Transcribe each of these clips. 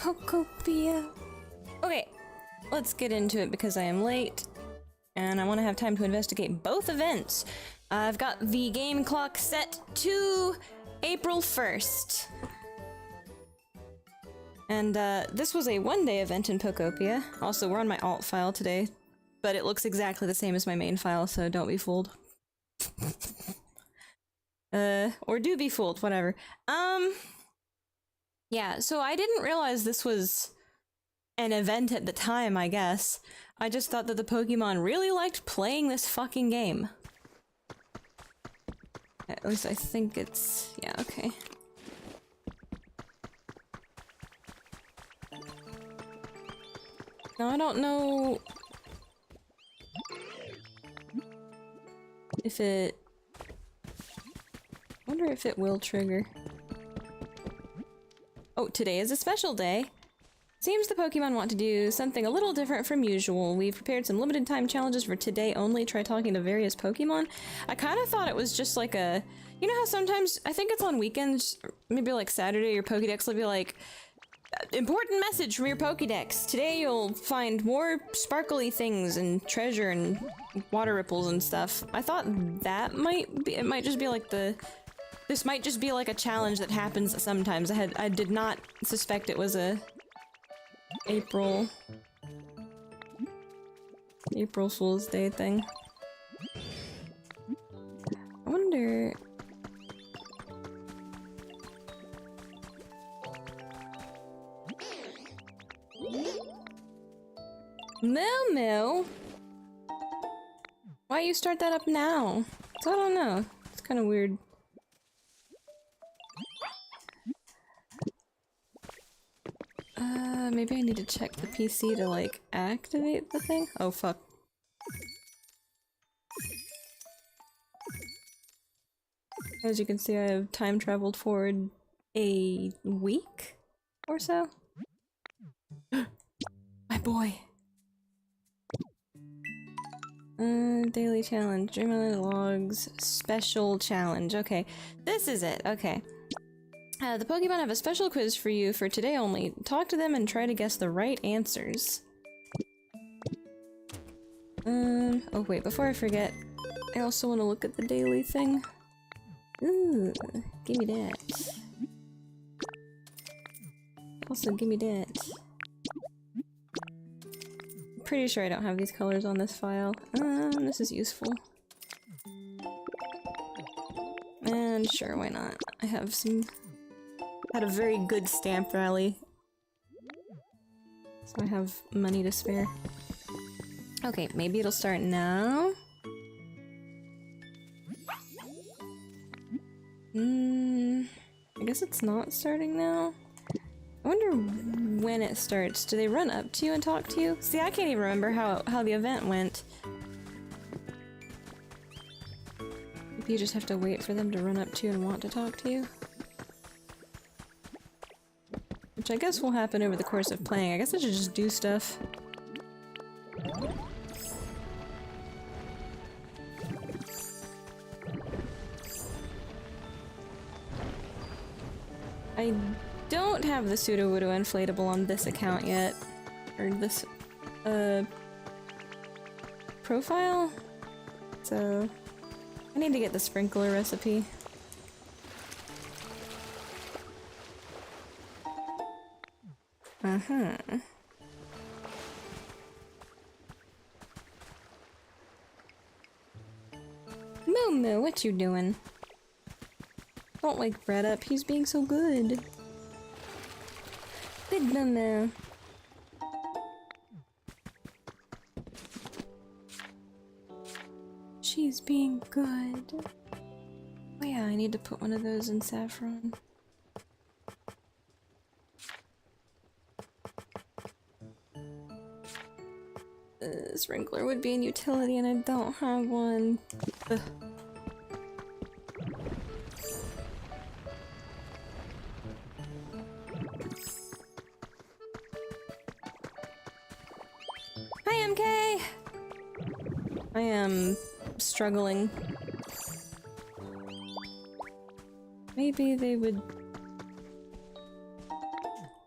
Pokopia. Okay, let's get into it because I am late and I want to have time to investigate both events. I've got the game clock set to April 1st. And this was a one-day event in Pokopia. Also, we're on my alt file today, but it looks exactly the same as my main file, so don't be fooled. Or do be fooled, whatever. Yeah, so I didn't realize this was an event at the time, I guess. I just thought that the Pokemon really liked playing this fucking game. At least I think it's... yeah, okay. Now, I don't know if it... I wonder if it will trigger. Oh, today is a special day. Seems the Pokemon want to do something a little different from usual. We've prepared some limited time challenges for today only. Try talking to various Pokemon. I kind of thought it was just like a... you know how sometimes, I think it's on weekends, maybe like Saturday, your Pokédex will be like, important message from your Pokédex. Today you'll find more sparkly things and treasure and water ripples and stuff. I thought that might be, it might just be like the... this might just be like a challenge that happens sometimes. I did not suspect it was a April Fool's Day thing. I wonder... Moo! Why you start that up now? So I don't know. It's kind of weird. Maybe I need to check the PC to, like, activate the thing? Oh, fuck. As you can see, I have time traveled forward a week or so. My boy! Daily challenge, Dreamland logs, special challenge. Okay, this is it. Okay. The Pokemon have a special quiz for you for today only. Talk to them and try to guess the right answers. Oh wait, before I forget, I also want to look at the daily thing. Ooh, give me that. Also, give me that. I'm pretty sure I don't have these colors on this file. This is useful. And sure, why not? I have some... had a very good stamp rally. So I have money to spare. Okay, maybe it'll start now? I guess it's not starting now? I wonder when it starts. Do they run up to you and talk to you? See, I can't even remember how the event went. Maybe you just have to wait for them to run up to you and want to talk to you? Which I guess will happen over the course of playing. I guess I should just do stuff. I don't have the Sudowoodo inflatable on this account yet. Or this, profile? So... I need to get the sprinkler recipe. Uh-huh. Moo, what you doing? Don't wake Brett up, he's being so good. Good Moo. She's being good. Oh yeah, I need to put one of those in saffron. Sprinkler would be in utility and I don't have one. Ugh. Hi MK! I am struggling. Maybe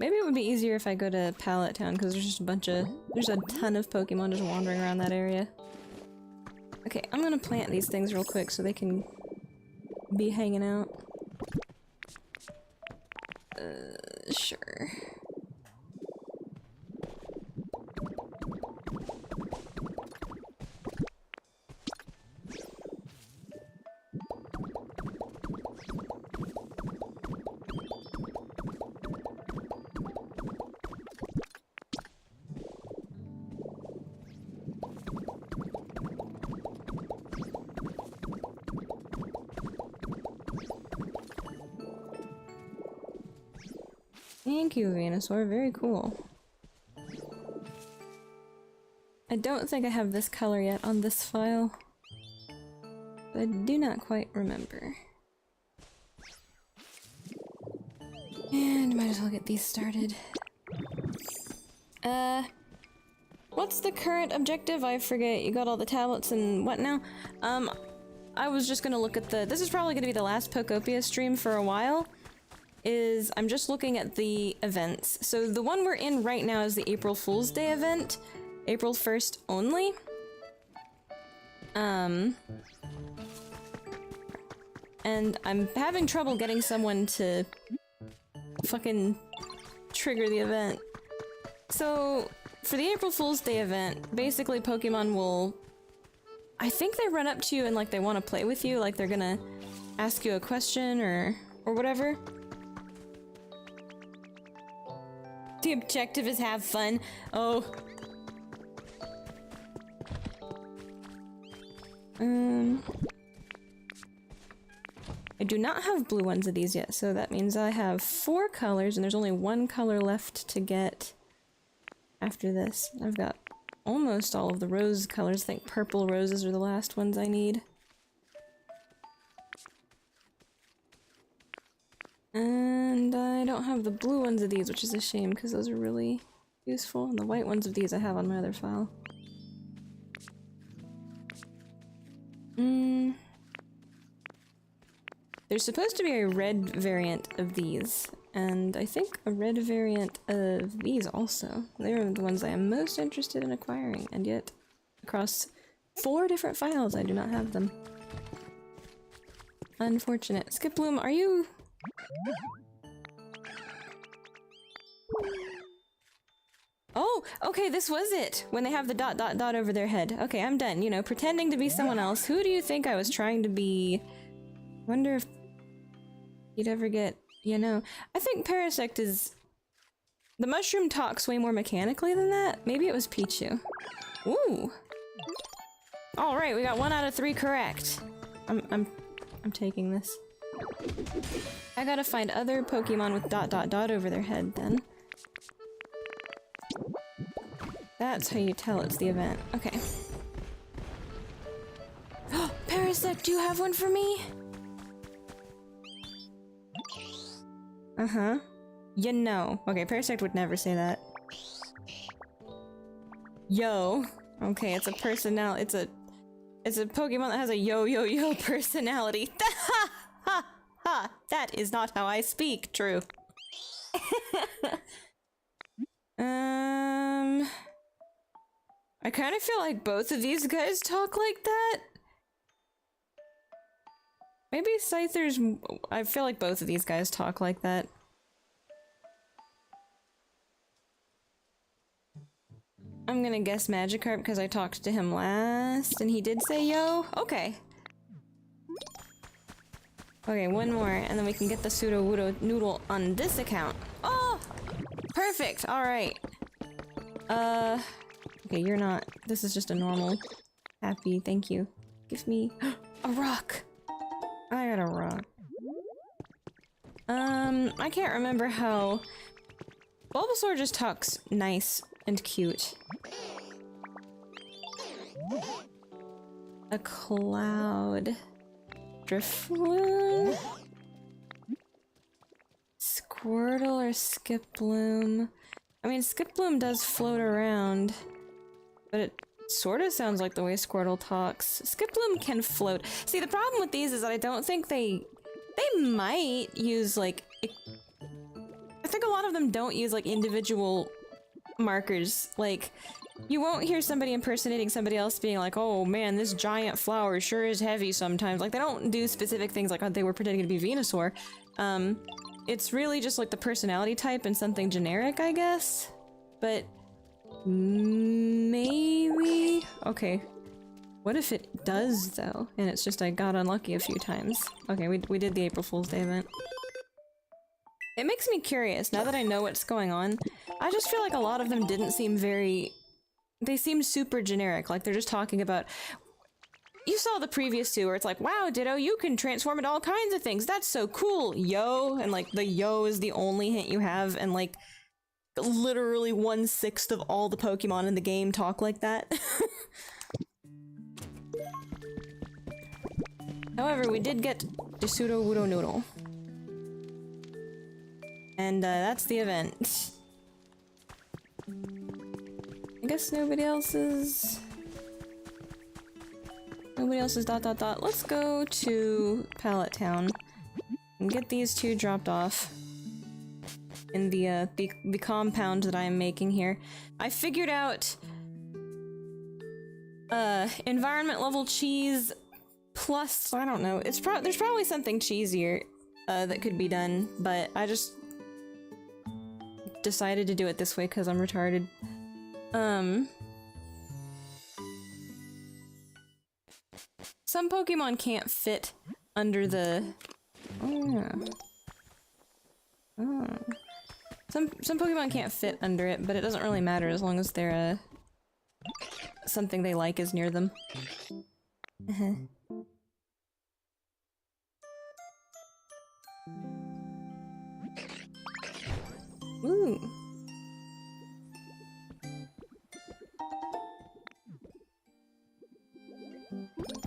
Maybe it would be easier if I go to Pallet Town, because there's just there's a ton of Pokemon just wandering around that area. Okay, I'm gonna plant these things real quick so they can be hanging out. Sure. Thank you, Venusaur. Very cool. I don't think I have this color yet on this file. But I do not quite remember. And might as well get these started. What's the current objective? I forget. You got all the tablets and what now? I was just gonna look at this is probably gonna be the last Pokopia stream for a while. I'm just looking at the events. So the one we're in right now is the April Fool's Day event. April 1st only. And I'm having trouble getting someone to fucking trigger the event. So, for the April Fool's Day event, basically Pokemon will... I think they run up to you and like they want to play with you, like they're gonna ask you a question or whatever. The objective is have fun. Oh. I do not have blue ones of these yet, so that means I have 4 colors and there's only 1 color left to get after this. I've got almost all of the rose colors. I think purple roses are the last ones I need. And I don't have the blue ones of these, which is a shame because those are really useful. And the white ones of these I have on my other file. There's supposed to be a red variant of these, and I think a red variant of these also. They're the ones I am most interested in acquiring, and yet across 4 different files I do not have them. Unfortunate. Skiploom, are you... Oh, okay, this was it! When they have the ... over their head. Okay, I'm done. You know, pretending to be someone else. Who do you think I was trying to be? Wonder if you'd ever get, you know... I think Parasect is... The mushroom talks way more mechanically than that. Maybe it was Pichu. Ooh! Alright, we got 1 out of 3 correct. I'm taking this. I gotta find other Pokemon with ... over their head, then. That's how you tell it's the event. Okay. Parasect, do you have one for me? Uh-huh. You know. Okay, Parasect would never say that. Yo. Okay, it's a personality. It's a Pokemon that has a yo personality. Ha ha ha! That is not how I speak. True. I kind of feel like both of these guys talk like that. Maybe Scyther's... I feel like both of these guys talk like that. I'm gonna guess Magikarp because I talked to him last and he did say yo. Okay. Okay, 1 more and then we can get the Pseudo Noodle on this account. Oh! Perfect! Alright. Okay, you're not. This is just a normal happy, thank you. Give me a rock! I got a rock. I can't remember how... Bulbasaur just talks nice and cute. A cloud. Drifloon? Squirtle or Skiploom? I mean, Skiploom does float around, but it sort of sounds like the way Squirtle talks. Skiploom can float. See, the problem with these is that I don't think they might use, like... I think a lot of them don't use like individual markers. Like, you won't hear somebody impersonating somebody else being like, oh man, this giant flower sure is heavy sometimes. Like, they don't do specific things like, oh, they were pretending to be Venusaur. It's really just like the personality type and something generic, I guess. But maybe... Okay. What if it does, though? And it's just I got unlucky a few times. Okay, we did the April Fool's Day event. It makes me curious, now that I know what's going on. I just feel like a lot of them didn't seem very... They seemed super generic, like they're just talking about... You saw the previous two where it's like, wow, Ditto, you can transform into all kinds of things, that's so cool, yo! And like, the yo is the only hint you have, and like, literally 1/6 of all the Pokemon in the game talk like that. However, we did get Disudo Wudo Noodle. And that's the event. I guess nobody else's... Nobody else's ... Let's go to Pallet Town and get these two dropped off in the compound that I am making here. I figured out environment level cheese plus, I don't know, there's probably something cheesier that could be done, but I just decided to do it this way because I'm retarded. Some Pokemon can't fit under the... Some Pokemon can't fit under it, but it doesn't really matter as long as they're, something they like is near them. Ooh.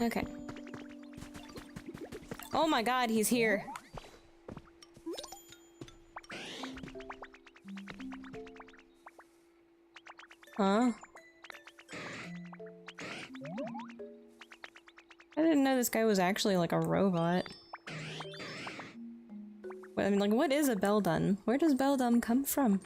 Okay. Oh my god, he's here. Huh? I didn't know this guy was actually like a robot. I mean, like, what is a Beldum? Where does Beldum come from?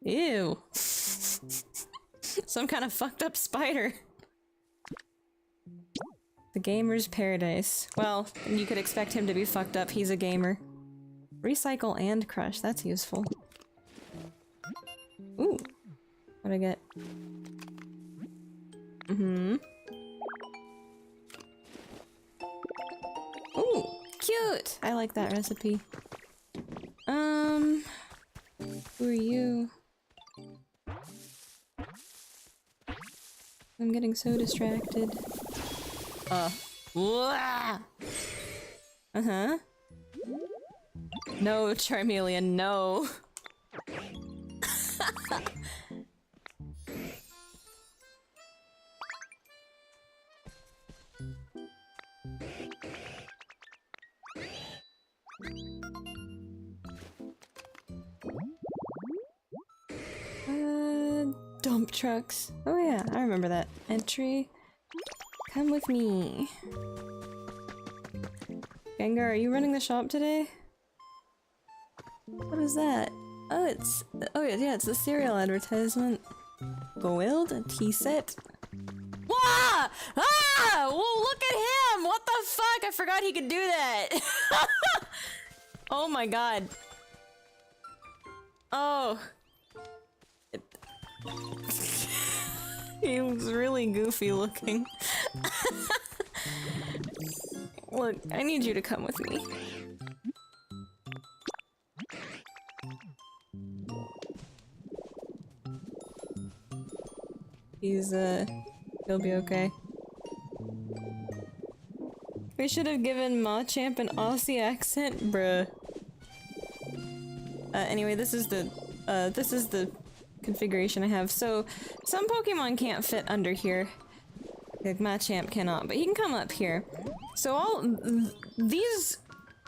Ew. Some kind of fucked up spider. The gamer's paradise. Well, you could expect him to be fucked up, he's a gamer. Recycle and crush, that's useful. Ooh. What'd I get? Ooh, cute! I like that recipe. Who are you? I'm getting so distracted. Uh-huh. No, Charmeleon, no. Dump trucks. Oh yeah, I remember that entry. Come with me. Gengar, are you running the shop today? What is that? Oh, it's... Oh yeah, it's the cereal advertisement. Boiled? A tea set? Wah! Ah! Whoa, look at him! What the fuck? I forgot he could do that! Oh my god. Oh. He was really goofy looking. Look, I need you to come with me. He'll be okay. We should have given Machamp an Aussie accent, bruh. Anyway, this is the configuration I have. So, some Pokemon can't fit under here. Like, Machamp cannot, but he can come up here. So these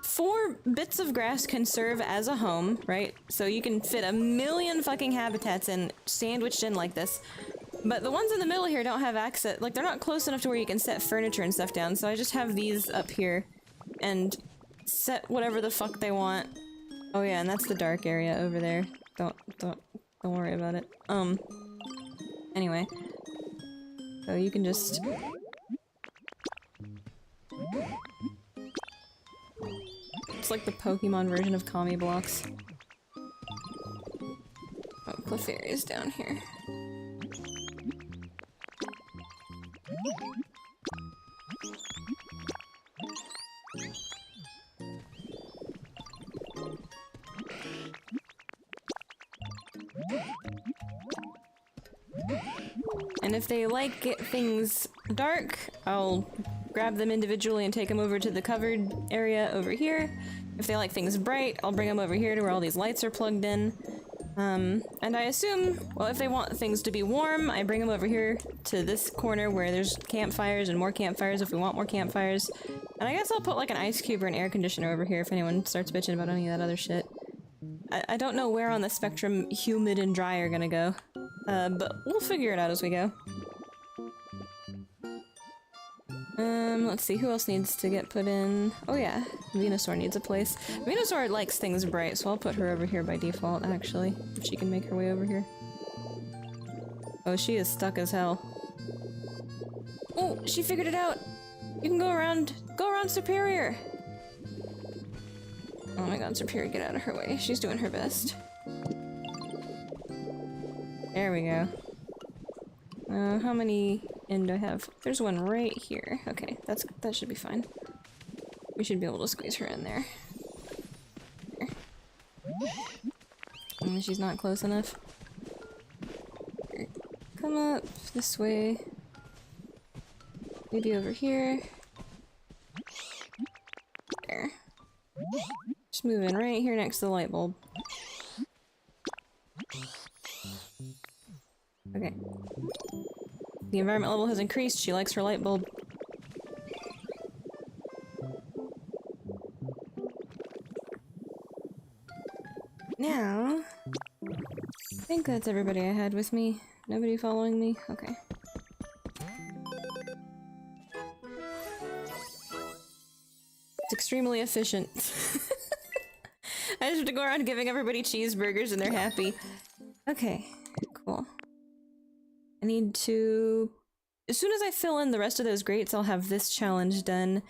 4 bits of grass can serve as a home, right? So you can fit a million fucking habitats in, sandwiched in like this. But the ones in the middle here don't have access, like they're not close enough to where you can set furniture and stuff down, so I just have these up here and set whatever the fuck they want. Oh yeah, and that's the dark area over there. Don't worry about it. Anyway. So you can just... It's like the Pokemon version of Kami blocks. Oh, Clefairy's down here. And if they like things dark, I'll grab them individually and take them over to the covered area over here. If they like things bright, I'll bring them over here to where all these lights are plugged in. And I assume, well, if they want things to be warm, I bring them over here to this corner where there's campfires and more campfires if we want more campfires. And I guess I'll put like an ice cube or an air conditioner over here if anyone starts bitching about any of that other shit. I don't know where on the spectrum humid and dry are gonna go. But we'll figure it out as we go. Let's see, who else needs to get put in? Oh yeah, Venusaur needs a place. Venusaur likes things bright, so I'll put her over here by default, actually. If she can make her way over here. Oh, she is stuck as hell. Oh, she figured it out! You can go around Superior! Oh my god, Superior, get out of her way. She's doing her best. There we go. How many in do I have? There's one right here. Okay, that should be fine. We should be able to squeeze her in there. There. She's not close enough. Here. Come up this way. Maybe over here. There. Just move in right here next to the light bulb. Okay. The environment level has increased. She likes her light bulb. Now... I think that's everybody I had with me. Nobody following me? Okay. It's extremely efficient. I just have to go around giving everybody cheeseburgers and they're happy. Okay, cool. I need to... As soon as I fill in the rest of those grates, I'll have this challenge done.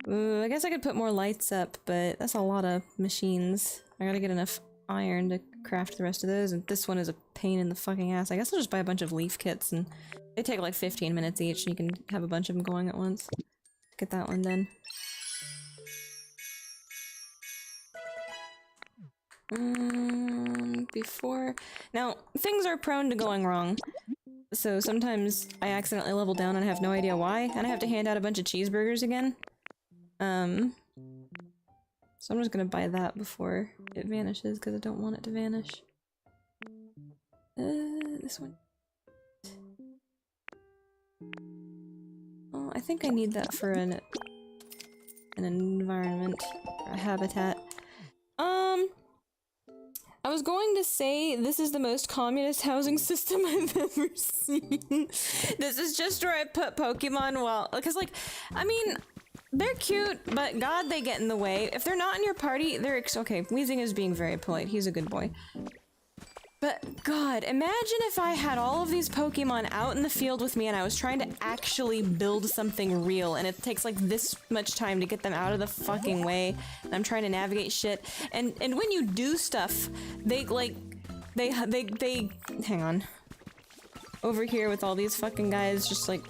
I guess I could put more lights up, but that's a lot of machines. I gotta get enough iron to craft the rest of those, and this one is a pain in the fucking ass. I guess I'll just buy a bunch of leaf kits, and they take like 15 minutes each, and you can have a bunch of them going at once. Get that one done. Before... Now, things are prone to going wrong. So sometimes I accidentally level down and I have no idea why, and I have to hand out a bunch of cheeseburgers again. So I'm just gonna buy that before it vanishes, because I don't want it to vanish. This one. Oh, I think I need that for an environment, or a habitat. I was going to say this is the most communist housing system I've ever seen. This is just where I put Pokemon while- because like, I mean, they're cute, but god, they get in the way. If they're not in your party, they're okay, Weezing is being very polite, he's a good boy. But god, imagine if I had all of these Pokemon out in the field with me and I was trying to actually build something real, and it takes like this much time to get them out of the fucking way, and I'm trying to navigate shit, and when you do stuff, they like, they hang on. Over here with all these fucking guys just like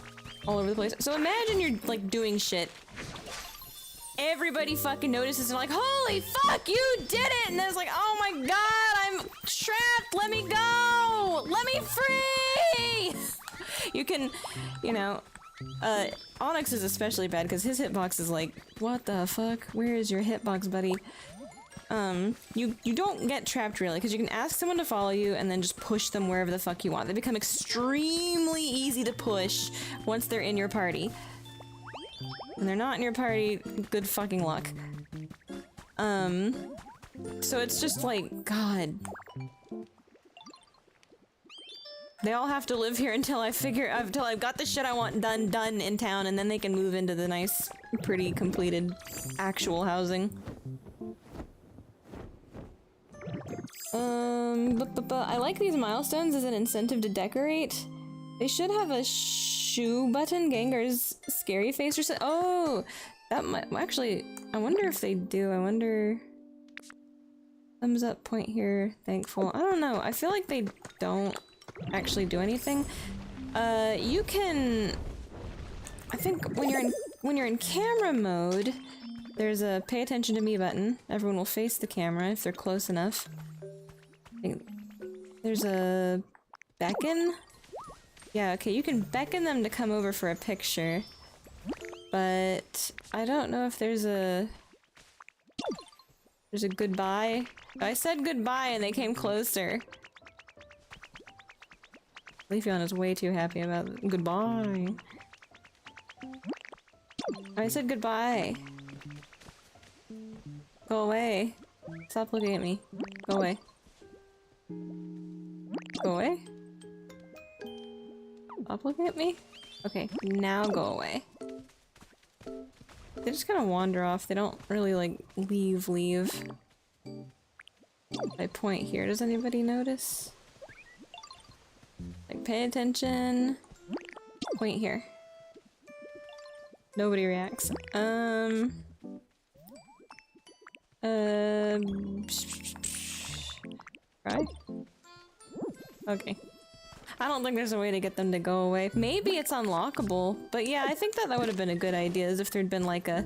all over the place. So imagine you're like doing shit. Everybody fucking notices and like, holy fuck, you did it! And then it's like, oh my god, I'm trapped, let me go! Let me free! You can, you know, Onyx is especially bad because his hitbox is like, what the fuck? Where is your hitbox, buddy? You don't get trapped really, because you can ask someone to follow you and then just push them wherever the fuck you want. They become extremely easy to push once they're in your party. When they're not in your party, good fucking luck. So it's just like, god. They all have to live here until until I've got the shit I want done in town, and then they can move into the nice, pretty completed actual housing. I like these milestones as an incentive to decorate. They should have a shoe button, Gengar's scary face or something. Oh, that might actually. I wonder if they do. I wonder. Thumbs up, point here, thankful. I don't know. I feel like they don't actually do anything. You can. I think when you're in camera mode, there's a pay attention to me button. Everyone will face the camera if they're close enough. There's a beckon. Yeah, okay, you can beckon them to come over for a picture. But I don't know if there's a goodbye. I said goodbye and they came closer. Leafeon is way too happy about it. Goodbye. I said goodbye. Go away. Stop looking at me. Go away. Go away? Stop looking at me? Okay, now go away. They just kind of wander off. They don't really, like, leave. I point here. Does anybody notice? Like, pay attention. Point here. Nobody reacts. Right? Okay. I don't think there's a way to get them to go away. Maybe it's unlockable, but yeah, I think that would have been a good idea, as if there'd been like a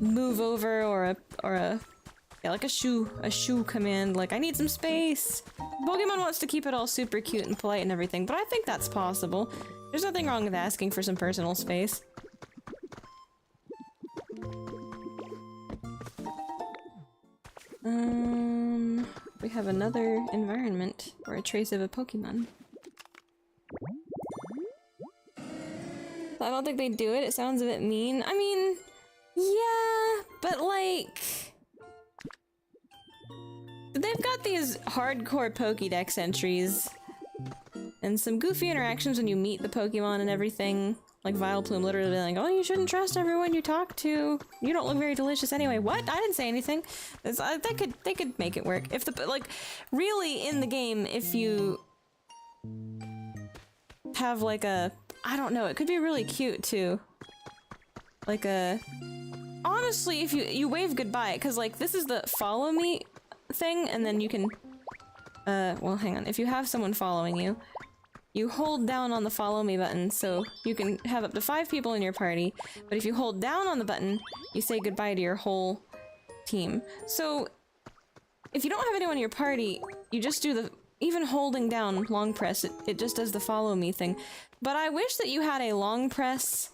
move over or like a shoe command, like I need some space. Pokemon wants to keep it all super cute and polite and everything, but I think that's possible. There's nothing wrong with asking for some personal space. We have another environment, or a trace of a Pokemon. I don't think they do it. It sounds a bit mean. I mean, yeah, but like... They've got these hardcore Pokédex entries. And some goofy interactions when you meet the Pokemon and everything. Like Vileplume literally being like, oh, you shouldn't trust everyone you talk to. You don't look very delicious anyway. What? I didn't say anything. They could make it work. If the, like, really in the game, if you have like a, I don't know, it could be really cute too. Like a, honestly, if you wave goodbye, because like this is the follow me thing, and then you can, well, hang on. If you have someone following you, you hold down on the follow me button, so you can have up to 5 people in your party, but if you hold down on the button, you say goodbye to your whole team. So, if you don't have anyone in your party, you just do the, even holding down long press, it just does the follow me thing. But I wish that you had a long press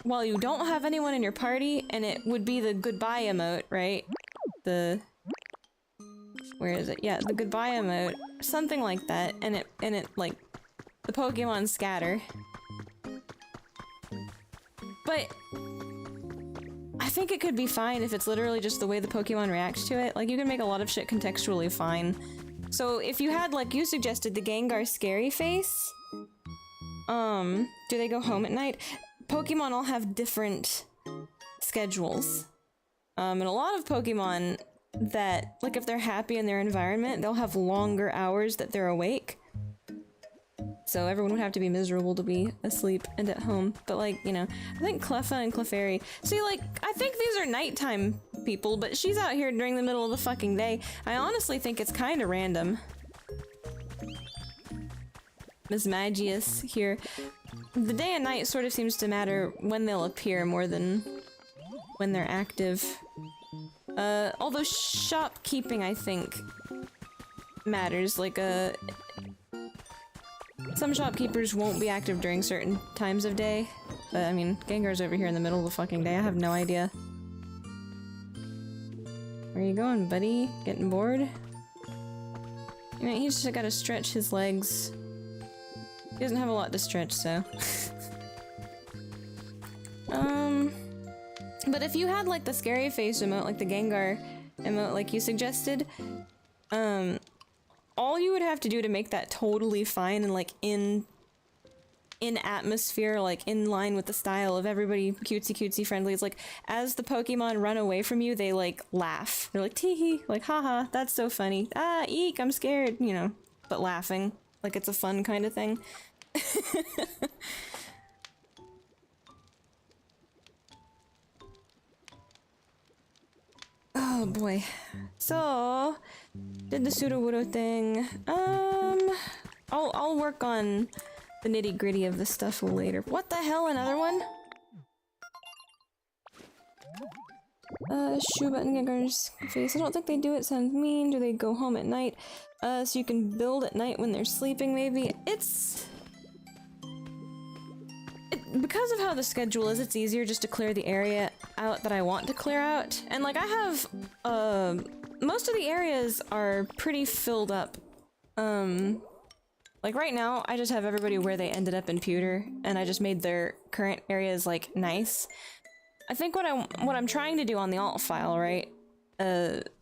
while you don't have anyone in your party, and it would be the goodbye emote, right? The... Where is it? Yeah, the goodbye emote. Something like that, and it like... The Pokemon scatter. But I think it could be fine if it's literally just the way the Pokemon reacts to it. Like, you can make a lot of shit contextually fine. So if you had, like you suggested, the Gengar scary face, do they go home at night? Pokemon all have different schedules. And a lot of Pokemon that, like, if they're happy in their environment, they'll have longer hours that they're awake. So everyone would have to be miserable to be asleep and at home. But like, you know, I think Cleffa and Clefairy... See, like, I think these are nighttime people, but she's out here during the middle of the fucking day. I honestly think it's kind of random. Miss Magius here. The day and night sort of seems to matter when they'll appear more than when they're active. Although shopkeeping, I think, matters. Like, some shopkeepers won't be active during certain times of day. But, I mean, Gengar's over here in the middle of the fucking day. I have no idea. Where you going, buddy? Getting bored? You know, he's just gotta stretch his legs. He doesn't have a lot to stretch, so... But if you had, like, the scary face emote, like the Gengar emote, like you suggested, all you would have to do to make that totally fine and like in atmosphere, like in line with the style of everybody cutesy friendly, is like as the Pokemon run away from you, they like laugh. They're like tee hee, like haha, that's so funny. Ah, eek, I'm scared, you know, but laughing. Like it's a fun kind of thing. Oh boy. So, did the Sudowoodo thing. I'll work on the nitty-gritty of this stuff later. What the hell, another one? Shoe button gigger's face. I don't think they do it, sounds mean. Do they go home at night? So you can build at night when they're sleeping, maybe? Because of how the schedule is, it's easier just to clear the area out that I want to clear out. And like I have, most of the areas are pretty filled up. Like right now, I just have everybody where they ended up in pewter, and I just made their current areas like nice. I think what I'm trying to do on the alt file, right,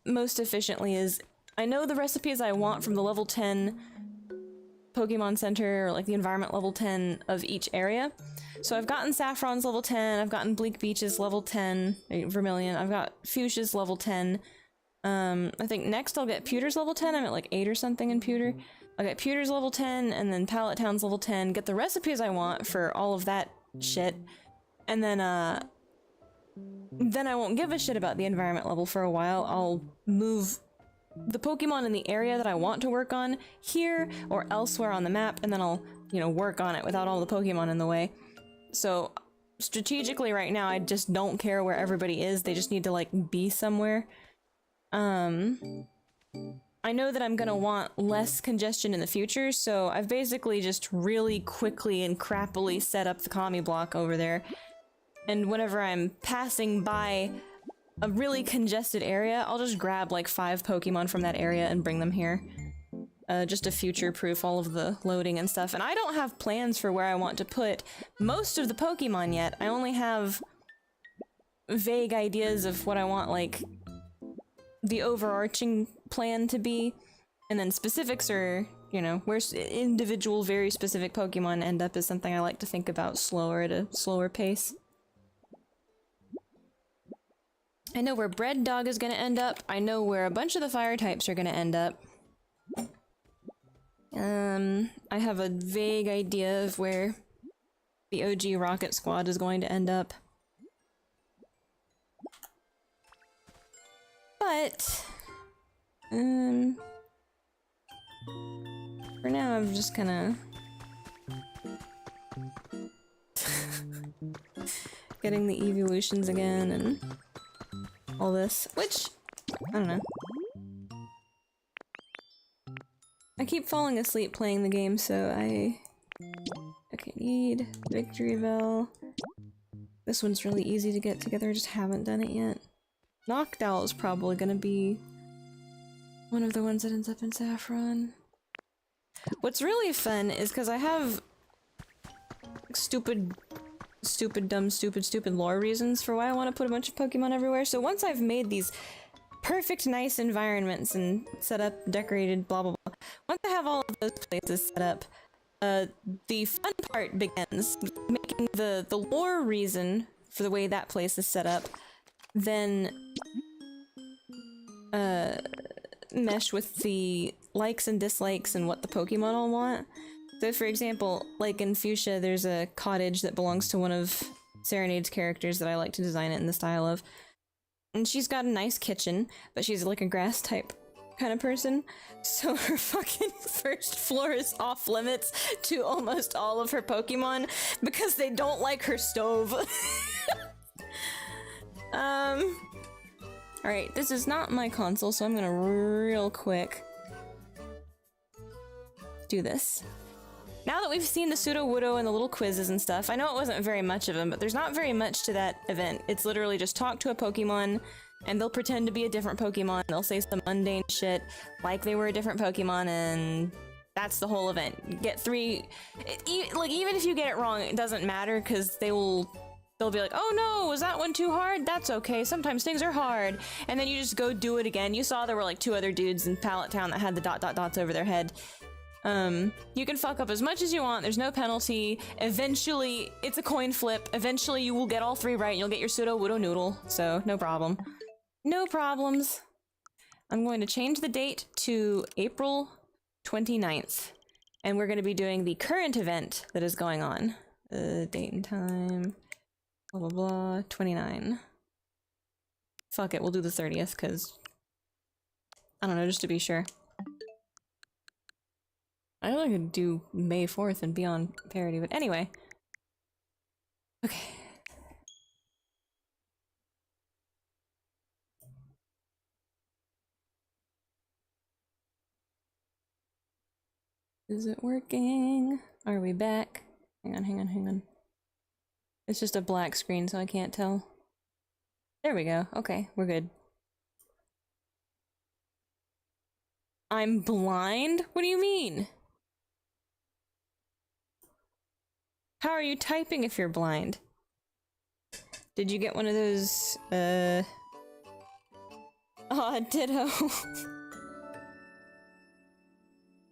most efficiently is I know the recipes I want from the level 10 Pokemon Center, or like the environment level 10 of each area. So I've gotten Saffron's level 10, I've gotten Bleak Beach's level 10, Vermilion, I've got Fuchsia's level 10. I think next I'll get Pewter's level 10, I'm at like 8 or something in Pewter. I'll get Pewter's level 10, and then Pallet Town's level 10, get the recipes I want for all of that shit, and then I won't give a shit about the environment level for a while. I'll move the Pokemon in the area that I want to work on here or elsewhere on the map, and then I'll, you know, work on it without all the Pokemon in the way. So, strategically right now, I just don't care where everybody is, they just need to, like, be somewhere. I know that I'm gonna want less congestion in the future, so I've basically just really quickly and crappily set up the commie block over there. And whenever I'm passing by a really congested area, I'll just grab like 5 Pokemon from that area and bring them here. Just to future-proof all of the loading and stuff. And I don't have plans for where I want to put most of the Pokemon yet. I only have vague ideas of what I want, like, the overarching plan to be. And then specifics are, you know, where individual, very specific Pokemon end up is something I like to think about slower, at a slower pace. I know where Bread Dog is gonna end up. I know where a bunch of the fire types are gonna end up. I have a vague idea of where the OG Rocket Squad is going to end up. But, for now I'm just kinda getting the evolutions again and all this, which, I don't know. I keep falling asleep playing the game, so okay, need Victory Bell. This one's really easy to get together, I just haven't done it yet. Noctowl is probably gonna be one of the ones that ends up in Saffron. What's really fun is because I have stupid lore reasons for why I want to put a bunch of Pokemon everywhere. So once I've made these perfect, nice environments and set up, decorated, blah blah blah, once I have all of those places set up, the fun part begins, making the lore reason for the way that place is set up, then mesh with the likes and dislikes and what the Pokemon all want. So for example, like in Fuchsia, there's a cottage that belongs to one of Serenade's characters that I like to design it in the style of. And she's got a nice kitchen, but she's like a grass type kind of person. So her fucking first floor is off limits to almost all of her Pokemon because they don't like her stove. Alright, this is not my console, so I'm gonna real quick do this. Now that we've seen the Sudowoodo and the little quizzes and stuff, I know it wasn't very much of them, but there's not very much to that event. It's literally just talk to a Pokemon, and they'll pretend to be a different Pokemon, they'll say some mundane shit like they were a different Pokemon, and that's the whole event. You get 3... like, even if you get it wrong, it doesn't matter, because they will they'll be like, oh no, was that one too hard? That's okay, sometimes things are hard. And then you just go do it again. You saw there were like 2 other dudes in Pallet Town that had the dot dot dots over their head. You can fuck up as much as you want, there's no penalty. Eventually, it's a coin flip. Eventually you will get all 3 right and you'll get your pseudo widow noodle. So, no problem. No problems. I'm going to change the date to April 29th. And we're going to be doing the current event that is going on. Date and time. Blah, blah, blah. 29. Fuck it, we'll do the 30th, because... I don't know, just to be sure. I really could do May 4th and be on parody, but anyway. Okay. Is it working? Are we back? Hang on, hang on, hang on. It's just a black screen, so I can't tell. There we go. Okay, we're good. I'm blind? What do you mean? How are you typing if you're blind? Did you get one of those, Oh, ditto.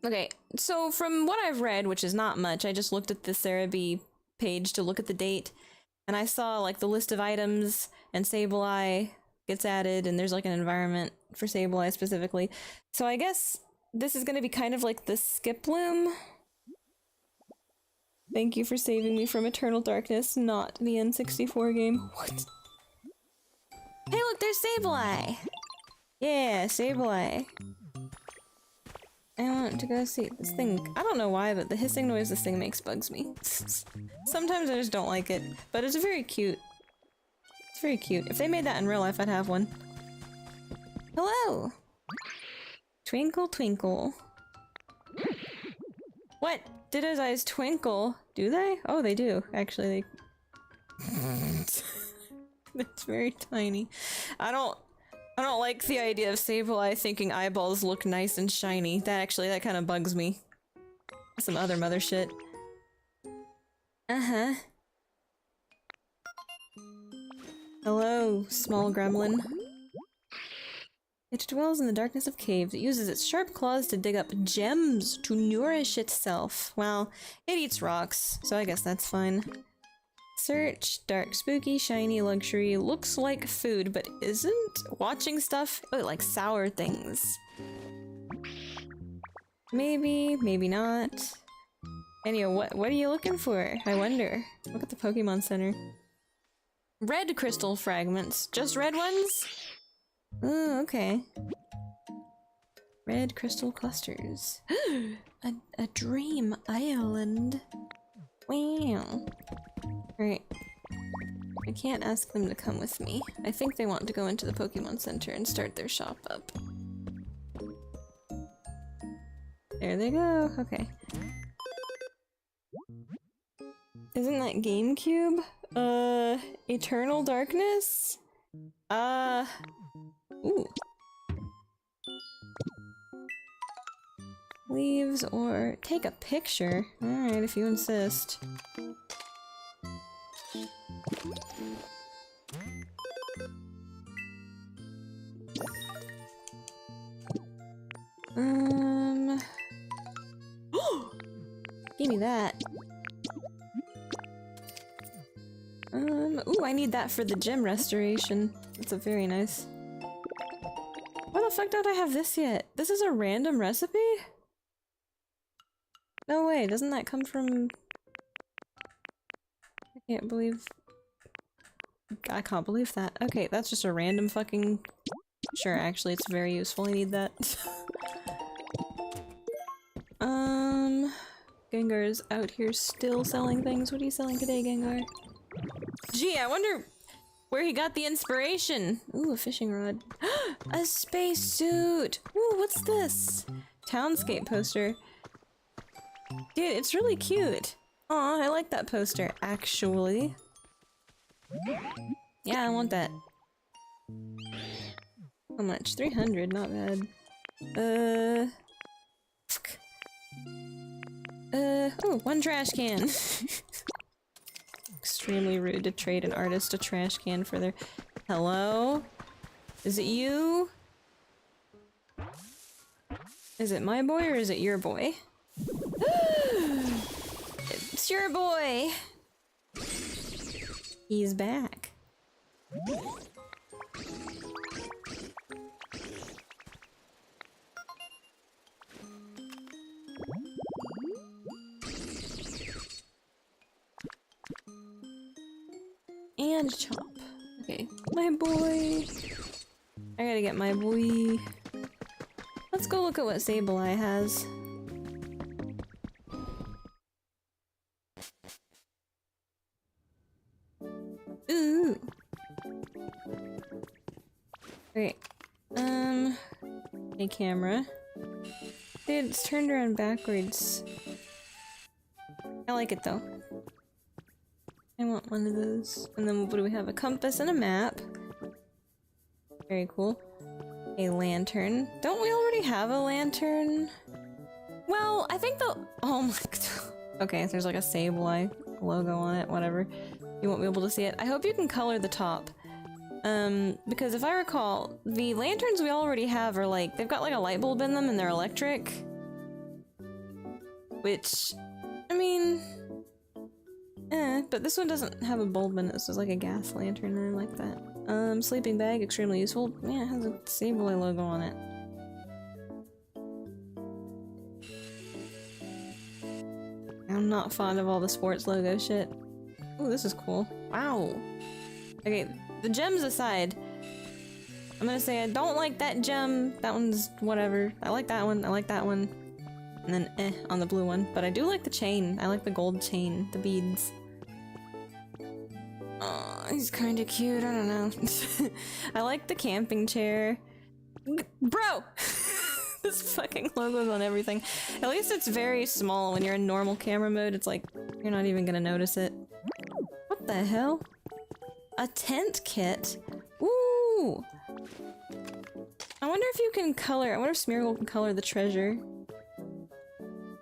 Okay, so from what I've read, which is not much, I just looked at the Cerebi page to look at the date, and I saw, like, the list of items, and Sableye gets added, and there's, like, an environment for Sableye specifically. So I guess this is gonna be kind of like the Skip Loom. Thank you for saving me from Eternal Darkness, not the N64 game. What? Hey look, there's Sableye! Yeah, Sableye. I want to go see this thing. I don't know why, but the hissing noise this thing makes bugs me. Sometimes I just don't like it, but it's very cute. It's very cute. If they made that in real life, I'd have one. Hello! Twinkle, twinkle. What? Ditto's eyes twinkle. Do they? Oh, they do. Actually, they... It's very tiny. I don't like the idea of Sableye thinking eyeballs look nice and shiny. That kind of bugs me. Some other mother shit. Uh-huh. Hello, small gremlin. It dwells in the darkness of caves. It uses its sharp claws to dig up gems to nourish itself. Well, it eats rocks, so I guess that's fine. Search, dark, spooky, shiny, luxury, looks like food, but isn't. Watching stuff, oh, like sour things. Maybe, maybe not. Anyway, what are you looking for? I wonder. Look at the Pokemon Center. Red crystal fragments. Just red ones? Oh, okay. Red crystal clusters. a dream island. Wow. Alright. I can't ask them to come with me. I think they want to go into the Pokemon Center and start their shop up. There they go. Okay. Isn't that GameCube? Eternal Darkness? Ooh. Leaves or take a picture? Alright, if you insist. Give me that. Ooh, I need that for the gem restoration. That's a very nice. Why the fuck don't I have this yet? This is a random recipe? No way, doesn't that come from... I can't believe that. Okay, that's just a random fucking... Sure, actually, it's very useful. I need that. Gengar's out here still selling things. What are you selling today, Gengar? Gee, I wonder where he got the inspiration. Ooh, a fishing rod. A spacesuit! Ooh, what's this? Townscape poster. Dude, it's really cute. Aw, I like that poster, actually. Yeah, I want that. How much? 300, not bad. Fuck. Oh, one trash can. extremely rude to trade an artist a trash can for their... Hello? Is it you? Is it my boy or is it your boy? It's your boy! He's back. And chomp. Okay, my boy. I gotta get my boy. Let's go look at what Sableye has. Ooh. Okay. A camera. Dude, it's turned around backwards. I like it though. I want one of those. And then what do we have? A compass and a map. Very cool. A lantern. Don't we already have a lantern? Well, I think the- oh my god. Okay, there's like a Sableye logo on it, whatever. You won't be able to see it. I hope you can color the top. Because if I recall, the lanterns we already have are like, they've got like a light bulb in them and they're electric. Which, I mean... but this one doesn't have a bulb in it, this is like a gas lantern and I like that. Sleeping bag, extremely useful. Yeah, it has a Sableye logo on it. I'm not fond of all the sports logo shit. Ooh, this is cool. Wow. Okay, the gems aside, I'm gonna say I don't like that gem. That one's whatever. I like that one, I like that one. And then on the blue one. But I do like the chain. I like the gold chain, the beads. Oh, he's kinda cute, I don't know. I like the camping chair. Bro! This fucking logo's on everything. At least it's very small. When you're in normal camera mode, it's like, you're not even gonna notice it. What the hell? A tent kit? Ooh! I wonder if you can color- I wonder if Smeargle can color the treasure.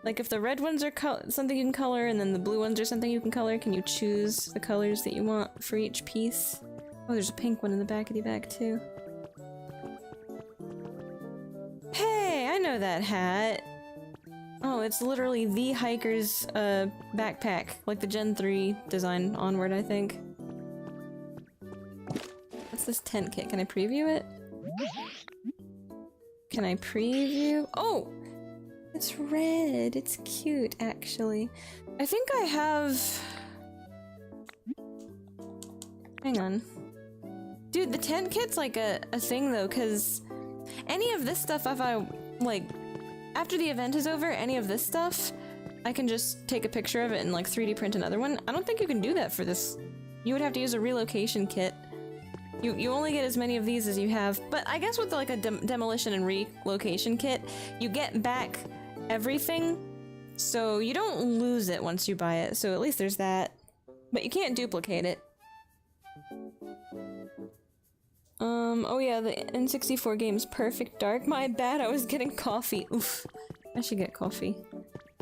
Like if the red ones are something you can color and then the blue ones are something you can color, can you choose the colors that you want for each piece? Oh, there's a pink one in the backity back too. Hey, I know that hat! Oh, it's literally the hiker's backpack, like the Gen 3 design onward, I think. What's this tent kit? Can I preview it? Can I preview? Oh! It's red. It's cute, actually. I think I have... Hang on. Dude, the tent kit's like a thing though, because any of this stuff, if I, like, after the event is over, any of this stuff, I can just take a picture of it and like 3D print another one. I don't think you can do that for this. You would have to use a relocation kit. You only get as many of these as you have, but I guess with like a demolition and relocation kit, you get back everything, so you don't lose it once you buy it, so at least there's that. But you can't duplicate it. Oh yeah, the N64 game's Perfect Dark. My bad, I was getting coffee. Oof. I should get coffee.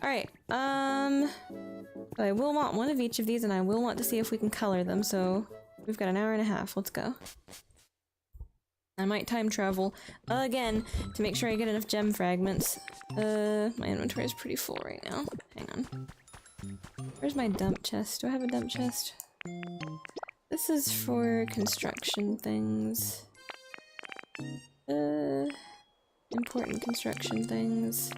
Alright, I will want one of each of these, and I will want to see if we can color them, so we've got an hour and a half. Let's go. I might time travel again to make sure I get enough gem fragments. My inventory is pretty full right now. Hang on. Where's my dump chest? Do I have a dump chest? This is for construction things. Important construction things.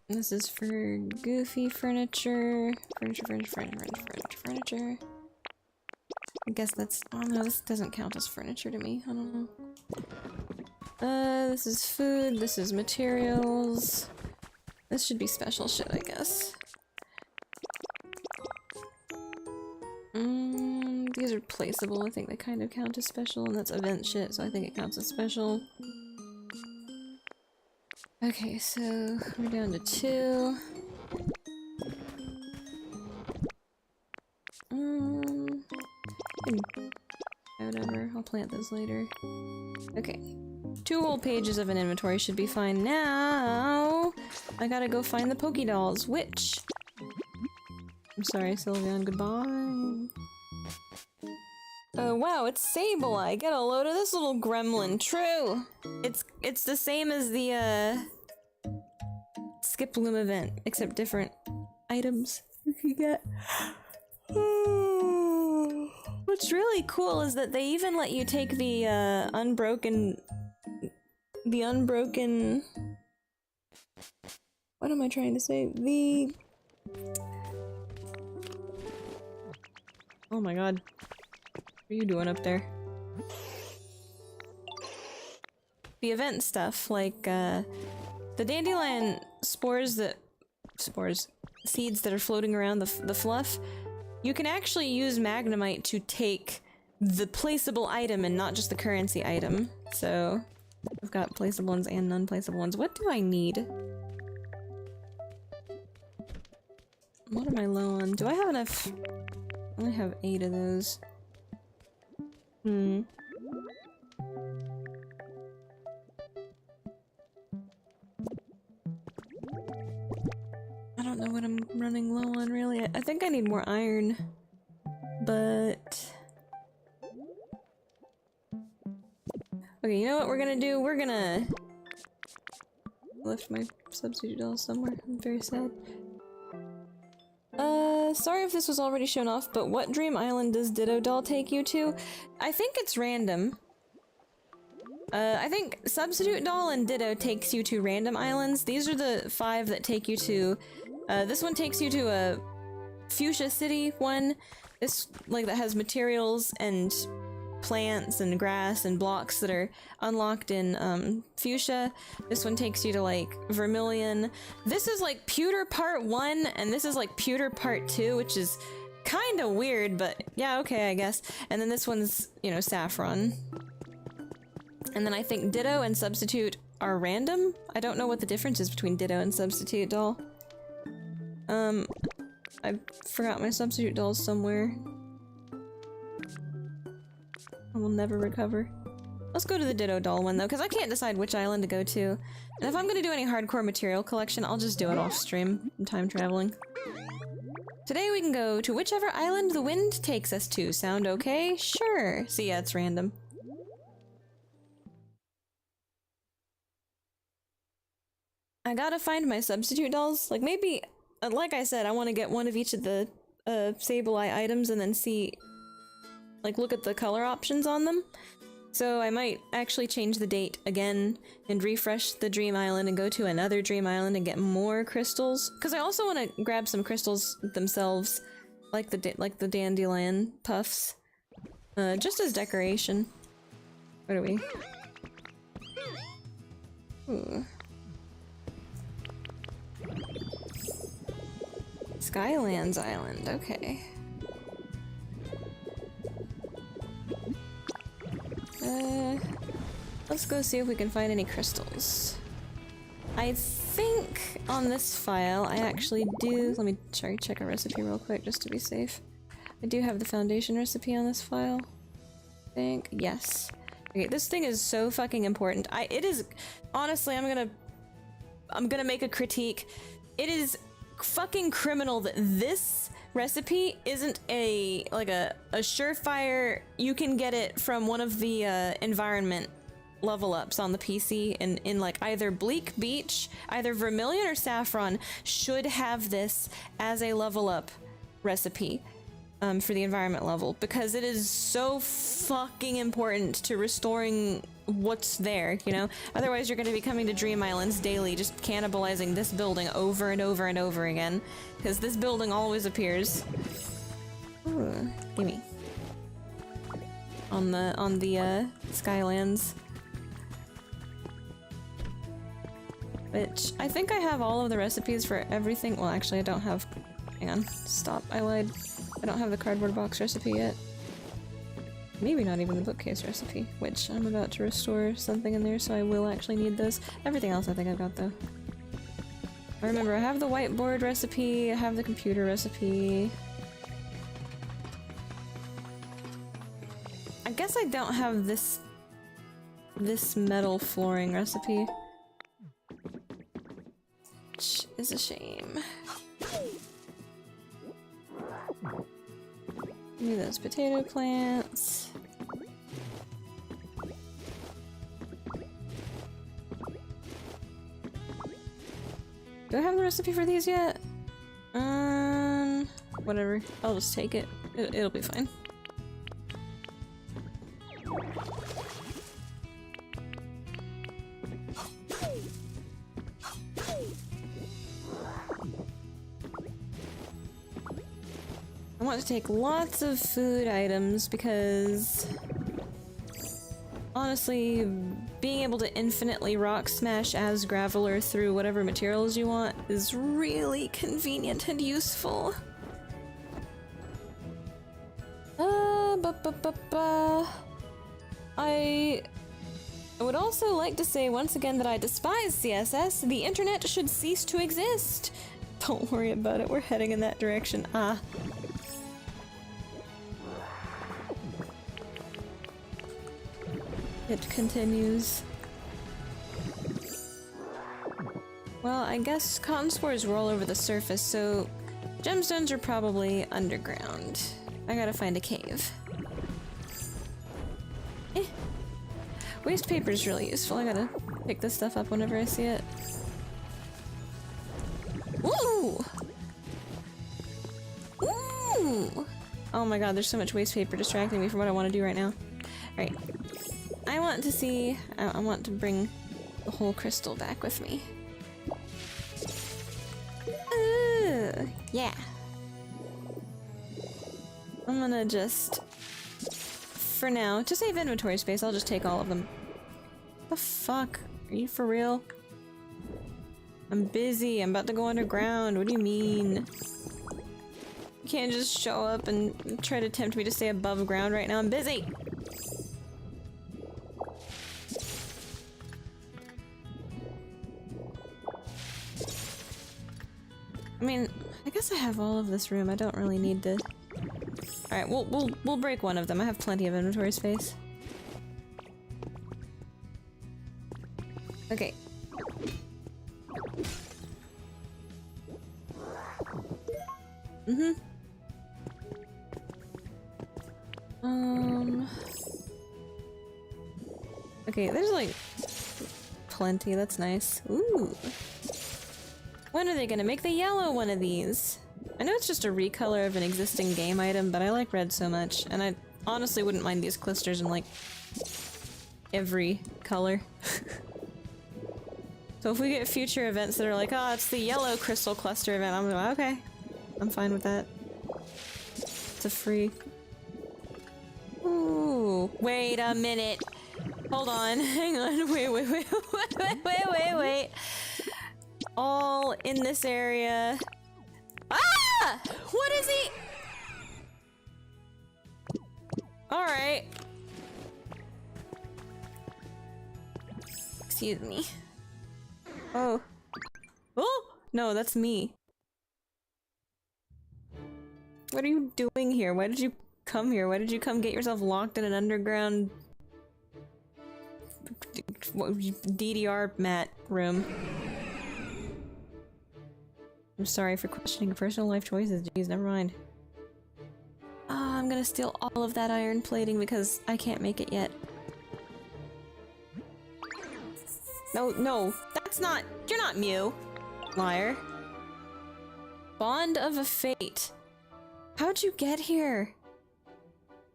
This is for goofy furniture. Furniture. I guess that's- oh no, this doesn't count as furniture to me. I don't know. This is food, this is materials. This should be special shit, I guess. These are placeable. I think they kind of count as special, and that's event shit, so I think it counts as special. Okay, so we're down to 2. Whatever, I'll plant those later. Okay. 2 whole pages of an inventory should be fine now. I gotta go find the Poké Dolls, which I'm sorry, Sylveon, goodbye. Oh wow, it's Sableye. Get a load of this little gremlin. True! It's the same as the, Skip Loom event, except different items you can get. What's really cool is that they even let you take the, unbroken... What am I trying to say? Oh my god. What are you doing up there? The event stuff, like, the dandelion seeds that are floating around the fluff, you can actually use Magnemite to take the placeable item and not just the currency item. So, I've got placeable ones and non-placeable ones. What do I need? What am I low on? Do I have enough? I only have 8 of those. I don't know what I'm running low on, really. I think I need more iron. But... Okay, you know what we're gonna do? We're gonna... left my substitute doll somewhere. I'm very sad. Sorry if this was already shown off, but what Dream Island does Ditto Doll take you to? I think it's random. I think Substitute Doll and Ditto takes you to random islands. These are the 5 that take you to... this one takes you to a Fuchsia City one. This, like, that has materials and plants and grass and blocks that are unlocked in, Fuchsia. This one takes you to, like, Vermilion. This is, like, Pewter Part 1, and this is, like, Pewter Part 2, which is kinda weird, but yeah, okay, I guess. And then this one's, you know, Saffron. And then I think Ditto and Substitute are random? I don't know what the difference is between Ditto and Substitute Doll. I forgot my Substitute Dolls somewhere. I will never recover. Let's go to the Ditto Doll one, though, because I can't decide which island to go to. And if I'm gonna do any hardcore material collection, I'll just do it off-stream. I'm time traveling. Today we can go to whichever island the wind takes us to. Sound okay? Sure. See, yeah, it's random. I gotta find my substitute dolls. Like, maybe, like I said, I want to get one of each of the Sableye items and then see, like, look at the color options on them. So I might actually change the date again and refresh the Dream Island and go to another Dream Island and get more crystals. Because I also want to grab some crystals themselves, like the dandelion puffs, just as decoration. Where are we? Ooh. Skylands Island, okay. Let's go see if we can find any crystals. I think on this file I actually do- let me check a recipe real quick just to be safe. I do have the foundation recipe on this file. I think, yes. Okay, this thing is so fucking important. It is- honestly, I'm gonna make a critique. It is fucking criminal that this recipe isn't a surefire, you can get it from one of the environment level ups on the PC in like either Bleak Beach, either Vermilion or Saffron should have this as a level up recipe for the environment level, because it is so fucking important to restoring what's there, you know? Otherwise you're gonna be coming to Dream Islands daily, just cannibalizing this building over and over and over again, because this building always appears. Ooh, gimme. On the Skylands. Which, I think I have all of the recipes for everything. Well, actually I don't have- hang on, stop, I lied. I don't have the cardboard box recipe yet. Maybe not even the bookcase recipe, which I'm about to restore something in there, so I will actually need those. Everything else I think I've got, though. I remember I have the whiteboard recipe, I have the computer recipe. I guess I don't have this metal flooring recipe. Which is a shame. Give me those potato plants. Do I have the recipe for these yet? Whatever. I'll just take it. It'll be fine. I want to take lots of food items because honestly, being able to infinitely rock smash as Graveler through whatever materials you want is really convenient and useful. I would also like to say once again that I despise CSS. The internet should cease to exist. Don't worry about it, we're heading in that direction. It continues. Well, I guess cotton spores roll over the surface, so gemstones are probably underground. I gotta find a cave. Waste paper is really useful. I gotta pick this stuff up whenever I see it. Ooh! Ooh! Oh my god, there's so much waste paper distracting me from what I want to do right now. Alright. I want to see... I want to bring the whole crystal back with me. Yeah. I'm gonna just... For now, to save inventory space, I'll just take all of them. The fuck? Are you for real? I'm busy. I'm about to go underground. What do you mean? You can't just show up and try to tempt me to stay above ground right now. I'm busy! I mean, I guess I have all of this room. I don't really need to... Alright, we'll break one of them. I have plenty of inventory space. Okay. Okay, there's like plenty. That's nice. Ooh. When are they gonna make the yellow one of these? I know it's just a recolor of an existing game item, but I like red so much, and I honestly wouldn't mind these clusters in like every color. So if we get future events that are like, oh, it's the yellow crystal cluster event, I'm like, okay, I'm fine with that. It's a free. Ooh, wait a minute. Hold on, hang on, wait. All in this area. Ah! What is he? Alright. Excuse me. Oh. Oh! No, that's me. What are you doing here? Why did you come here? Why did you come get yourself locked in an underground DDR mat room? I'm sorry for questioning personal life choices. Jeez, never mind. Oh, I'm gonna steal all of that iron plating because I can't make it yet. No, that's not- you're not Mew. Liar. Bond of a Fate. How'd you get here?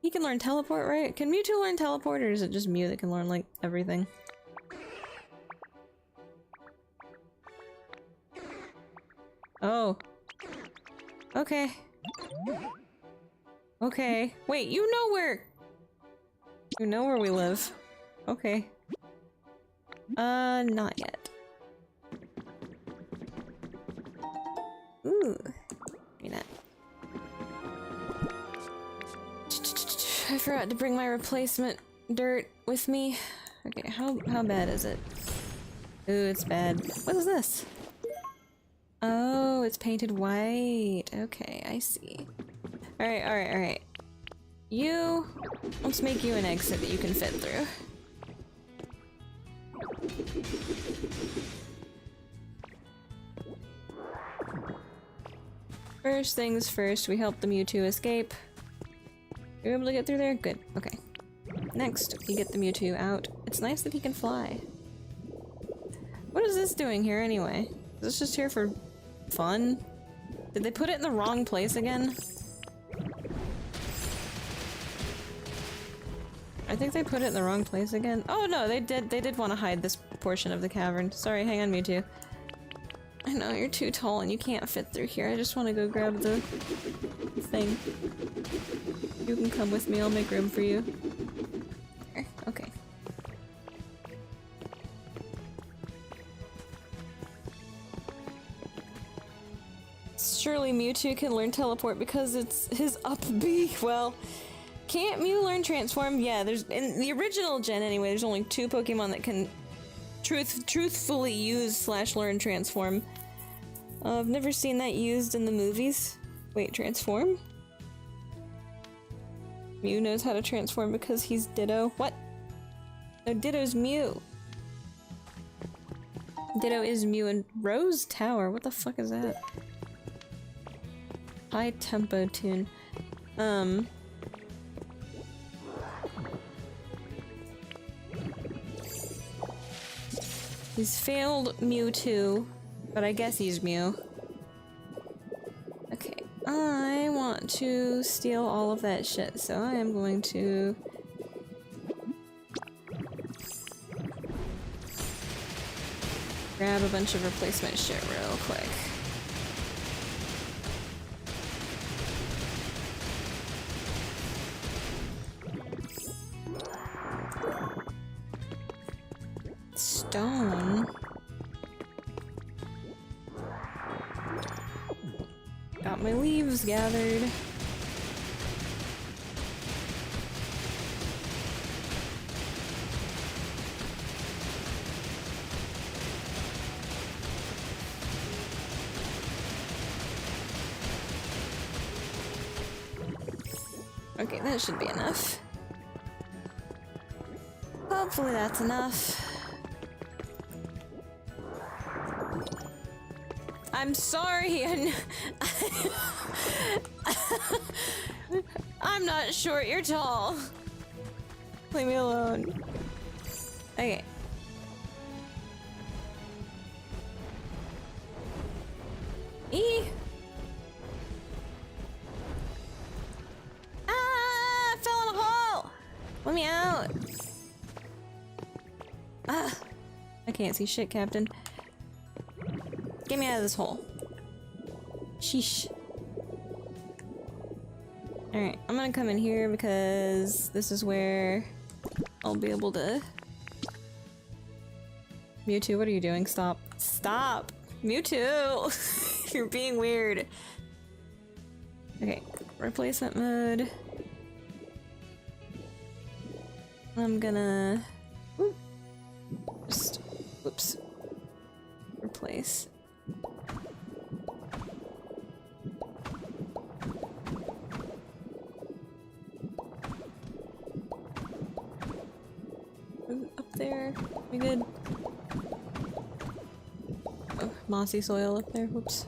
He can learn teleport, right? Can Mewtwo learn teleport, or is it just Mew that can learn, like, everything? Oh. Okay. Okay. Wait, you know where... You know where we live. Okay. Not yet. Ooh. Maybe not. I forgot to bring my replacement dirt with me. Okay, how bad is it? Ooh, it's bad. What is this? Oh, it's painted white. Okay, I see. Alright. You... Let's make you an exit that you can fit through. First things first, we help the Mewtwo escape. You able to get through there? Good. Okay. Next, you get the Mewtwo out. It's nice that he can fly. What is this doing here anyway? Is this just here for fun? Did they put it in the wrong place again? I think they put it in the wrong place again. Oh no, they did want to hide this portion of the cavern. Sorry, hang on, Mewtwo. I know, you're too tall and you can't fit through here. I just want to go grab the thing. You can come with me, I'll make room for you. There, okay. Surely Mewtwo can learn teleport because it's his up B. Well, can't Mew learn transform? Yeah, there's in the original gen anyway, there's only 2 Pokemon that can truthfully use / learn transform. I've never seen that used in the movies. Wait, transform? Mew knows how to transform because he's Ditto. What? No, Ditto's Mew. Ditto is Mew and Rose Tower. What the fuck is that? High tempo tune. He's failed Mewtwo, but I guess he's Mew. Okay, I want to steal all of that shit, so I am going to... grab a bunch of replacement shit real quick. Stone. Got my leaves gathered. Okay, that should be enough. Hopefully that's enough. I'm sorry, I'm not short, you're tall. Leave me alone. Okay. Ah! I fell in a hole! Let me out! Ah! I can't see shit, Captain. Get me out of this hole. Sheesh. Alright, I'm gonna come in here because this is where I'll be able to... Mewtwo, what are you doing? Stop. Stop! Mewtwo! You're being weird. Okay, replacement mode. I'm gonna... Whoop. Just... Whoops. Replace. Up there. We good? Oh, mossy soil up there. Whoops.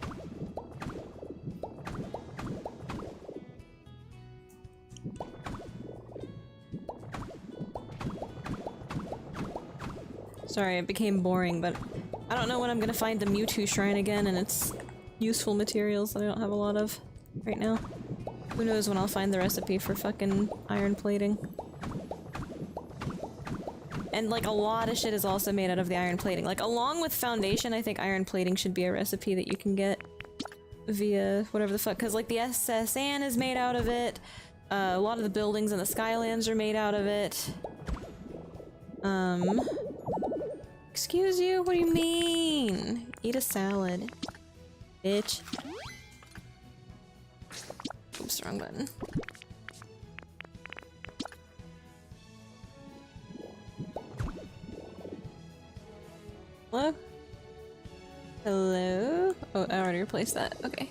Sorry, it became boring, but I don't know when I'm gonna find the Mewtwo shrine again, and it's useful materials that I don't have a lot of right now. Who knows when I'll find the recipe for fucking iron plating. And like a lot of shit is also made out of the iron plating. Like along with foundation, I think iron plating should be a recipe that you can get via whatever the fuck, cause like the SS Anne is made out of it. A lot of the buildings in the Skylands are made out of it. Excuse you? What do you mean? Eat a salad. Bitch. Oops, wrong button. Hello? Hello? Oh, I already replaced that. Okay.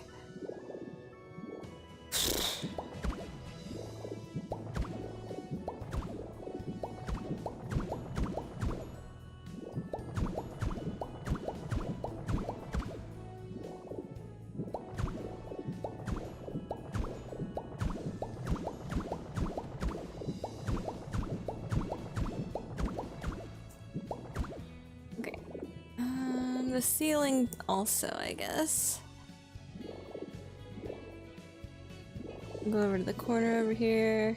the ceiling also, I guess. Go over to the corner over here.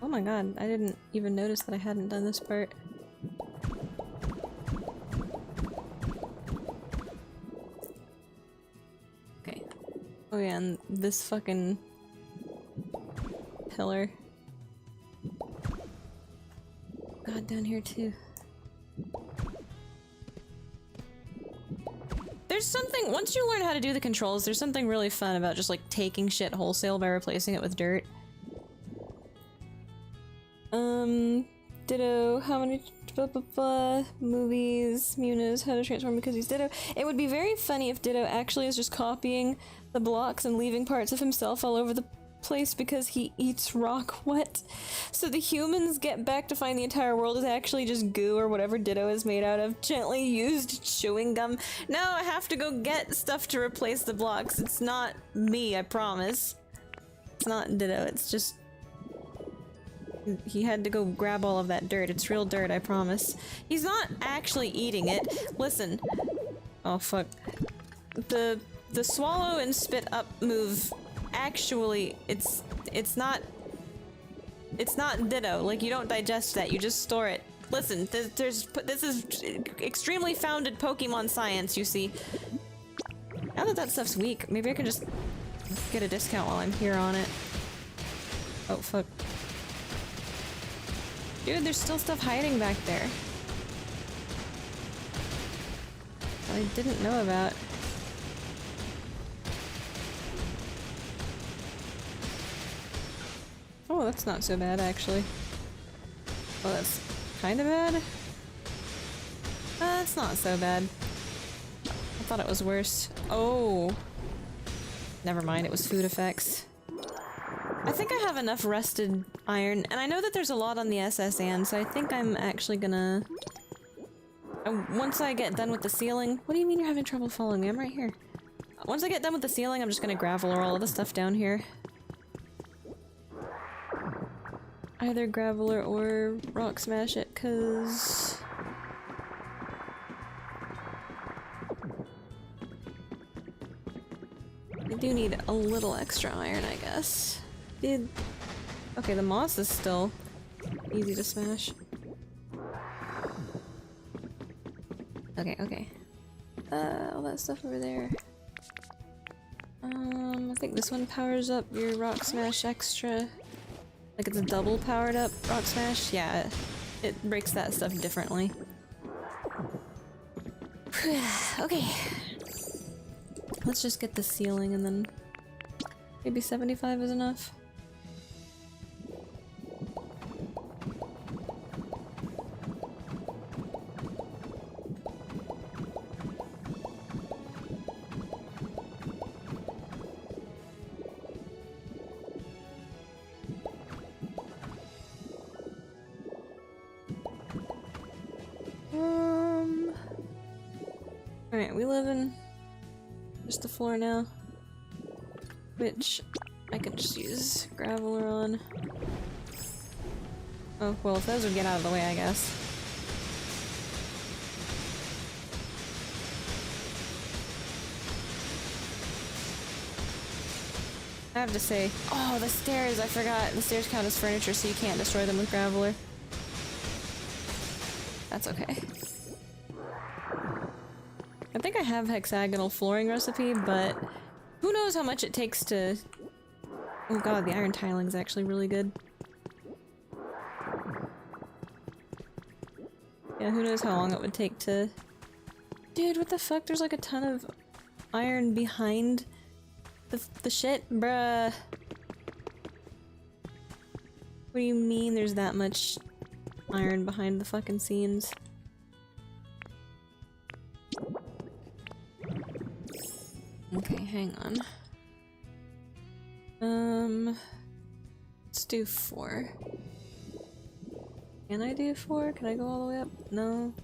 Oh my god, I didn't even notice that I hadn't done this part. Okay. Oh yeah, and this fucking pillar. God, down here too. There's something, once you learn how to do the controls, there's something really fun about just like taking shit wholesale by replacing it with dirt. Ditto, how many movies Mew knows how to transform because he's Ditto. It would be very funny if Ditto actually is just copying the blocks and leaving parts of himself all over the place because he eats rock wet. So the humans get back to find the entire world is actually just goo or whatever Ditto is made out of. Gently used chewing gum. No, I have to go get stuff to replace the blocks. It's not me, I promise. It's not Ditto, it's just... He had to go grab all of that dirt. It's real dirt, I promise. He's not actually eating it. Listen. Oh, fuck. The swallow and spit up move, actually, it's not Ditto. Like, you don't digest that, you just store it. Listen, this is extremely founded Pokemon science, you see. Now that that stuff's weak, maybe I can just get a discount while I'm here on it. Oh, fuck. Dude, there's still stuff hiding back there. I didn't know about. Oh, that's not so bad, actually. Well, that's kind of bad. It's not so bad. I thought it was worse. Oh. Never mind, it was food effects. I think I have enough rusted iron, and I know that there's a lot on the SSN, so I think I'm actually gonna... once I get done with the ceiling... What do you mean you're having trouble following me? I'm right here. Once I get done with the ceiling, I'm just gonna gravel all of the stuff down here. Either graveler or rock smash it, cause... I do need a little extra iron, I guess. Okay, the moss is still easy to smash. Okay. All that stuff over there. I think this one powers up your rock smash extra. Like it's a double powered up rock smash? Yeah, it breaks that stuff differently. Okay. Let's just get the ceiling and then maybe 75 is enough. Alright, we live in just the floor now, which I can just use graveler on. Oh, well, if those would get out of the way, I guess. I have to say, oh, the stairs, I forgot. The stairs count as furniture, so you can't destroy them with graveler. That's okay. I think I have hexagonal flooring recipe, but who knows how much it takes to... Oh god, the iron tiling is actually really good. Yeah, who knows how long it would take to... Dude, what the fuck? There's like a ton of iron behind the shit? Bruh. What do you mean there's that much iron behind the fucking scenes? Okay, hang on. Let's do 4. Can I do 4? Can I go all the way up? No.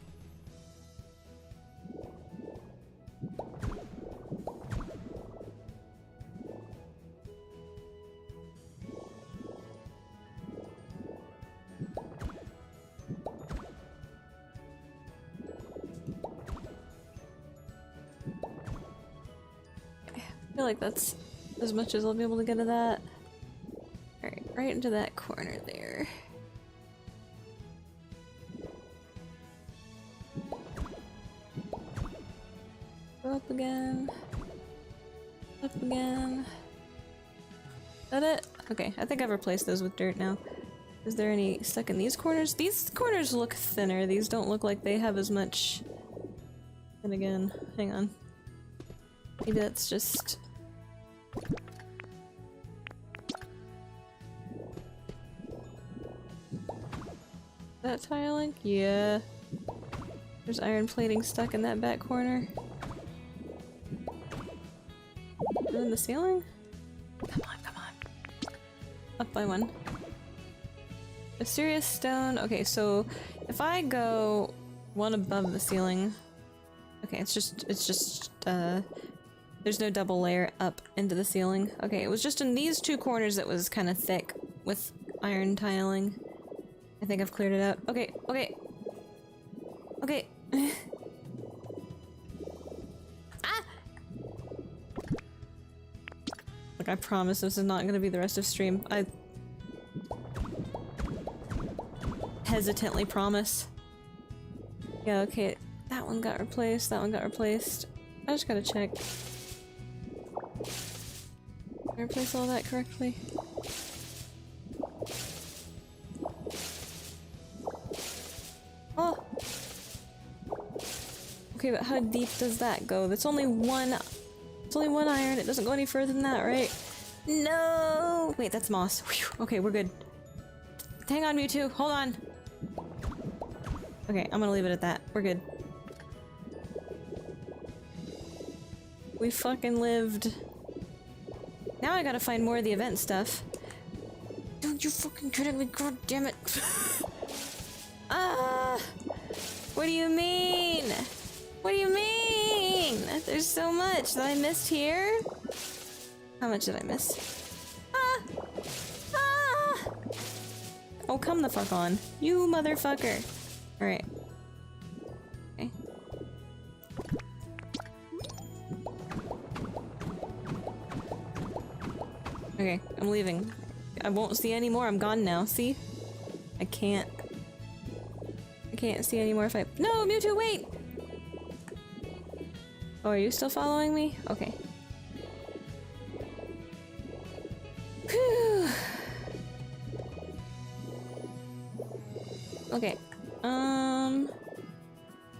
feel like that's as much as I'll be able to get of that. Alright, right into that corner there. Go up again. Up again. Is that it? Okay, I think I've replaced those with dirt now. Is there any stuck in these corners? These corners look thinner. These don't look like they have as much. And again, hang on. Maybe that's just... that tiling? Yeah. There's iron plating stuck in that back corner. And then the ceiling? Come on, come on. Up by one. Mysterious stone. Okay, so if I go one above the ceiling... Okay, it's just, there's no double layer up into the ceiling. Okay, it was just in these two corners that was kind of thick with iron tiling. I think I've cleared it out. Okay, okay. Okay. Ah! Look, I promise this is not gonna be the rest of stream. I hesitantly promise. Yeah, okay. That one got replaced, that one got replaced. I just gotta check. Did I replace all that correctly? Oh! Okay, but how deep does that go? That's only one... It's only one iron, it doesn't go any further than that, right? No! Wait, that's moss. Whew. Okay, we're good. Hang on, Mewtwo, hold on! Okay, I'm gonna leave it at that. We're good. We fucking lived. Now I gotta find more of the event stuff. Don't you fucking kidding me, god damn it. Ah! What do you mean? What do you mean? There's so much that I missed here. How much did I miss? Ah! Ah! Oh, come the fuck on. You motherfucker. Alright. Okay. Okay, I'm leaving. I won't see any more. I'm gone now. See? I can't see any more if I- No, Mewtwo, wait! Oh, are you still following me? Okay. Whew. Okay.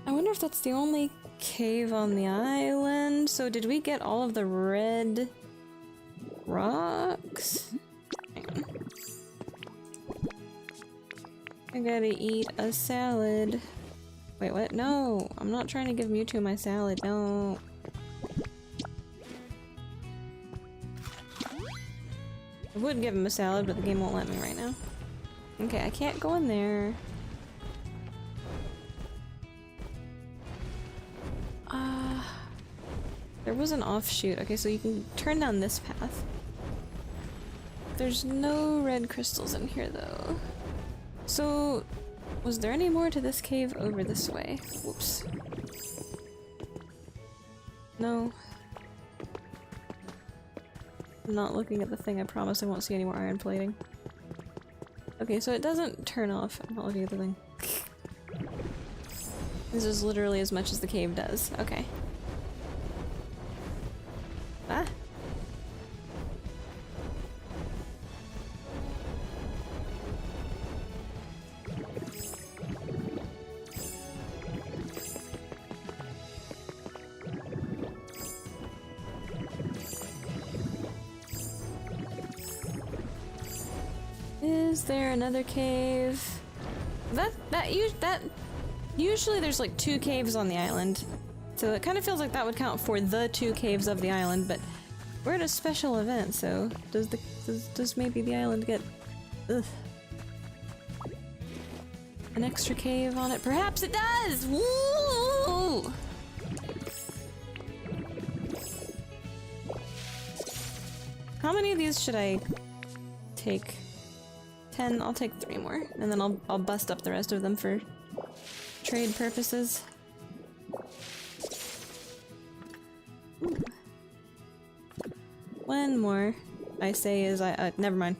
I wonder if that's the only cave on the island. So did we get all of the red rocks? Hang on. I gotta eat a salad. Wait, what? No! I'm not trying to give Mewtwo my salad, no. I would give him a salad, but the game won't let me right now. Okay, I can't go in there. There was an offshoot. Okay, so you can turn down this path. There's no red crystals in here, though. So, was there any more to this cave over this way? Whoops. No. I'm not looking at the thing. I promise I won't see any more iron plating. Okay, so it doesn't turn off. I'm not looking at the thing. This is literally as much as the cave does. Okay. Ah! Is there another cave? Usually there's like 2 caves on the island. So it kind of feels like that would count for the 2 caves of the island, but we're at a special event, so does maybe the island get ugh, an extra cave on it? Perhaps it does! Woo! How many of these should I take? 10? I'll take 3 more, and then I'll bust up the rest of them for trade purposes. Ooh. One more. I say as never mind.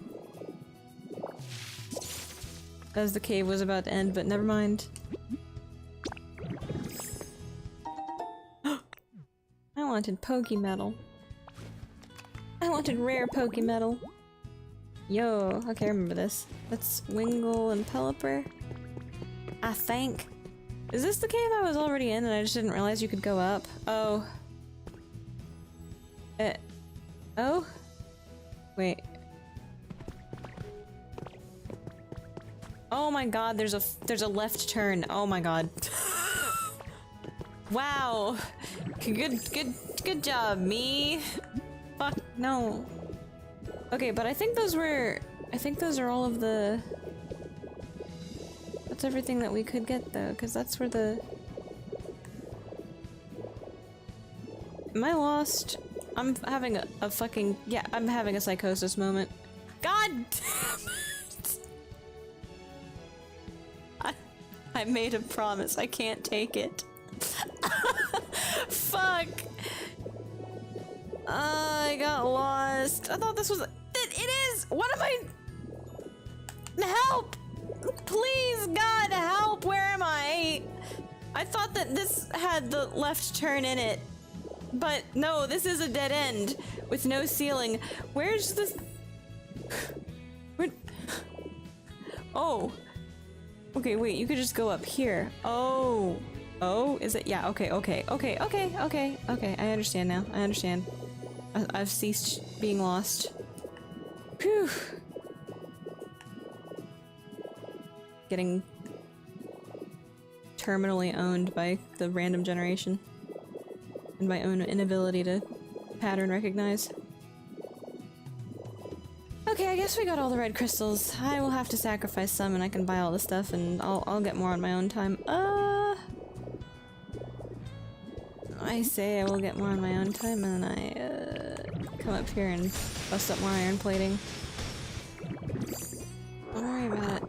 As the cave was about to end, but never mind. I wanted Pokemetal. I wanted rare Pokemetal. Yo, okay, I remember this. That's Wingull and Pelipper. I think. Is this the cave I was already in and I just didn't realize you could go up? Oh. Oh? Wait. Oh my god, there's a left turn. Oh my god. Wow. Good job, me. Fuck, no. Okay, but I think those are all of the... That's everything that we could get, though, because that's where the... Am I lost? I'm having a fucking... Yeah, I'm having a psychosis moment. God damn it! I made a promise. I can't take it. Fuck! I got lost. I thought this was... It is! What am I... Help! Please, God, help! Where am I? I thought that this had the left turn in it. But no, this is a dead end with no ceiling. Where's this? Where? Oh. Okay, wait, you could just go up here. Oh. Oh, is it? Yeah, okay. I understand now. I understand. I've ceased being lost. Phew. Getting terminally owned by the random generation. And my own inability to pattern recognize. Okay, I guess we got all the red crystals. I will have to sacrifice some and I can buy all the stuff and I'll get more on my own time. I say I will get more on my own time and then I come up here and bust up more iron plating. Don't worry about it.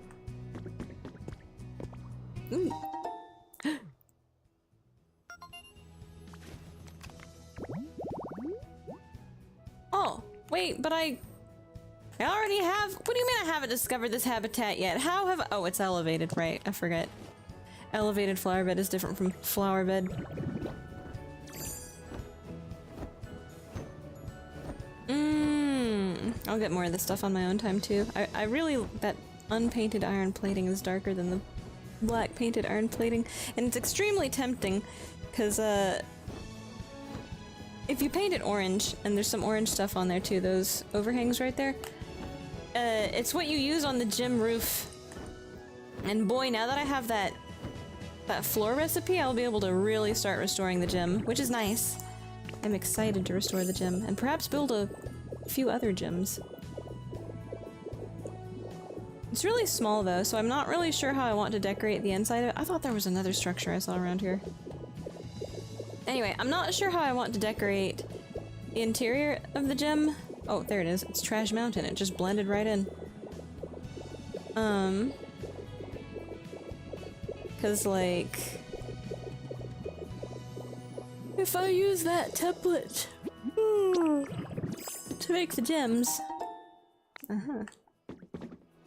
Ooh. Oh, wait, but I already have- What do you mean I haven't discovered this habitat yet? How have- Oh, it's elevated, right, I forget. Elevated flower bed is different from flower bed. I'll get more of this stuff on my own time too. I really- that unpainted iron plating is darker than the black painted iron plating, and it's extremely tempting, because if you paint it orange, and there's some orange stuff on there too, those overhangs right there, it's what you use on the gym roof. And boy, now that I have that floor recipe, I'll be able to really start restoring the gym, which is nice. I'm excited to restore the gym, and perhaps build a few other gyms. It's really small though, so I'm not really sure how I want to decorate the inside of it. I thought there was another structure I saw around here. Anyway, I'm not sure how I want to decorate the interior of the gym. Oh, there it is. It's Trash Mountain. It just blended right in. Cause like... if I use that template to make the gems...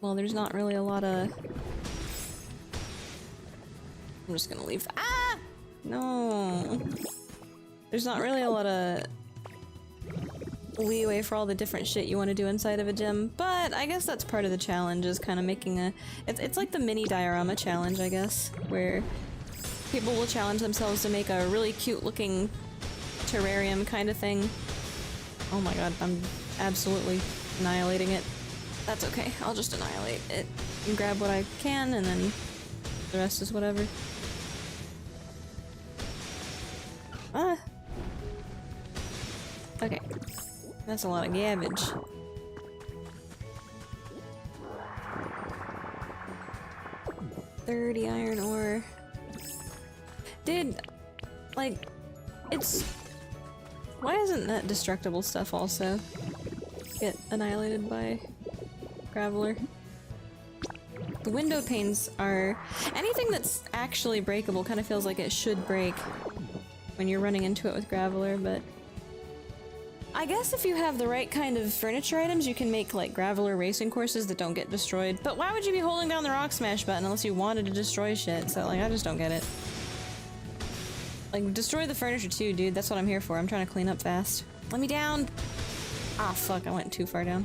Well, there's not really a lot of... I'm just gonna leave. Ah! No. There's not really a lot of leeway for all the different shit you want to do inside of a gym, but I guess that's part of the challenge, is kind of making a... It's like the mini diorama challenge, I guess, where people will challenge themselves to make a really cute looking terrarium kind of thing. Oh my god, I'm absolutely annihilating it. That's okay, I'll just annihilate it and grab what I can, and then the rest is whatever. Ah! Okay. That's a lot of garbage. $30 iron ore. Dude, like, it's... Why isn't that destructible stuff also get annihilated by Graveler? The window panes are... Anything that's actually breakable kind of feels like it should break when you're running into it with Graveler, but... I guess if you have the right kind of furniture items, you can make, like, graveler racing courses that don't get destroyed. But why would you be holding down the rock smash button unless you wanted to destroy shit? So, like, I just don't get it. Like, destroy the furniture too, dude. That's what I'm here for. I'm trying to clean up fast. Let me down! Ah, fuck, I went too far down.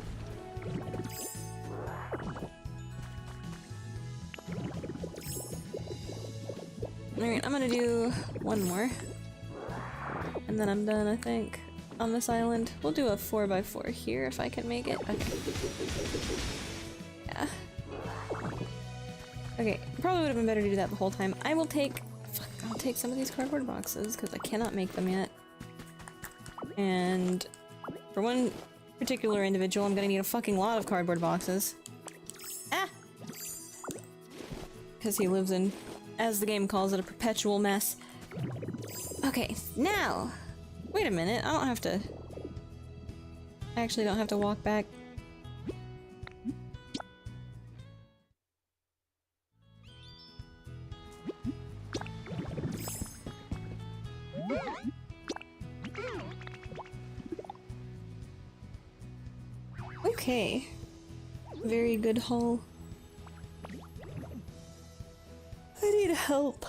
Alright, I'm gonna do one more. And then I'm done, I think. On this island. We'll do a 4x4 here if I can make it. Okay. Yeah. Okay, probably would have been better to do that the whole time. I will take... Fuck, I'll take some of these cardboard boxes, because I cannot make them yet. And... for one particular individual, I'm gonna need a fucking lot of cardboard boxes. Ah! Because he lives in, as the game calls it, a perpetual mess. Okay, now! Wait a minute, I don't have to... I actually don't have to walk back. Okay. Very good haul. I need help.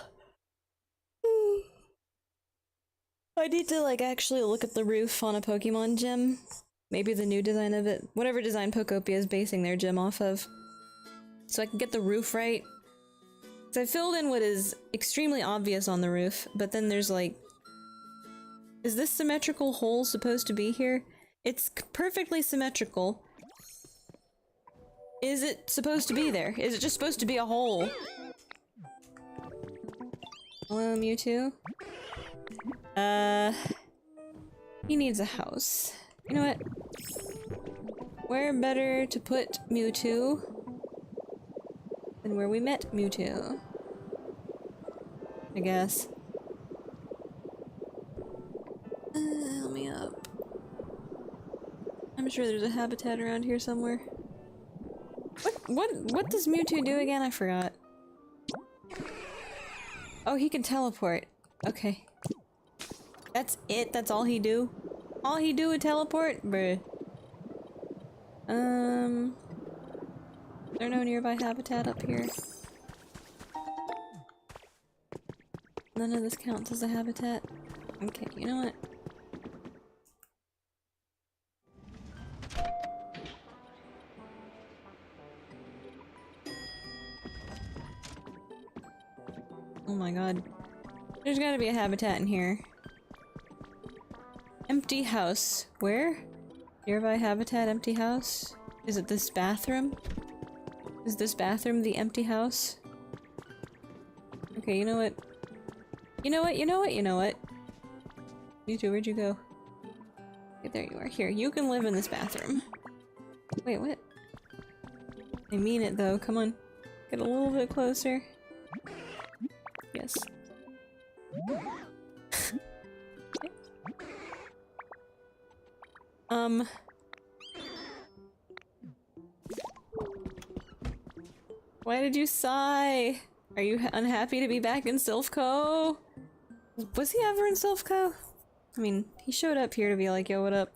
I need to, like, actually look at the roof on a Pokemon gym. Maybe the new design of it. Whatever design Pokopia is basing their gym off of. So I can get the roof right. So I filled in what is extremely obvious on the roof, but then there's, like... Is this symmetrical hole supposed to be here? It's perfectly symmetrical. Is it supposed to be there? Is it just supposed to be a hole? Hello, Mewtwo? He needs a house. You know what? Where better to put Mewtwo than where we met Mewtwo? I guess. Help me up. I'm sure there's a habitat around here somewhere. What does Mewtwo do again? I forgot. Oh, he can teleport. Okay. That's it? That's all he do? All he do is teleport? Bruh. Is there no nearby habitat up here? None of this counts as a habitat? Okay, you know what? Oh my god. There's gotta be a habitat in here. Empty house. Where? Nearby habitat, empty house? Is it this bathroom? Is this bathroom the empty house? Okay, you know what? You know what? You know what? You know what? You two, where'd you go? Okay, there you are. Here, you can live in this bathroom. Wait, what? I mean it though, come on. Get a little bit closer. Yes. Why did you sigh? Are you unhappy to be back in Silphco? Was he ever in Silphco? I mean, he showed up here to be like, yo, what up?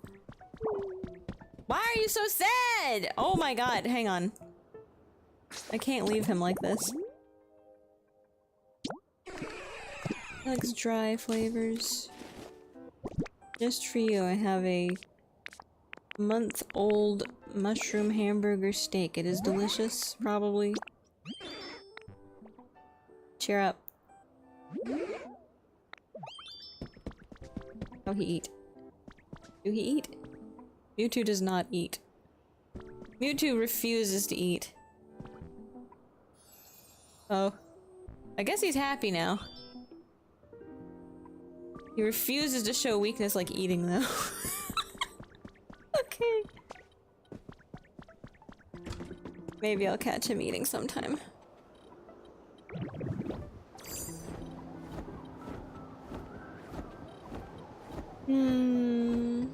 Why are you so sad? Oh my god, hang on. I can't leave him like this. He likes dry flavors. Just for you, I have a month-old mushroom hamburger steak. It is delicious, probably. Cheer up. Oh, he eat. Do he eat? Mewtwo does not eat. Mewtwo refuses to eat. Oh. I guess he's happy now. He refuses to show weakness like eating, though. Okay. Maybe I'll catch him eating sometime. I'm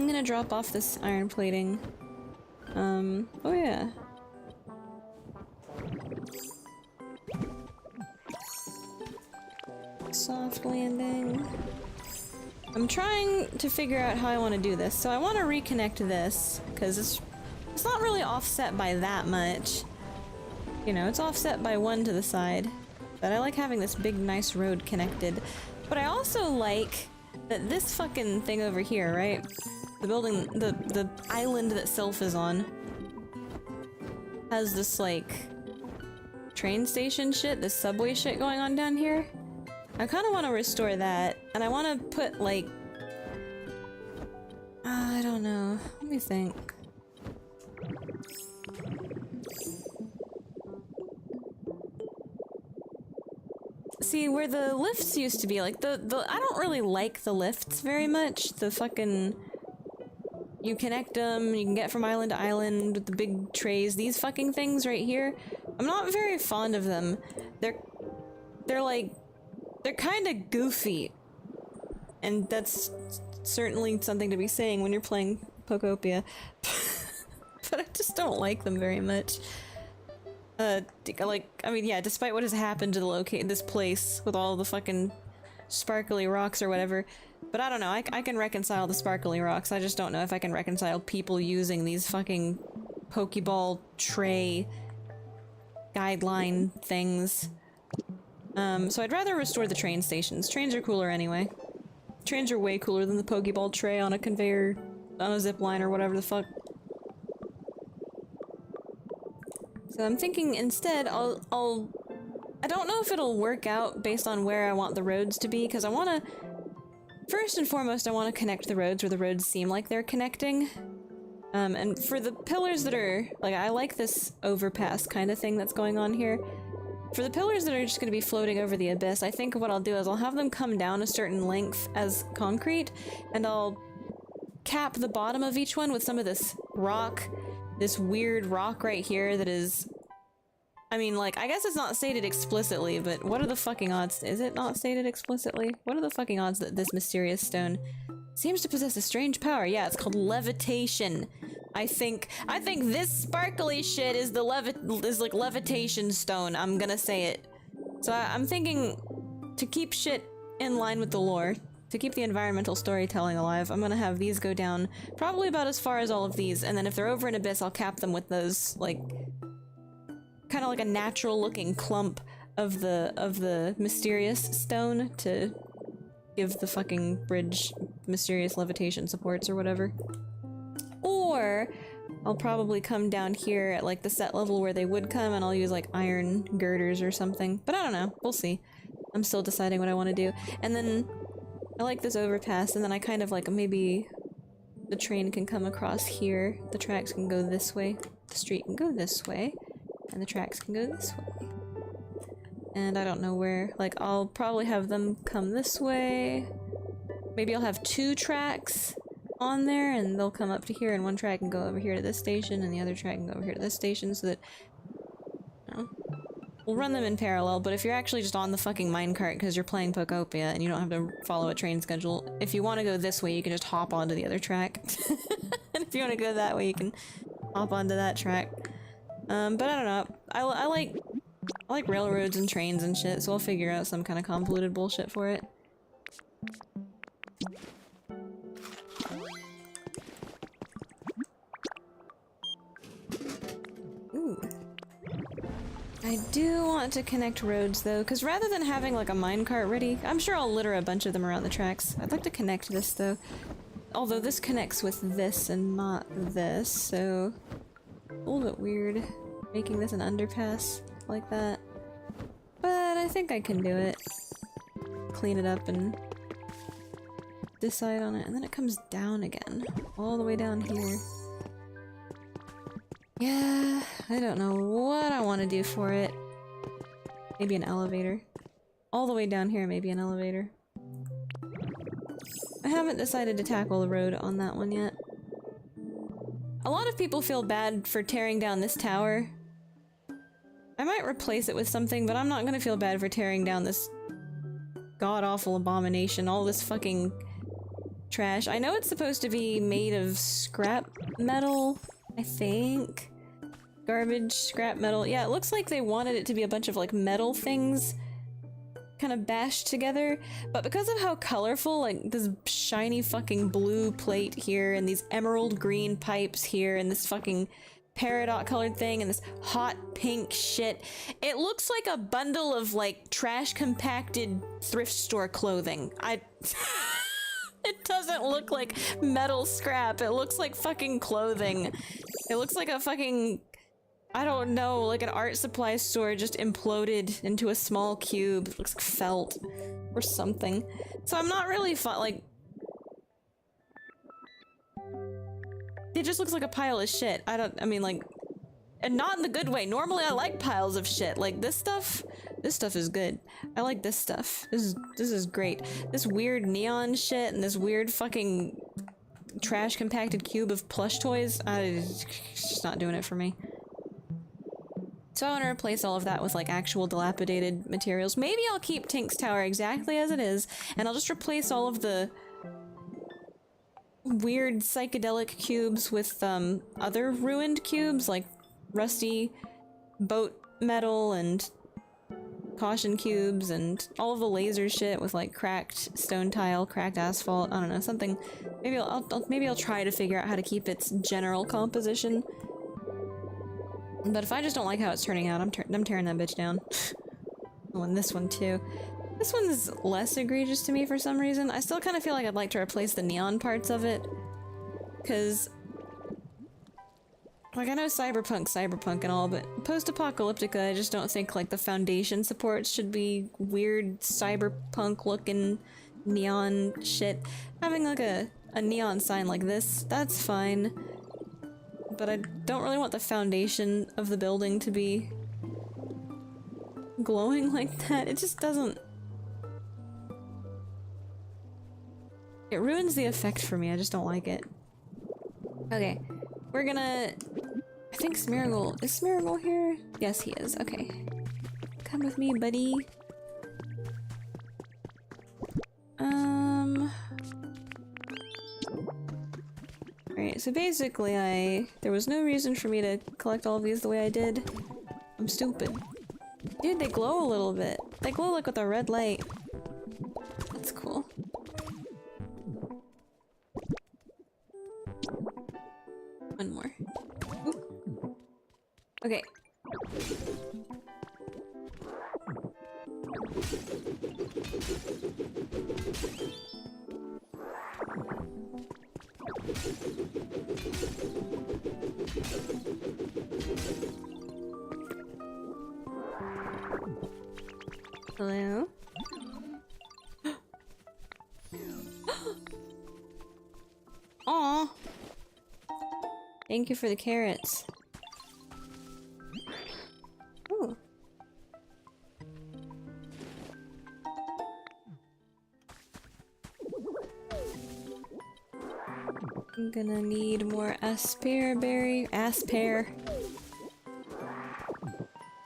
gonna drop off this iron plating. Oh yeah. soft landing. I'm trying to figure out how I want to do this. So I want to reconnect this, because it's not really offset by that much. You know, it's offset by one to the side. But I like having this big, nice road connected. But I also like that this fucking thing over here, right? The building, the island that Sylph is on has this, like, train station shit, this subway shit going on down here. I kind of want to restore that, and I want to put, like... I don't know. Let me think. See, where the lifts used to be, like, I don't really like the lifts very much. The fucking... You connect them, you can get from island to island with the big trays. These fucking things right here, I'm not very fond of them. They're like... They're kinda goofy. And that's certainly something to be saying when you're playing Pokopia. But I just don't like them very much. Like, I mean, yeah, despite what has happened to the this place with all the fucking sparkly rocks or whatever. But I don't know, I can reconcile the sparkly rocks. I just don't know if I can reconcile people using these fucking Pokeball tray guideline things. So I'd rather restore the train stations. Trains are cooler anyway. Trains are way cooler than the Pokeball tray on a conveyor, on a zip line or whatever the fuck. So I'm thinking instead I don't know if it'll work out based on where I want the roads to be, because I want to... First and foremost, I want to connect the roads where the roads seem like they're connecting. And for the pillars that are... Like, I like this overpass kind of thing that's going on here. For the pillars that are just going to be floating over the abyss, I think what I'll do is I'll have them come down a certain length as concrete, and I'll cap the bottom of each one with some of this rock, this weird rock right here that is... I mean, like, I guess it's not stated explicitly, but what are the fucking odds? Is it not stated explicitly? What are the fucking odds that this mysterious stone seems to possess a strange power? Yeah, it's called levitation. I think this sparkly shit is like levitation stone. I'm gonna say it. So I'm thinking to keep shit in line with the lore, to keep the environmental storytelling alive, I'm gonna have these go down probably about as far as all of these, and then if they're over an abyss, I'll cap them with those, like, kind of like a natural looking clump of the mysterious stone to give the fucking bridge mysterious levitation supports or whatever. Or I'll probably come down here at like the set level where they would come, and I'll use like iron girders or something. But I don't know. We'll see. I'm still deciding what I want to do. And then I like this overpass, and then I kind of like maybe the train can come across here. The tracks can go this way. The street can go this way. And the tracks can go this way. And I don't know where. Like, I'll probably have them come this way. Maybe I'll have 2 tracks on there, and they'll come up to here, and one track can go over here to this station, and the other track can go over here to this station, so that... You know, we'll run them in parallel, but if you're actually just on the fucking minecart because you're playing Pokopia and you don't have to follow a train schedule, if you want to go this way, you can just hop onto the other track. And if you want to go that way, you can hop onto that track. But I don't know. I like railroads and trains and shit, so I'll figure out some kind of convoluted bullshit for it. Ooh. I do want to connect roads though, because rather than having like a minecart ready, I'm sure I'll litter a bunch of them around the tracks. I'd like to connect this though. Although this connects with this and not this, so... A little bit weird making this an underpass like that. But I think I can do it. Clean it up and decide on it, and then it comes down again. All the way down here. Yeah, I don't know what I want to do for it. Maybe an elevator. All the way down here, maybe an elevator. I haven't decided to tackle the road on that one yet. A lot of people feel bad for tearing down this tower. I might replace it with something, but I'm not gonna feel bad for tearing down this god-awful abomination, all this fucking trash. I know it's supposed to be made of scrap metal, I think. Garbage, scrap metal. Yeah, it looks like they wanted it to be a bunch of like metal things. kind of bashed together, but because of how colorful, like this shiny fucking blue plate here, and these emerald green pipes here, and this fucking peridot colored thing, and this hot pink shit, it looks like a bundle of like trash compacted thrift store clothing. It doesn't look like metal scrap, it looks like fucking clothing. It looks like a fucking, I don't know, like an art supply store just imploded into a small cube. It looks like felt or something. So I'm not really like, it just looks like a pile of shit. I mean like, and not in the good way. Normally I like piles of shit. Like this stuff is good. I like this stuff. This is great. This weird neon shit and this weird fucking trash compacted cube of plush toys, it's just not doing it for me. So I want to replace all of that with like actual dilapidated materials. Maybe I'll keep Tink's Tower exactly as it is, and I'll just replace all of the weird psychedelic cubes with other ruined cubes, like rusty boat metal and caution cubes and all of the laser shit with like cracked stone tile, cracked asphalt, I don't know, something. Maybe I'll try to figure out how to keep its general composition. But if I just don't like how it's turning out, I'm tearing that bitch down. Oh, and this one too. This one's less egregious to me for some reason. I still kind of feel like I'd like to replace the neon parts of it. Cause like I know cyberpunk and all, but post-apocalyptica, I just don't think like the foundation supports should be weird cyberpunk looking neon shit. Having like a neon sign like this, that's fine. But I don't really want the foundation of the building to be glowing like that. It just doesn't... It ruins the effect for me, I just don't like it. Okay, we're gonna... I think Smeargle... Is Smeargle here? Yes, he is. Okay. Come with me, buddy. Alright, so basically there was no reason for me to collect all of these the way I did. I'm stupid. Dude, they glow a little bit. They glow like with a red light. That's cool. One more. Oop. Okay. Hello? Aw! Thank you for the carrots. Ooh. I'm gonna need more asparaberry.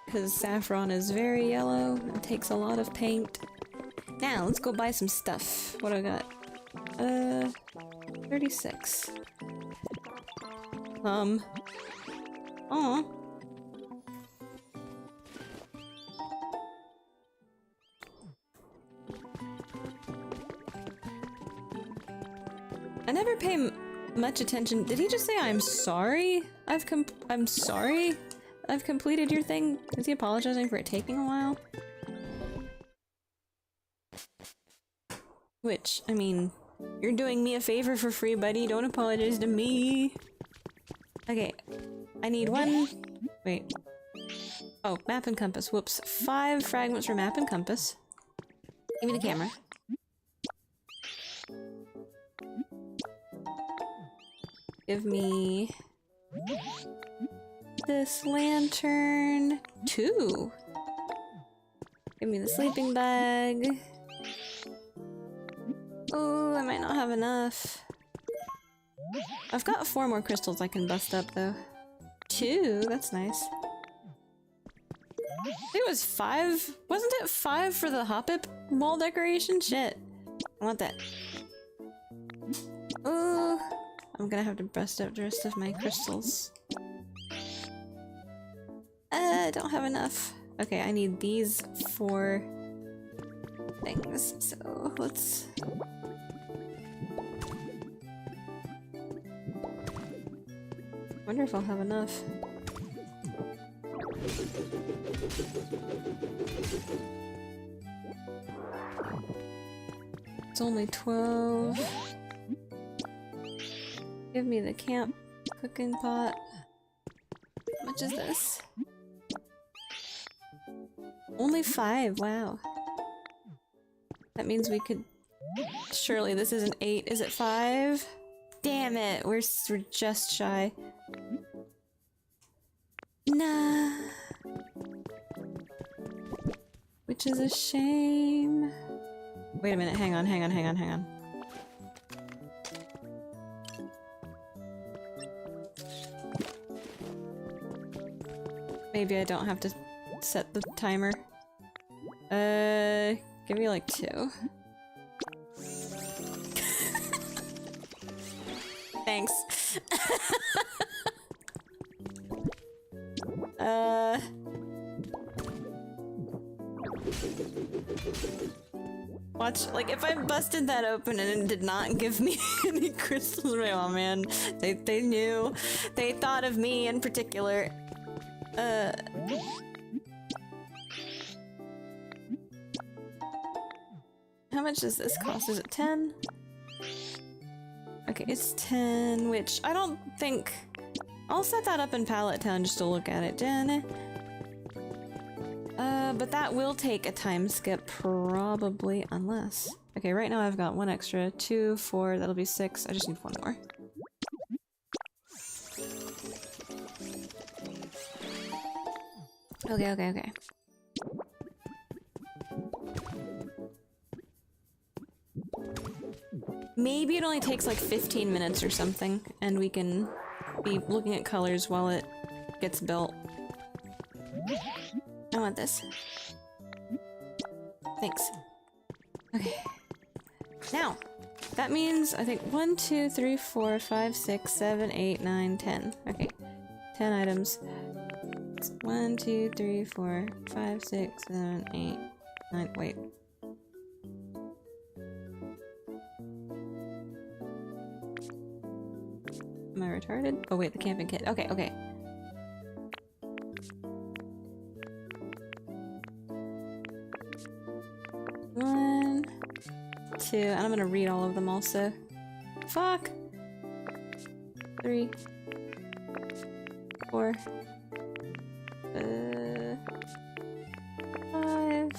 Because saffron is very yellow and takes a lot of paint. Now, let's go buy some stuff. What do I got? 36. Aw. I never pay much attention. Did he just say I'm sorry? I'm sorry? I've completed your thing? Is he apologizing for it taking a while? Which, I mean, you're doing me a favor for free, buddy. Don't apologize to me. Okay, I need one... Wait. Oh, map and compass. Whoops. 5 fragments for map and compass. Give me the camera. Give me... this lantern. 2. Give me the sleeping bag. Oh, I might not have enough. I've got 4 more crystals I can bust up though. 2? That's nice. It was 5? Wasn't it 5 for the Hoppip wall decoration? Shit. I want that. Oh, I'm gonna have to bust up the rest of my crystals. I don't have enough. Okay, I need these 4 things. So let's... Wonder if I'll have enough. It's only 12. Give me the camp cooking pot. How much is this? Only 5, wow. That means we could... Surely this isn't 8, is it 5? Damn it, we're just shy. Nah. Which is a shame. Wait a minute, hang on. Maybe I don't have to set the timer. Give me like 2. Thanks. Watch, like, if I busted that open and it did not give me any crystals, oh man, they knew. They thought of me in particular. How much does this cost? Is it 10? Okay, it's 10, which I don't think... I'll set that up in Pallet Town just to look at it, Jen. But that will take a time skip, probably, unless... Okay, right now I've got 1 extra, 2, 4, that'll be 6, I just need 1 more. Okay. Maybe it only takes like 15 minutes or something, and we can be looking at colors while it gets built. I want this. Thanks. Okay. Now, that means I think 1, 2, 3, 4, 5, 6, 7, 8, 9, 10. Okay. 10 items. 1, 2, 3, 4, 5, 6, 7, 8, 9. Wait. Am I retarded? Oh wait, the camping kit. Okay. 1, 2, and I'm gonna read all of them also. Fuck! 3, 4, 5,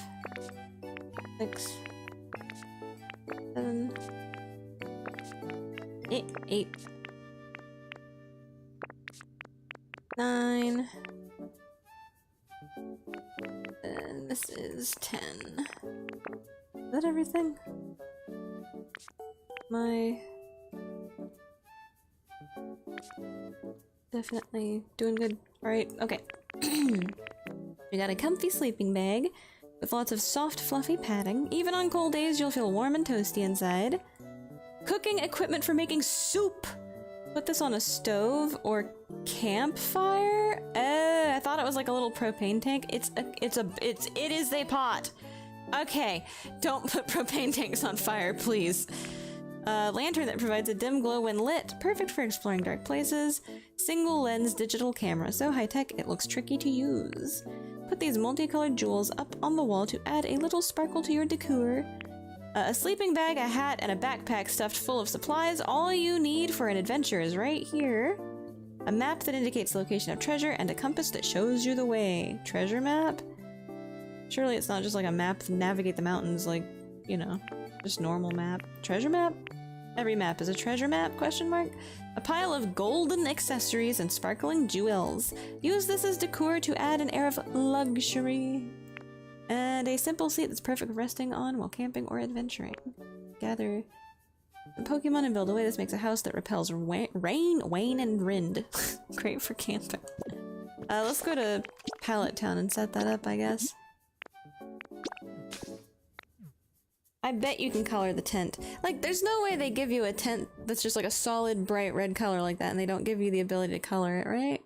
6, 7, 8, 9, and this is 10. Is that everything? Definitely doing good. Alright, okay. We got a comfy sleeping bag with lots of soft, fluffy padding. Even on cold days, you'll feel warm and toasty inside. Cooking equipment for making soup! Put this on a stove or campfire? I thought it was like a little propane tank. It is a pot. Okay, don't put propane tanks on fire, please. Lantern that provides a dim glow when lit. Perfect for exploring dark places. Single lens digital camera. So high tech, it looks tricky to use. Put these multicolored jewels up on the wall to add a little sparkle to your decor. A sleeping bag, a hat, and a backpack stuffed full of supplies. All you need for an adventure is right here. A map that indicates the location of treasure and a compass that shows you the way. Treasure map? Surely it's not just like a map to navigate the mountains, like, you know, just normal map. Treasure map? Every map is a treasure map, question mark? A pile of golden accessories and sparkling jewels. Use this as decor to add an air of luxury. And a simple seat that's perfect for resting on while camping or adventuring. Gather the Pokemon and build a way. This makes a house that repels rain, Wayne, and Rind. Great for camping. Let's go to Pallet Town and set that up, I guess. I bet you can color the tent. Like, there's no way they give you a tent that's just like a solid bright red color like that and they don't give you the ability to color it, right?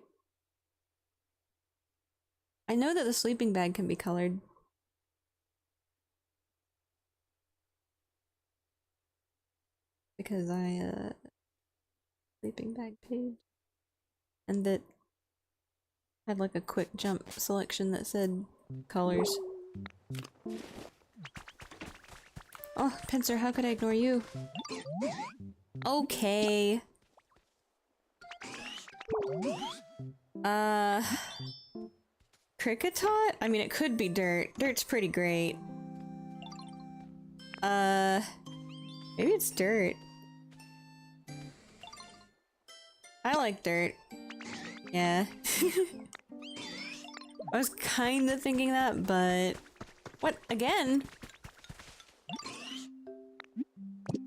I know that the sleeping bag can be colored. because I sleeping bag page, and that had like a quick jump selection that said colors. Oh, Pincer, how could I ignore you? Okay. Cricketot? I mean, it could be dirt. Dirt's pretty great. Maybe it's dirt. I like dirt. Yeah. I was kinda thinking that, but... What? Again?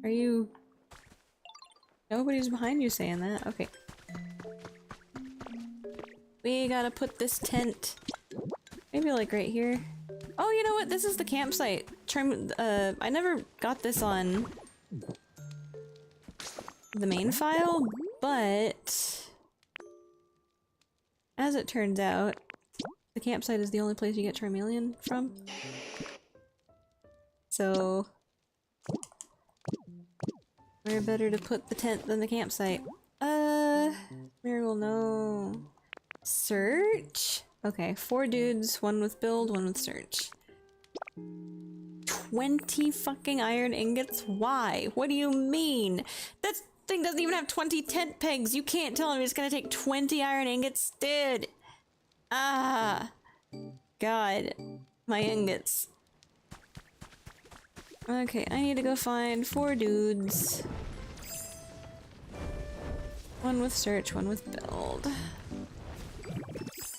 Are you... Nobody's behind you saying that? Okay. We gotta put this tent... Maybe like right here. Oh, you know what? This is the campsite. I never got this on... the main file, but... As it turns out, the campsite is the only place you get Charmeleon from. So... where better to put the tent than the campsite? Miracle, no. Search? Okay, 4 dudes, 1 with build, 1 with search. 20 fucking iron ingots? Why? What do you mean? That thing doesn't even have 20 tent pegs! You can't tell me it's gonna take 20 iron ingots? Dude! Ah! God. My ingots. Okay, I need to go find 4 dudes. 1 with search, 1 with build.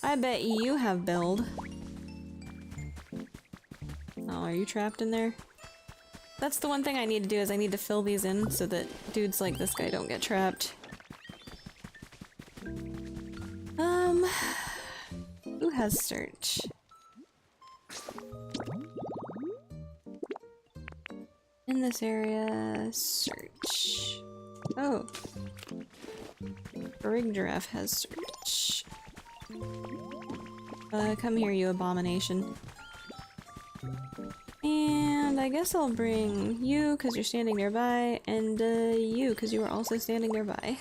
I bet you have build. Oh, are you trapped in there? That's the one thing I need to do, is I need to fill these in so that dudes like this guy don't get trapped. Who has search? In this area, search. Oh. Rig Giraffe has search. Come here, you abomination. And I guess I'll bring you, because you're standing nearby, and you, because you are also standing nearby.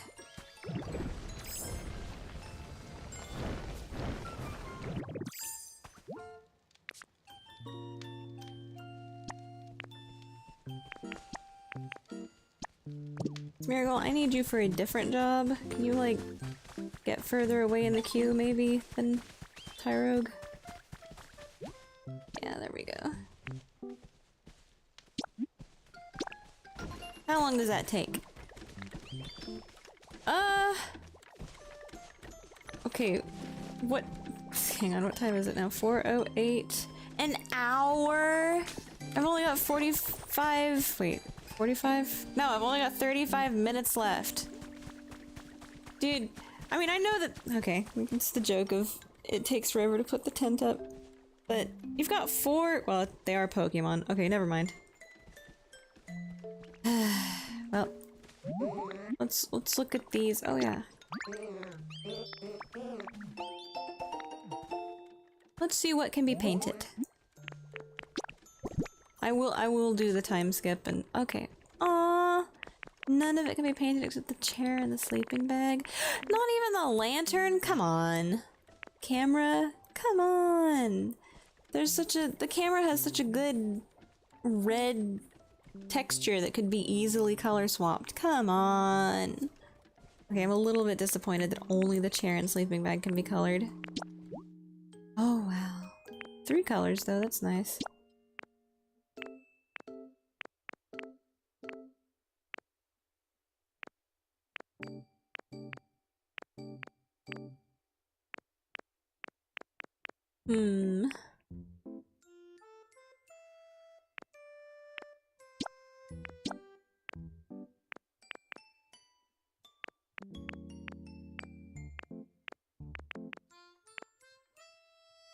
Miracle, I need you for a different job. Can you, like, get further away in the queue, maybe, than Tyrogue? Yeah, there we go. How long does that take? Okay, what? Hang on, what time is it now? 4:08. An hour? I've only got 45. Wait, 45? No, I've only got 35 minutes left. Dude, I mean, I know that. Okay, it's the joke of it takes forever to put the tent up. But you've got 4. Well, they are Pokemon. Okay, never mind. Well, let's look at these. Oh yeah. Let's see what can be painted. I will do the time skip and okay. Aww. None of it can be painted except the chair and the sleeping bag. Not even the lantern? Come on. Camera? Come on. The camera has such a good red texture that could be easily color swapped. Come on. Okay, I'm a little bit disappointed that only the chair and sleeping bag can be colored. Oh wow. 3 colors though, that's nice.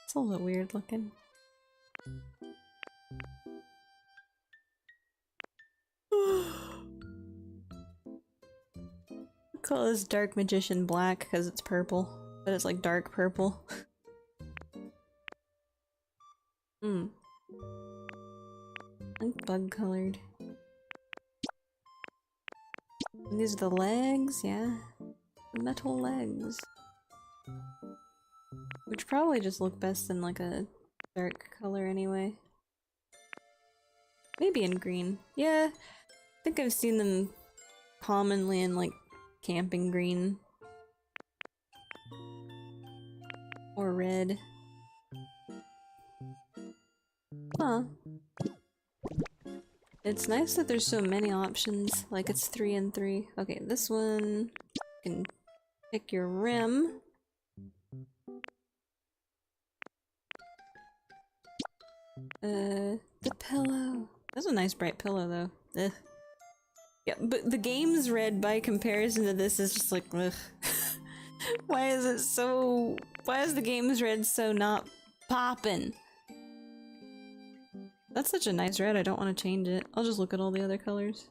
It's a little weird looking. Call this Dark Magician black because it's purple, but it's like dark purple. Like bug colored. And these are the legs, yeah. The metal legs. Which probably just look best in like a dark color anyway. Maybe in green. Yeah, I think I've seen them commonly in like camping green. Or red. Huh. It's nice that there's so many options, like it's 3 and 3. Okay, this one, you can pick your rim. The pillow. That's a nice bright pillow though. Ugh. Yeah, but the game's red by comparison to this is just like, ugh. Why is it so... Why is the game's red so not poppin'? That's such a nice red, I don't want to change it. I'll just look at all the other colors.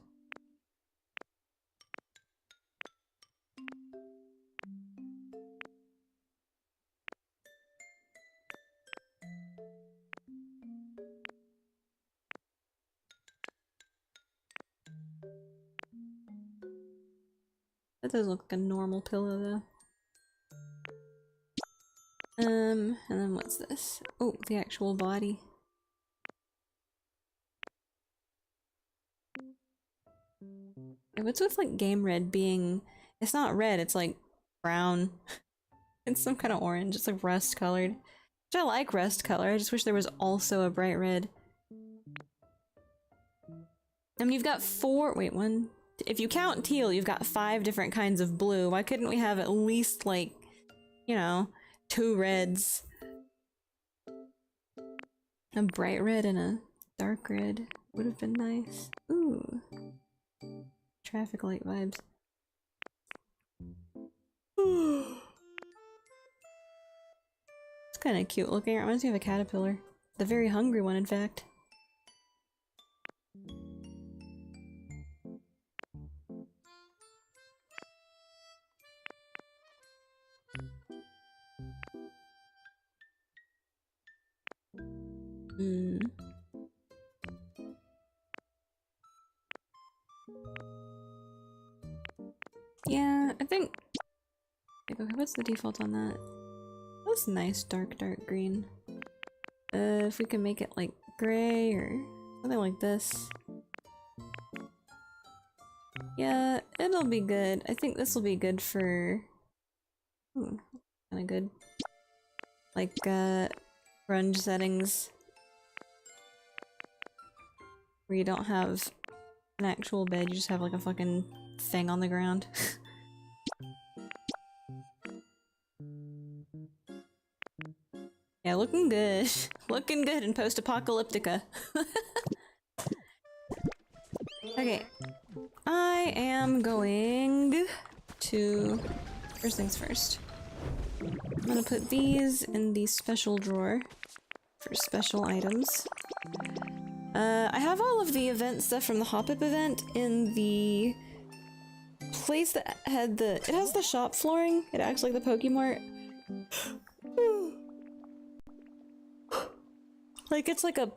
That does look like a normal pillow though. And then what's this? Oh, the actual body. Yeah, what's with like game red being... It's not red, it's like brown. It's some kind of orange, it's like rust colored. Which I like rust color, I just wish there was also a bright red. I mean, you've got 4- wait, one... If you count teal, you've got 5 different kinds of blue. Why couldn't we have at least, like, you know, 2 reds? A bright red and a dark red would have been nice. Ooh. Traffic light vibes. It's kind of cute looking. It reminds me of a caterpillar. The very hungry one, in fact. Hmm. Yeah, I think... Okay, what's the default on that? That's nice, dark green. If we can make it like gray or something like this. Yeah, it'll be good. I think this will be good for... Ooh, kinda good. Like, grunge settings. Where you don't have an actual bed, you just have like a fucking thing on the ground. Yeah, looking good. Looking good in post-apocalyptica. Okay. I am going to... First things first. I'm gonna put these in the special drawer for special items. I have all of the event stuff from the Hop-Up event in the place that had the... It has the shop flooring. It acts like the Pokemart. Like, it's like a...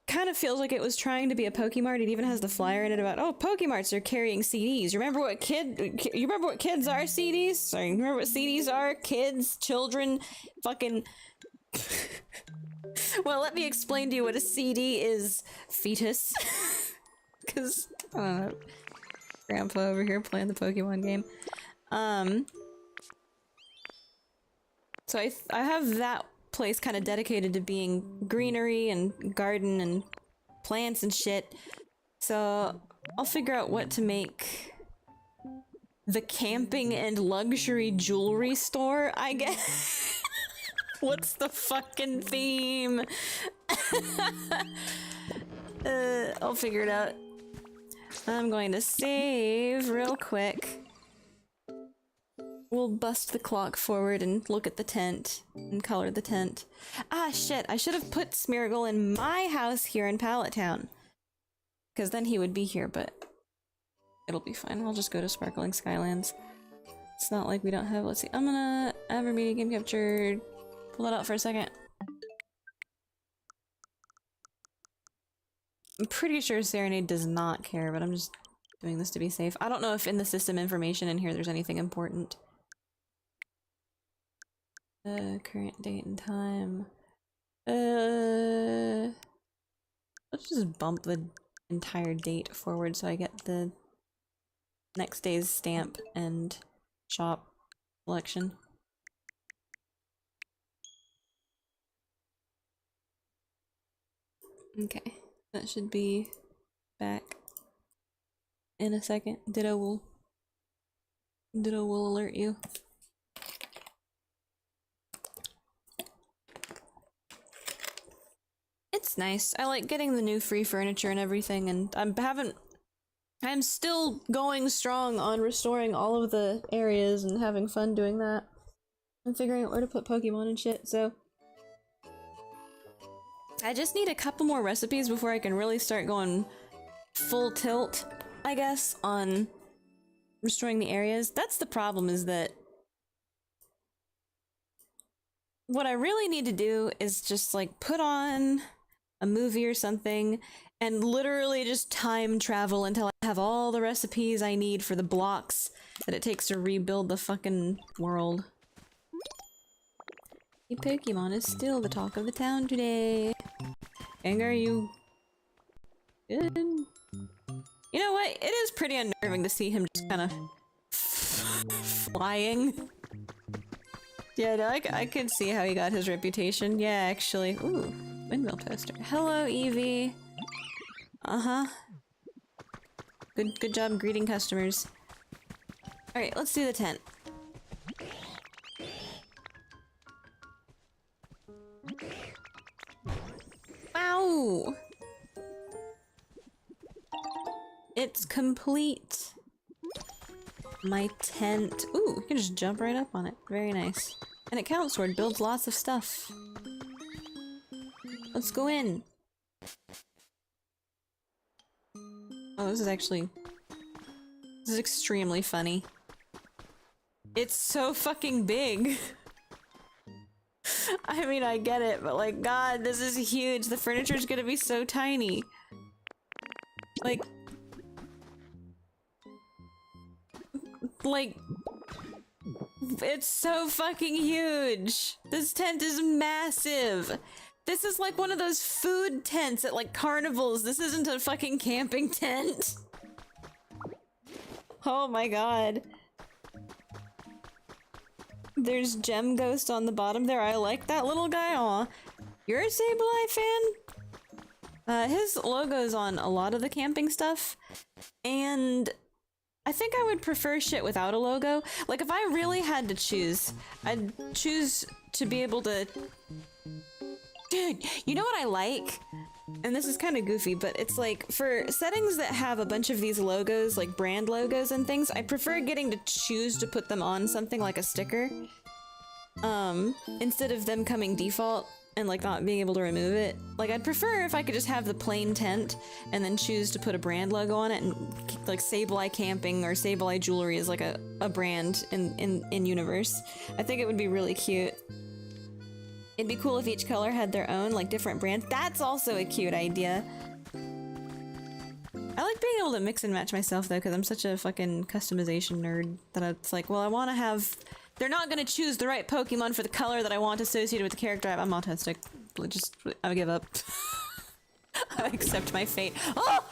Kind of feels like it was trying to be a Pokemart. It even has the flyer in it about, oh, Pokemarts are carrying CDs. You remember what kids are, CDs? Sorry, you remember what CDs are? Kids, children, fucking... Well, let me explain to you what a CD is, fetus. Because, I don't know, Grandpa over here playing the Pokemon game. So I have that place kind of dedicated to being greenery and garden and plants and shit. So I'll figure out what to make the camping and luxury jewelry store, I guess. What's the fucking theme? I'll figure it out. I'm going to save real quick. We'll bust the clock forward and look at the tent and color the tent. Ah, shit, I should have put Smeargle in my house here in Pallet Town. Because then he would be here, but it'll be fine. I'll just go to Sparkling Skylands. It's not like we don't have... Let's see. I'm gonna have our media game capture. Pull that out for a second. I'm pretty sure Serenade does not care, but I'm just doing this to be safe. I don't know if in the system information in here there's anything important. Current date and time. Let's just bump the entire date forward so I get the next day's stamp and shop selection. Okay, that should be back in a second. Ditto will alert you. It's nice. I like getting the new free furniture and everything, and I'm still going strong on restoring all of the areas and having fun doing that. I'm figuring out where to put Pokemon and shit, so I just need a couple more recipes before I can really start going full tilt, I guess, on restoring the areas. That's the problem, is that what I really need to do is just like put on a movie or something and literally just time travel until I have all the recipes I need for the blocks that it takes to rebuild the fucking world. The Pokemon is still the talk of the town today. Gengar, you good? You know what? It is pretty unnerving to see him just kind of flying. Yeah, no, I could see how he got his reputation. Yeah, actually. Ooh, windmill toaster. Hello, Evie. Uh-huh. Good job greeting customers. Alright, let's do the tent. Wow! It's complete. My tent. Ooh, you can just jump right up on it. Very nice. And it counts toward builds lots of stuff. Let's go in. Oh, this is extremely funny. It's so fucking big. I mean, I get it, but like, God, this is huge. The furniture's gonna be so tiny. Like, it's so fucking huge. This tent is massive. This is like one of those food tents at like carnivals. This isn't a fucking camping tent. Oh my God. There's Gem Ghost on the bottom there. I like that little guy. Aw. You're a Sableye fan? His logo's on a lot of the camping stuff. And I think I would prefer shit without a logo. Like, if I really had to choose, I'd choose to be able to... Dude, you know what I like? And this is kind of goofy, but it's like, for settings that have a bunch of these logos, like brand logos and things, I prefer getting to choose to put them on something like a sticker. Instead of them coming default and like not being able to remove it. Like, I'd prefer if I could just have the plain tent and then choose to put a brand logo on it, and like Sableye Camping or Sableye Jewelry is like a brand in universe. I think it would be really cute. It'd be cool if each color had their own, like, different brands. That's also a cute idea. I like being able to mix and match myself, though, because I'm such a fucking customization nerd that it's like, well, I want to have... They're not going to choose the right Pokemon for the color that I want associated with the character. I'm autistic. I give up. I accept my fate. Oh!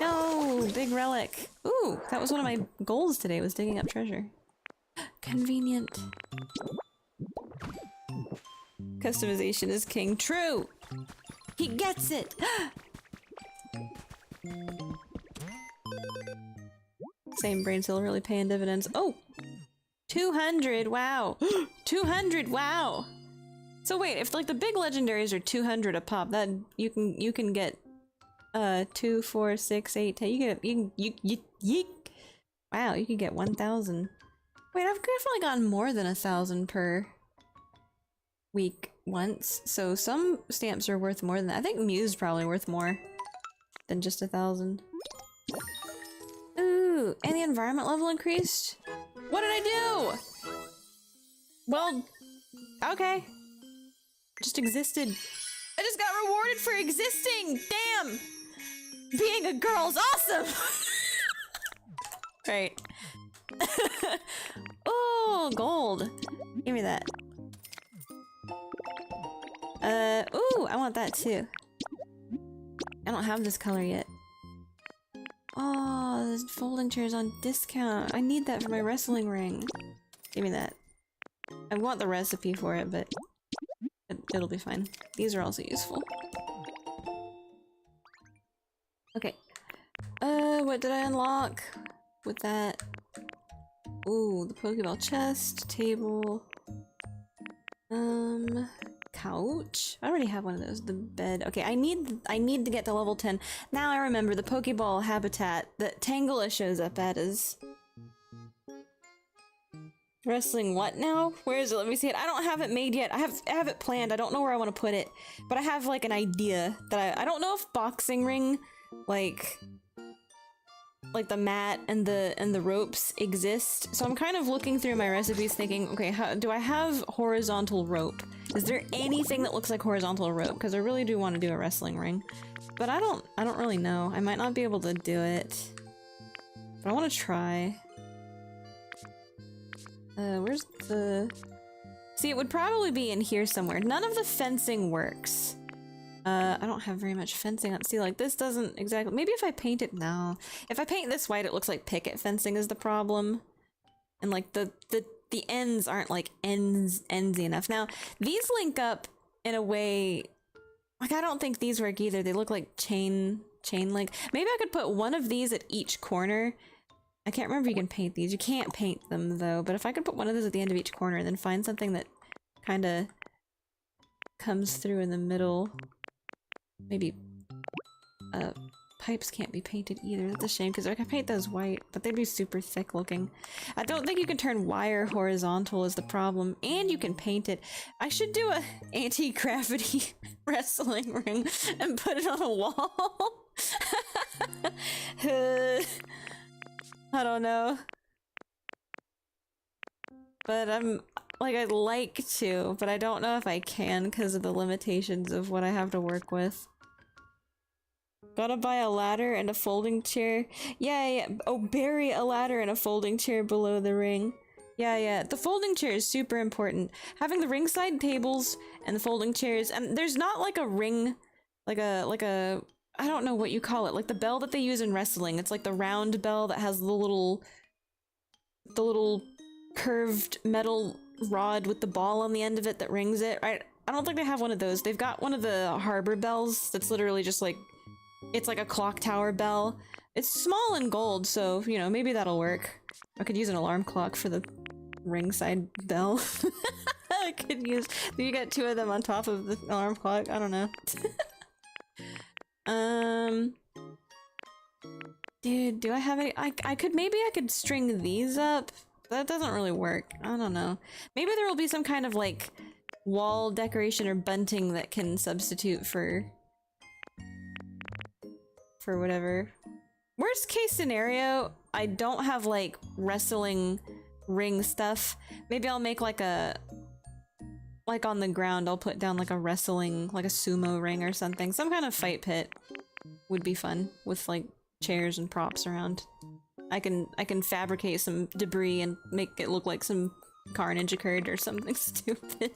No! Big relic. Ooh, that was one of my goals today, was digging up treasure. Convenient. Customization is king. True! He gets it! Same brain cell really paying dividends. Oh! 200! Wow! 200! Wow! So wait, if like the big legendaries are 200 a pop, that you can get 2, 4, 6, 8, 10. You wow, you can get 1,000. Wait, I've definitely gotten more than 1,000 per week once, so some stamps are worth more than that. I think Mew's probably worth more than just 1,000. Ooh, and the environment level increased? What did I do? Well, okay. Just existed. I just got rewarded for existing! Damn! Being a girl's awesome! Right. Oh, gold. Give me that. Ooh, I want that too. I don't have this color yet. Oh, this folding chair is on discount. I need that for my wrestling ring. Give me that. I want the recipe for it, but it'll be fine. These are also useful. Okay. What did I unlock with that? Ooh, the Pokeball chest, table. Couch? I already have one of those. The bed. Okay, I need to get to level 10. Now I remember the Pokeball habitat that Tangela shows up at is... Wrestling what now? Where is it? Let me see it. I don't have it made yet. I have it planned. I don't know where I want to put it. But I have like an idea that I don't know if boxing ring, like the mat and the ropes exist. So I'm kind of looking through my recipes thinking, okay, how do I have horizontal rope? Is there anything that looks like horizontal rope? Because I really do want to do a wrestling ring. But I don't really know. I might not be able to do it. But I want to try. Where's the... See, it would probably be in here somewhere. None of the fencing works. I don't have very much fencing on. See, like, this doesn't exactly... Maybe if I paint it... No. If I paint this white, it looks like picket fencing is the problem. And, like, the ends aren't, like, endsy enough. Now, these link up in a way... Like, I don't think these work either. They look like chain link. Maybe I could put one of these at each corner. I can't remember if you can paint these. You can't paint them, though. But if I could put one of those at the end of each corner and then find something that kind of comes through in the middle... Maybe, pipes can't be painted either. That's a shame, because I could paint those white, but they'd be super thick looking. I don't think you can turn wire horizontal is the problem, and you can paint it. I should do a anti-gravity wrestling ring and put it on a wall. I don't know. But I'd like to, but I don't know if I can because of the limitations of what I have to work with. Gotta buy a ladder and a folding chair. Yeah. Oh, bury a ladder and a folding chair below the ring. Yeah. The folding chair is super important. Having the ringside tables and the folding chairs, and there's not like a ring, like a, I don't know what you call it, like the bell that they use in wrestling. It's like the round bell that has the little curved metal rod with the ball on the end of it that rings it. I don't think they have one of those. They've got one of the harbor bells that's literally just like, it's like a clock tower bell. It's small and gold, so, you know, maybe that'll work. I could use an alarm clock for the ringside bell. I could use... You get two of them on top of the alarm clock? I don't know. Dude, do I have any... Maybe I could string these up. That doesn't really work. I don't know. Maybe there will be some kind of, like, wall decoration or bunting that can substitute for whatever. Worst case scenario, I don't have, like, wrestling ring stuff. Maybe I'll make, like, like, on the ground, I'll put down, like, a wrestling, like, a sumo ring or something. Some kind of fight pit would be fun with, like, chairs and props around. I can fabricate some debris and make it look like some carnage occurred or something stupid.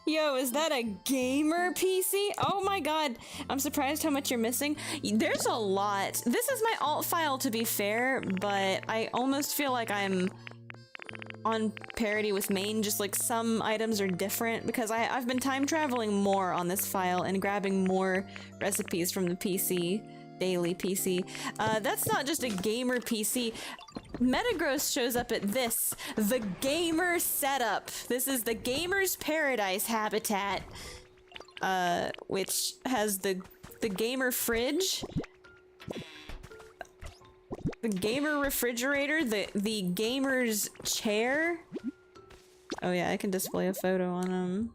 Yo, is that a gamer PC? Oh my god, I'm surprised how much you're missing. There's a lot. This is my alt file, to be fair, but I almost feel like I'm on parity with main, just like some items are different because I've been time traveling more on this file and grabbing more recipes from the PC. Daily PC. That's not just a gamer PC. Metagross shows up at this, the gamer setup. This is the gamer's paradise habitat, which has the gamer fridge, the gamer refrigerator, the gamer's chair. Oh yeah, I can display a photo on them.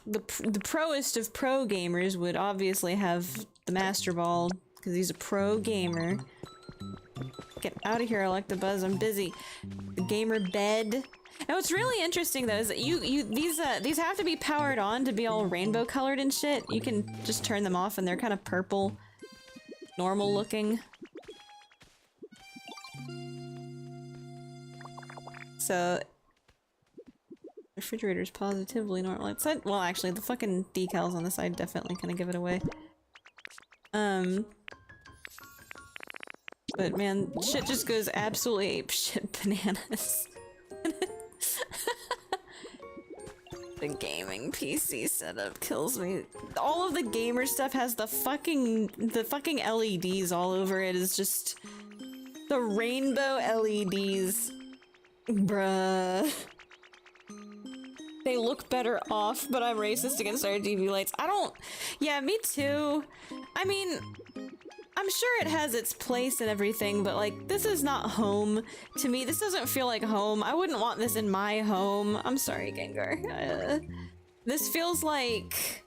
The proest of pro gamers would obviously have the Master Ball, because he's a pro gamer. Get out of here, I like the buzz, I'm busy. The gamer bed. Now what's really interesting though is that these have to be powered on to be all rainbow colored and shit. You can just turn them off and they're kind of purple, normal looking. So refrigerator's positively normal. It's like, well, actually, the fucking decals on the side definitely kind of give it away. But man, shit just goes absolutely apeshit bananas. The gaming PC setup kills me. All of the gamer stuff has the fucking LEDs all over it. Is just the rainbow LEDs, bruh. They look better off, but I'm racist against RGB lights. I don't... Yeah, me too. I mean, I'm sure it has its place and everything, but like, this is not home. To me, this doesn't feel like home. I wouldn't want this in my home. I'm sorry, Gengar. This feels like...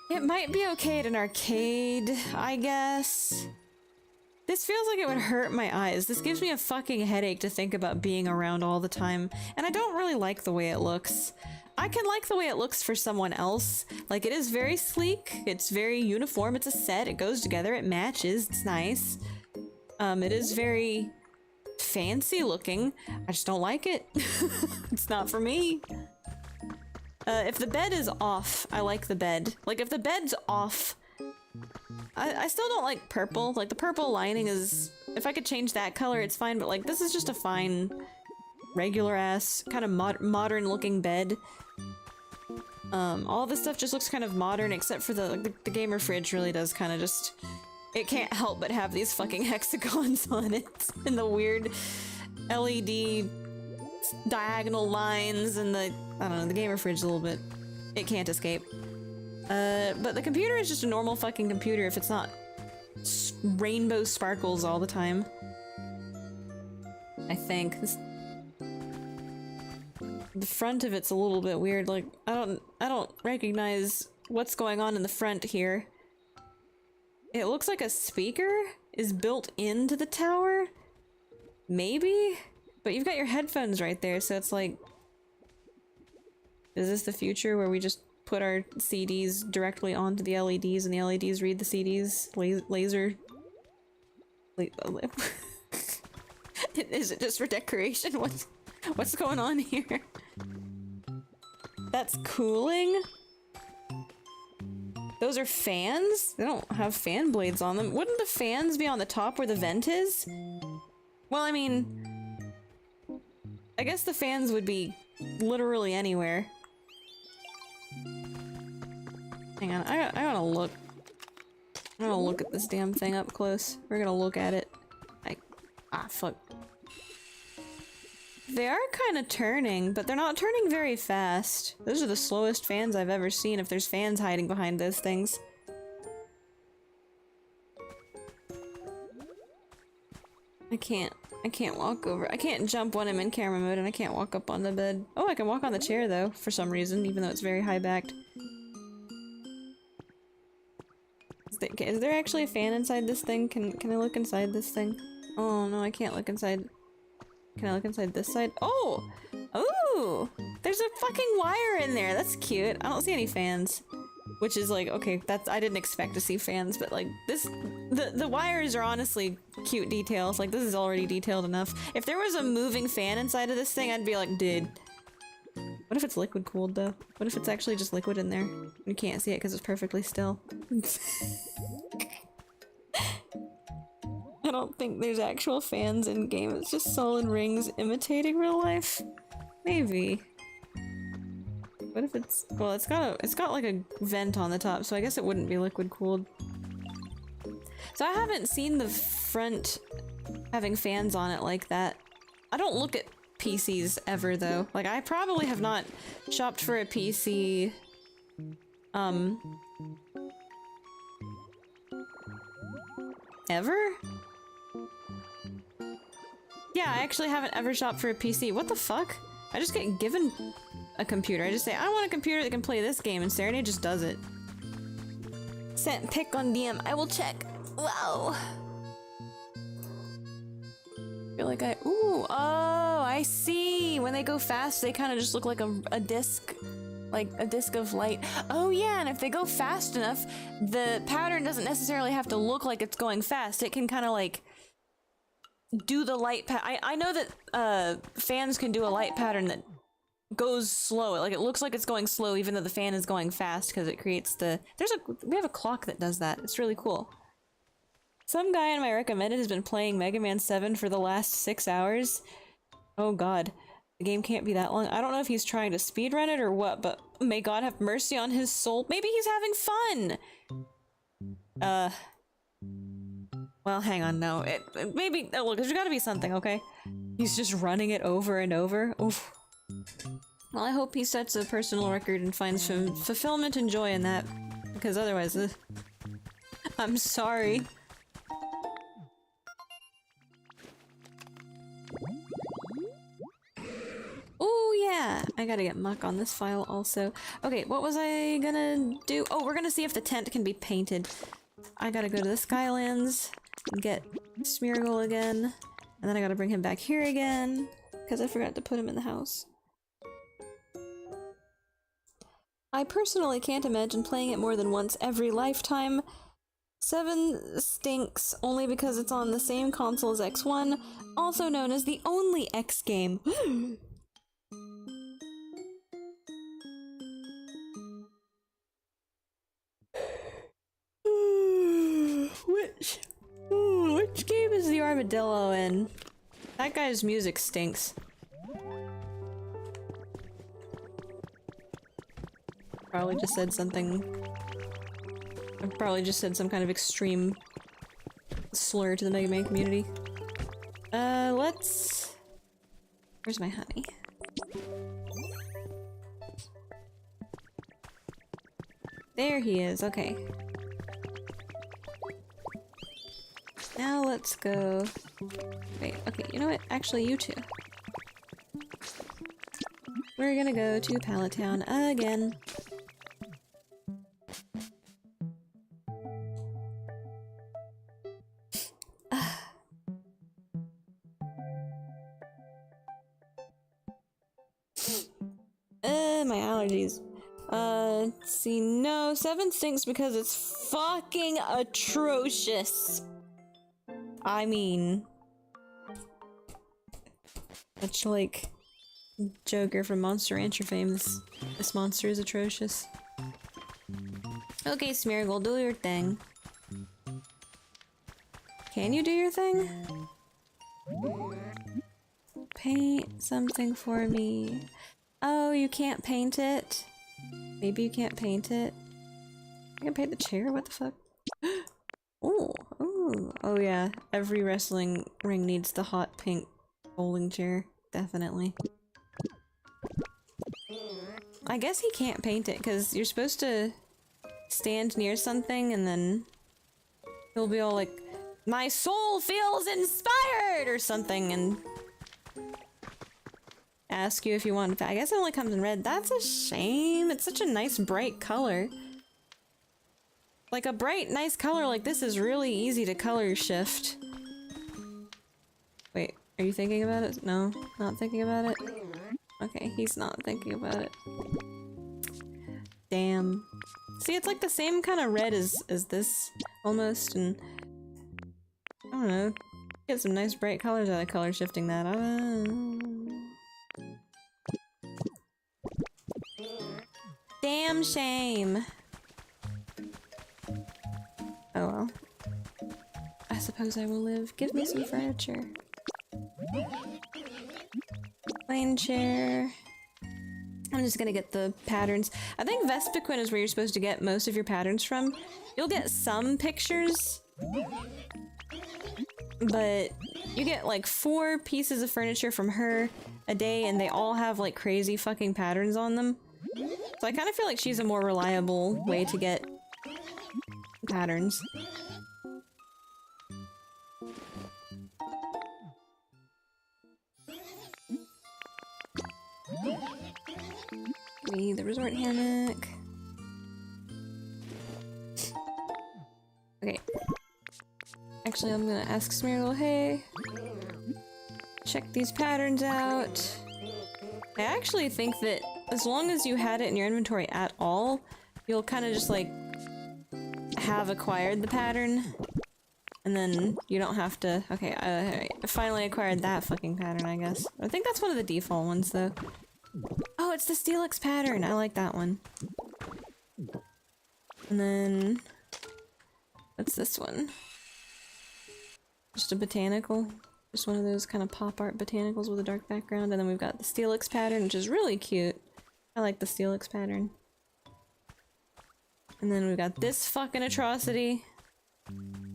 It might be okay at an arcade, I guess. This feels like it would hurt my eyes. This gives me a fucking headache to think about being around all the time. And I don't really like the way it looks. I can like the way it looks for someone else. Like, it is very sleek. It's very uniform. It's a set. It goes together. It matches. It's nice. It is very fancy looking. I just don't like it. It's not for me. If the bed is off, I like the bed. Like, if the bed's off... I still don't like purple. Like, the purple lining is... If I could change that color, it's fine, but, like, this is just a fine, regular-ass, kind of modern-looking bed. All this stuff just looks kind of modern, except for the gamer fridge really does kind of just... It can't help but have these fucking hexagons on it, and the weird LED diagonal lines, and the... I don't know, the gamer fridge a little bit... It can't escape. But the computer is just a normal fucking computer if it's not rainbow sparkles all the time. I think. The front of it's a little bit weird, like, I don't recognize what's going on in the front here. It looks like a speaker is built into the tower? Maybe? But you've got your headphones right there, so it's like... Is this the future where we just put our CDs directly onto the LEDs and the LEDs read the CDs? Laser... Is it just for decoration? What's going on here? That's cooling? Those are fans? They don't have fan blades on them. Wouldn't the fans be on the top where the vent is? Well, I mean... I guess the fans would be literally anywhere. Hang on, I gotta look. I'm gonna look at this damn thing up close. We're gonna look at it. Fuck. They are kind of turning, but they're not turning very fast. Those are the slowest fans I've ever seen, if there's fans hiding behind those things. I can't walk over. I can't jump when I'm in camera mode, and I can't walk up on the bed. Oh, I can walk on the chair, though, for some reason, even though it's very high-backed. Is there actually a fan inside this thing? Can I look inside this thing? Oh, no, I can't look inside. Can I look inside this side? Oh! Ooh! There's a fucking wire in there! That's cute. I don't see any fans. Which is like, okay, I didn't expect to see fans, but like, the wires are honestly cute details. Like, this is already detailed enough. If there was a moving fan inside of this thing, I'd be like, dude. What if it's liquid cooled, though? What if it's actually just liquid in there? You can't see it because it's perfectly still. I don't think there's actual fans in game. It's just solid rings imitating real life. Maybe. What if it's... Well, it's got like a vent on the top, so I guess it wouldn't be liquid cooled. So I haven't seen the front having fans on it like that. I don't look at PCs ever, though. Like, I probably have not shopped for a PC... Ever? Yeah, I actually haven't ever shopped for a PC. What the fuck? I just get given a computer. I just say, I want a computer that can play this game, and Serenade just does it. Sent pic on DM. I will check. Wow. feel like ooh, oh, I see. When they go fast, they kind of just look like a disc. Like a disc of light. Oh yeah, and if they go fast enough, the pattern doesn't necessarily have to look like it's going fast. It can kind of like do the light I know that fans can do a light pattern that goes slow. Like it looks like it's going slow even though the fan is going fast because it creates the we have a clock that does that. It's really cool. Some guy on my recommended has been playing Mega Man 7 for the last 6 hours. Oh god. The game can't be that long. I don't know if he's trying to speedrun it or what, but may God have mercy on his soul. Maybe he's having fun! Well, hang on, no. Maybe- oh, look, there's gotta be something, okay? He's just running it over and over. Oof. Well, I hope he sets a personal record and finds some fulfillment and joy in that. Because otherwise, I'm sorry. Oh yeah! I gotta get muck on this file also. Okay, what was I gonna do? Oh, we're gonna see if the tent can be painted. I gotta go to the Skylands and get Smeargle again. And then I gotta bring him back here again. Because I forgot to put him in the house. I personally can't imagine playing it more than once every lifetime. 7 stinks only because it's on the same console as X1, also known as the only X game. Which game is the armadillo in? That guy's music stinks. Probably just said something. I probably just said some kind of extreme slur to the Mega Man community. Let's... Where's my honey? There he is, okay. Now let's go... Wait, okay, you know what? Actually, you two. We're gonna go to Pallet Town again. My allergies. Let's see, no, 7 stinks because it's fucking atrocious. I mean... Much like Joker from Monster Rancher fame, this monster is atrocious. Okay, Smeargle, do your thing. Can you do your thing? Paint something for me. Oh, you can't paint it? Maybe you can't paint it? I can paint the chair? What the fuck? Oh, ooh. Oh yeah, every wrestling ring needs the hot pink bowling chair. Definitely. I guess he can't paint it, because you're supposed to stand near something and then he'll be all like, "My soul feels inspired!" or something, and ask you if you want. I guess it only comes in red. That's a shame. It's such a nice bright color. Like a bright, nice color like this is really easy to color shift. Wait, are you thinking about it? No, not thinking about it? Okay, he's not thinking about it. Damn. See, it's like the same kind of red as this, almost, and I don't know. Get some nice bright colors out of color shifting that. Damn shame. Oh well. I suppose I will live. Give me some furniture. Plain chair. I'm just gonna get the patterns. I think Vespiquen is where you're supposed to get most of your patterns from. You'll get some pictures, but you get like 4 pieces of furniture from her a day and they all have like crazy fucking patterns on them. So I kind of feel like she's a more reliable way to get patterns. The resort hammock. Okay. Actually, I'm gonna ask Smeargle, hey, check these patterns out. I actually think that as long as you had it in your inventory at all, you'll kind of just like have acquired the pattern. And then you don't have to... Okay, I finally acquired that fucking pattern, I guess. I think that's one of the default ones, though. Oh, it's the Steelix pattern! I like that one. And then... what's this one? Just a botanical. Just one of those kind of pop art botanicals with a dark background. And then we've got the Steelix pattern, which is really cute. I like the Steelix pattern. And then we've got this fucking atrocity.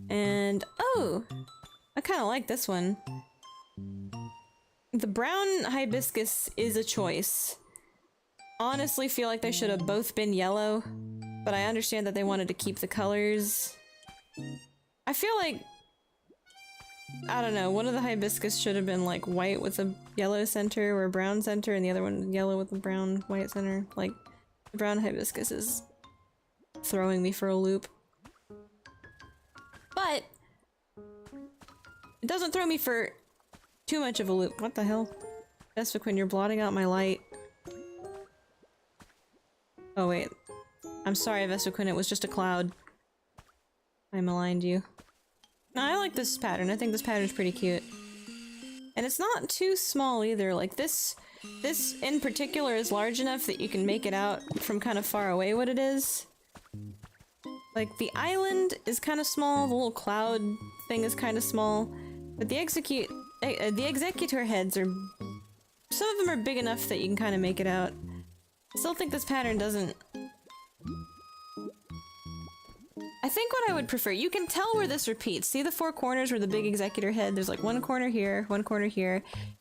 And, oh! I kind of like this one. The brown hibiscus is a choice. Honestly feel like they should have both been yellow, but I understand that they wanted to keep the colors. I feel like, I don't know, one of the hibiscus should have been like white with a yellow center or a brown center, and the other one yellow with a brown white center. Like, the brown hibiscus is throwing me for a loop. But it doesn't throw me for too much of a loop. What the hell? Vespiquen, you're blotting out my light. Oh wait. I'm sorry, Vespiquen, it was just a cloud. I maligned you. No, I like this pattern. I think this pattern's pretty cute. And it's not too small either. Like this in particular is large enough that you can make it out from kind of far away what it is. Like, the island is kind of small, the little cloud thing is kind of small, but the executor heads are... some of them are big enough that you can kind of make it out. I still think this pattern doesn't... I think what I would prefer, you can tell where this repeats. See the four corners where the big executor head, there's like one corner here, and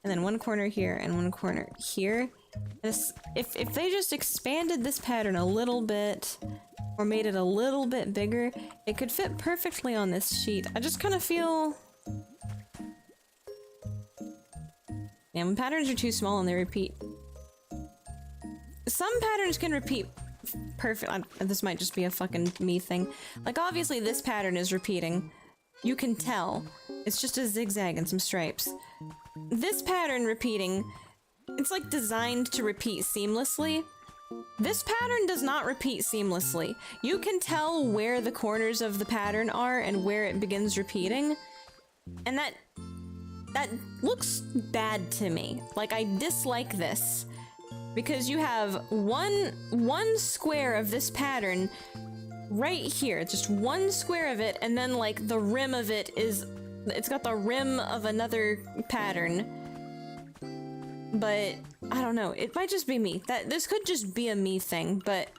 then one corner here, and one corner here. If they just expanded this pattern a little bit, or made it a little bit bigger, it could fit perfectly on this sheet. I just kind of feel... yeah, when patterns are too small and they repeat... some patterns can repeat perfect. This might just be a fucking me thing. Like, obviously this pattern is repeating. You can tell. It's just a zigzag and some stripes. This pattern repeating, it's like designed to repeat seamlessly. This pattern does not repeat seamlessly. You can tell where the corners of the pattern are and where it begins repeating. And that looks bad to me. Like, I dislike this. Because you have one square of this pattern right here, just one square of it, and then like the rim of it is, it's got the rim of another pattern. But I don't know, it might just be me. This could just be a me thing, but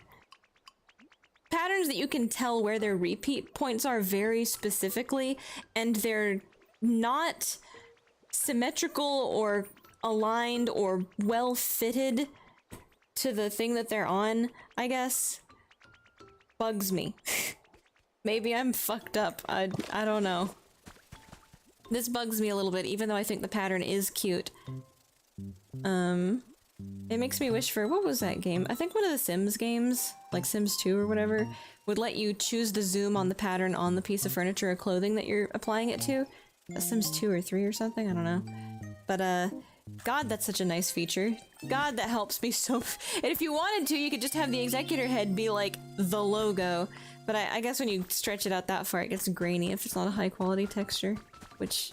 patterns that you can tell where their repeat points are very specifically, and they're not symmetrical or aligned or well fitted to the thing that they're on, I guess, bugs me. Maybe I'm fucked up. I don't know. This bugs me a little bit, even though I think the pattern is cute. It makes me wish for, what was that game? I think one of the Sims games, like Sims 2 or whatever, would let you choose the zoom on the pattern on the piece of furniture or clothing that you're applying it to. Sims 2 or 3 or something, I don't know. But, God, that's such a nice feature. God, that helps me so... and if you wanted to, you could just have the executor head be like the logo. But I guess when you stretch it out that far, it gets grainy if it's not a high quality texture, which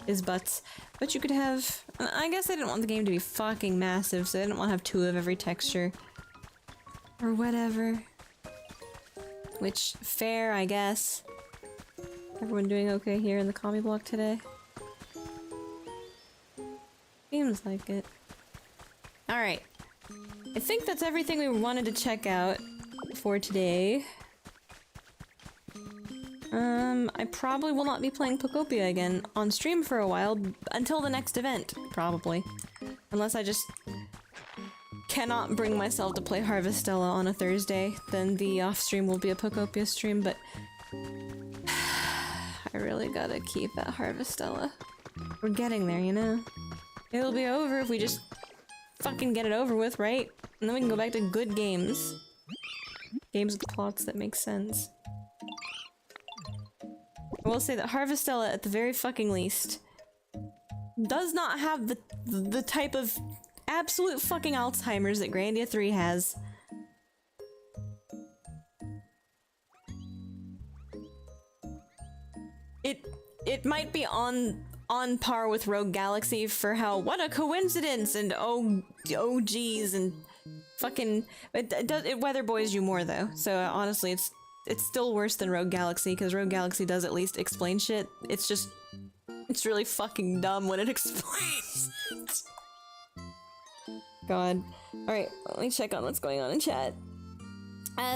is butts. But you could have... I guess I didn't want the game to be fucking massive, so I didn't want to have 2 of every texture. Or whatever. Which, fair, I guess. Everyone doing okay here in the commie block today? Seems like it. Alright. I think that's everything we wanted to check out for today. I probably will not be playing Pokopia again on stream for a while, until the next event, probably. Unless I just cannot bring myself to play Harvestella on a Thursday, then the off-stream will be a Pokopia stream, but I really gotta keep at Harvestella. We're getting there, you know? It'll be over if we just fucking get it over with, right? And then we can go back to good games. Games with plots that make sense. I will say that Harvestella, at the very fucking least, does not have the type of absolute fucking Alzheimer's that Grandia 3 has. It might be on par with Rogue Galaxy for how what a coincidence and oh geez and fucking it weather boys you more though. So honestly, it's still worse than Rogue Galaxy because Rogue Galaxy does at least explain shit. It's really fucking dumb when it explains it. God. Alright, let me check on what's going on in chat.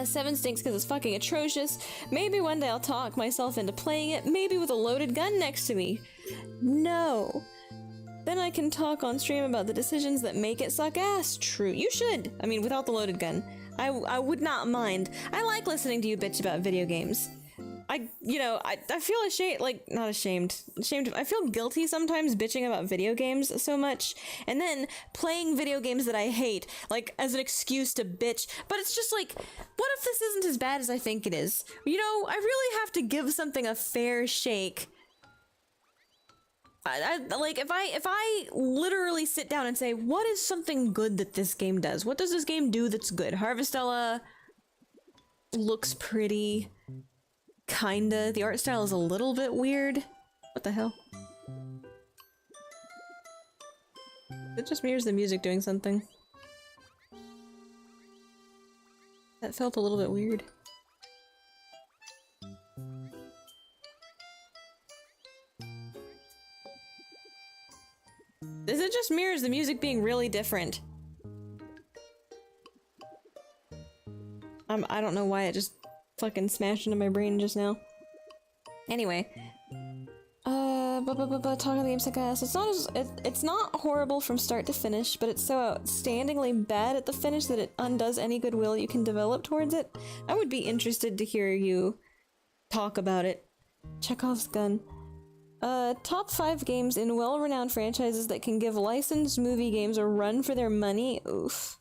7 stinks because it's fucking atrocious. Maybe one day I'll talk myself into playing it, maybe with a loaded gun next to me. No. Then I can talk on stream about the decisions that make it suck ass. True. You should. I mean, without the loaded gun. I would not mind. I like listening to you bitch about video games. I feel ashamed, like, not ashamed. I feel guilty sometimes bitching about video games so much, and then playing video games that I hate, like, as an excuse to bitch. But it's just like, what if this isn't as bad as I think it is? You know, I really have to give something a fair shake. Like, if I literally sit down and say, what is something good that this game does? What does this game do that's good? Harvestella looks pretty. Kinda. The art style is a little bit weird. What the hell? It just mirrors the music doing something. That felt a little bit weird. It just mirrors the music being really different. I don't know why it just fucking smashed into my brain just now. Anyway. Talking the game sick ass. It's not horrible from start to finish, but it's so outstandingly bad at the finish that it undoes any goodwill you can develop towards it. I would be interested to hear you talk about it. Chekhov's gun. Top 5 games in well-renowned franchises that can give licensed movie games a run for their money. Oof.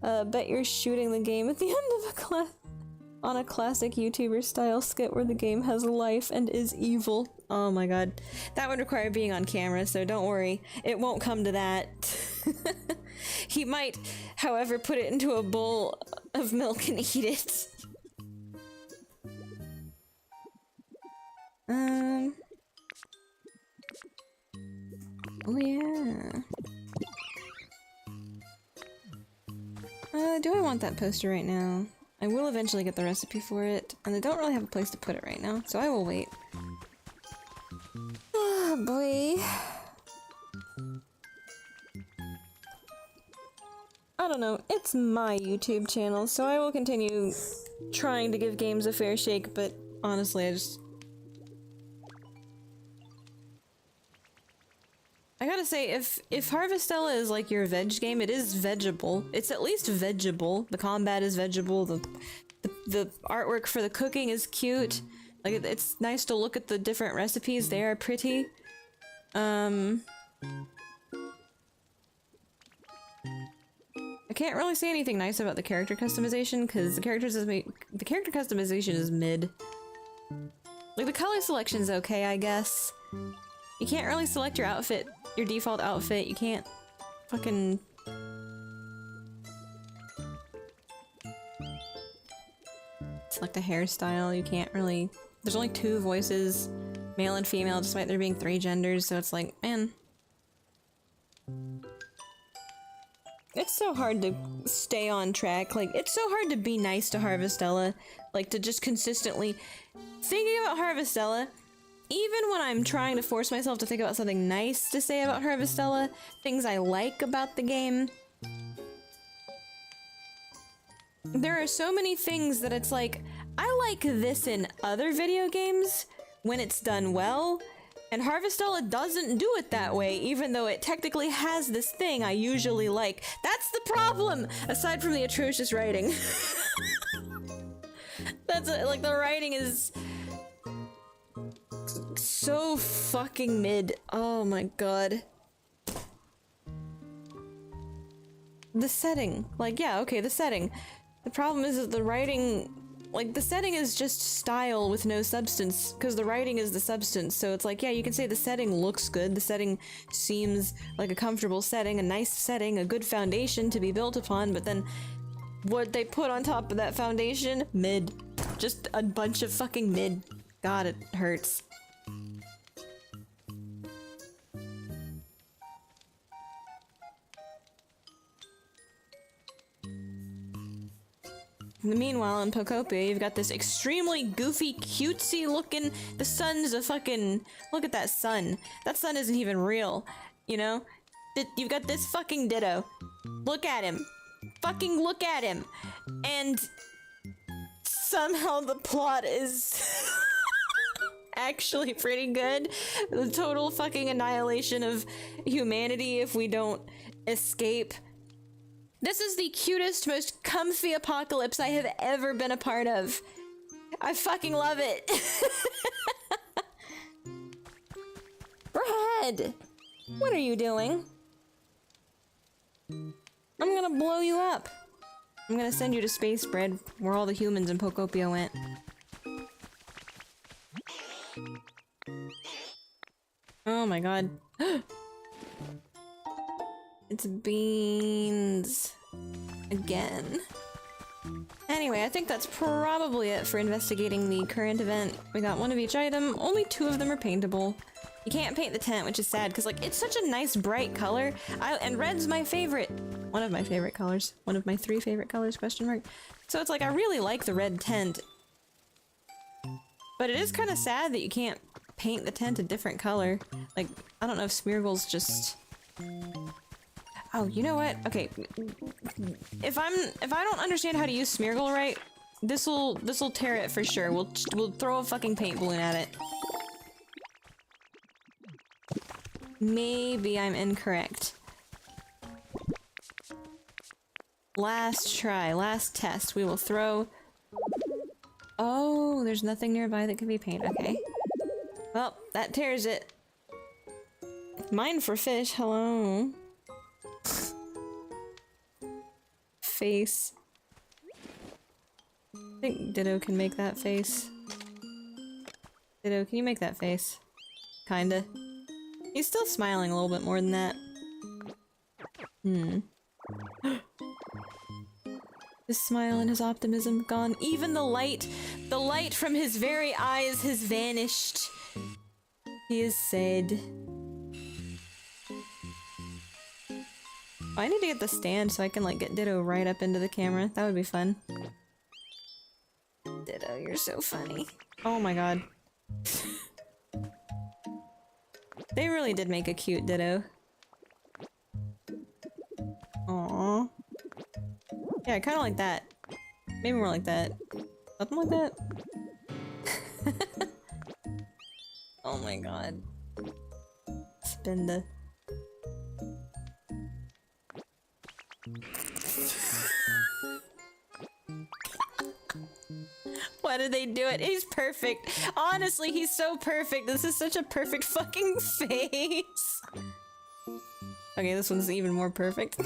Bet you're shooting the game at the end of a class. On a classic YouTuber style skit where the game has life and is evil. Oh my god. That would require being on camera, so don't worry. It won't come to that. He might, however, put it into a bowl of milk and eat it. Oh yeah. Do I want that poster right now? I will eventually get the recipe for it, and I don't really have a place to put it right now, so I will wait. Oh boy. I don't know, it's my YouTube channel, so I will continue trying to give games a fair shake, but honestly, I gotta say, if Harvestella is like your veg game, it is vegetable. It's at least vegetable. The combat is vegetable. The artwork for the cooking is cute. Like it's nice to look at the different recipes. They are pretty. I can't really say anything nice about the character customization because the character customization is mid. Like the color selection's okay, I guess. You can't really select your outfit, your default outfit. You can't fucking... select a hairstyle. You can't really... There's only 2 voices, male and female, despite there being 3 genders, so it's like, man. It's so hard to stay on track. Like, it's so hard to be nice to Harvestella. Like, to just consistently... Thinking about Harvestella... Even when I'm trying to force myself to think about something nice to say about Harvestella, things I like about the game, there are so many things that it's like, I like this in other video games when it's done well, and Harvestella doesn't do it that way, even though it technically has this thing I usually like. That's the problem, aside from the atrocious writing. That's like, the writing is... so fucking mid. Oh my god. The setting. Like, yeah, okay, the setting. The problem is that the writing like, the setting is just style with no substance, because the writing is the substance, so it's like, yeah, you can say the setting looks good, the setting seems like a comfortable setting, a nice setting, a good foundation to be built upon, but then what they put on top of that foundation? Mid. Just a bunch of fucking mid. God, it hurts. Meanwhile, in Pokopia, you've got this extremely goofy, cutesy looking... The sun's a fucking... Look at that sun. That sun isn't even real, you know? You've got this fucking Ditto. Look at him. Fucking look at him. And... somehow the plot is... actually pretty good. The total fucking annihilation of humanity if we don't escape. This is the cutest, most comfy apocalypse I have ever been a part of. I fucking love it. Brad! What are you doing? I'm gonna blow you up. I'm gonna send you to space, Bread, where all the humans in Pokopia went. Oh my god. It's beans. Again. Anyway, I think that's probably it for investigating the current event. We got one of each item, only 2 of them are paintable. You can't paint the tent, which is sad, because like, it's such a nice bright color. And red's my favorite. One of my favorite colors. One of my 3 favorite colors, question mark. So it's like, I really like the red tent. But it is kind of sad that you can't paint the tent a different color. Like, I don't know if Smeargle's just... Oh, you know what? Okay. If I don't understand how to use Smeargle right, this'll tear it for sure. We'll throw a fucking paint balloon at it. Maybe I'm incorrect. Last try, last test. We will throw... Oh, there's nothing nearby that can be painted. Okay. Well, that tears it. Mine for fish, hello. Face. I think Ditto can make that face. Ditto, can you make that face? Kinda. He's still smiling a little bit more than that. His smile and his optimism gone. Even the light from his very eyes has vanished. He is sad. Oh, I need to get the stand so I can like get Ditto right up into the camera. That would be fun. Ditto, you're so funny. Oh my god. They really did make a cute Ditto. Aww. Yeah, kinda like that. Maybe more like that. Something like that. Oh my god. Spin the... Why did they do it? He's perfect. Honestly, he's so perfect. This is such a perfect fucking face. Okay, this one's even more perfect.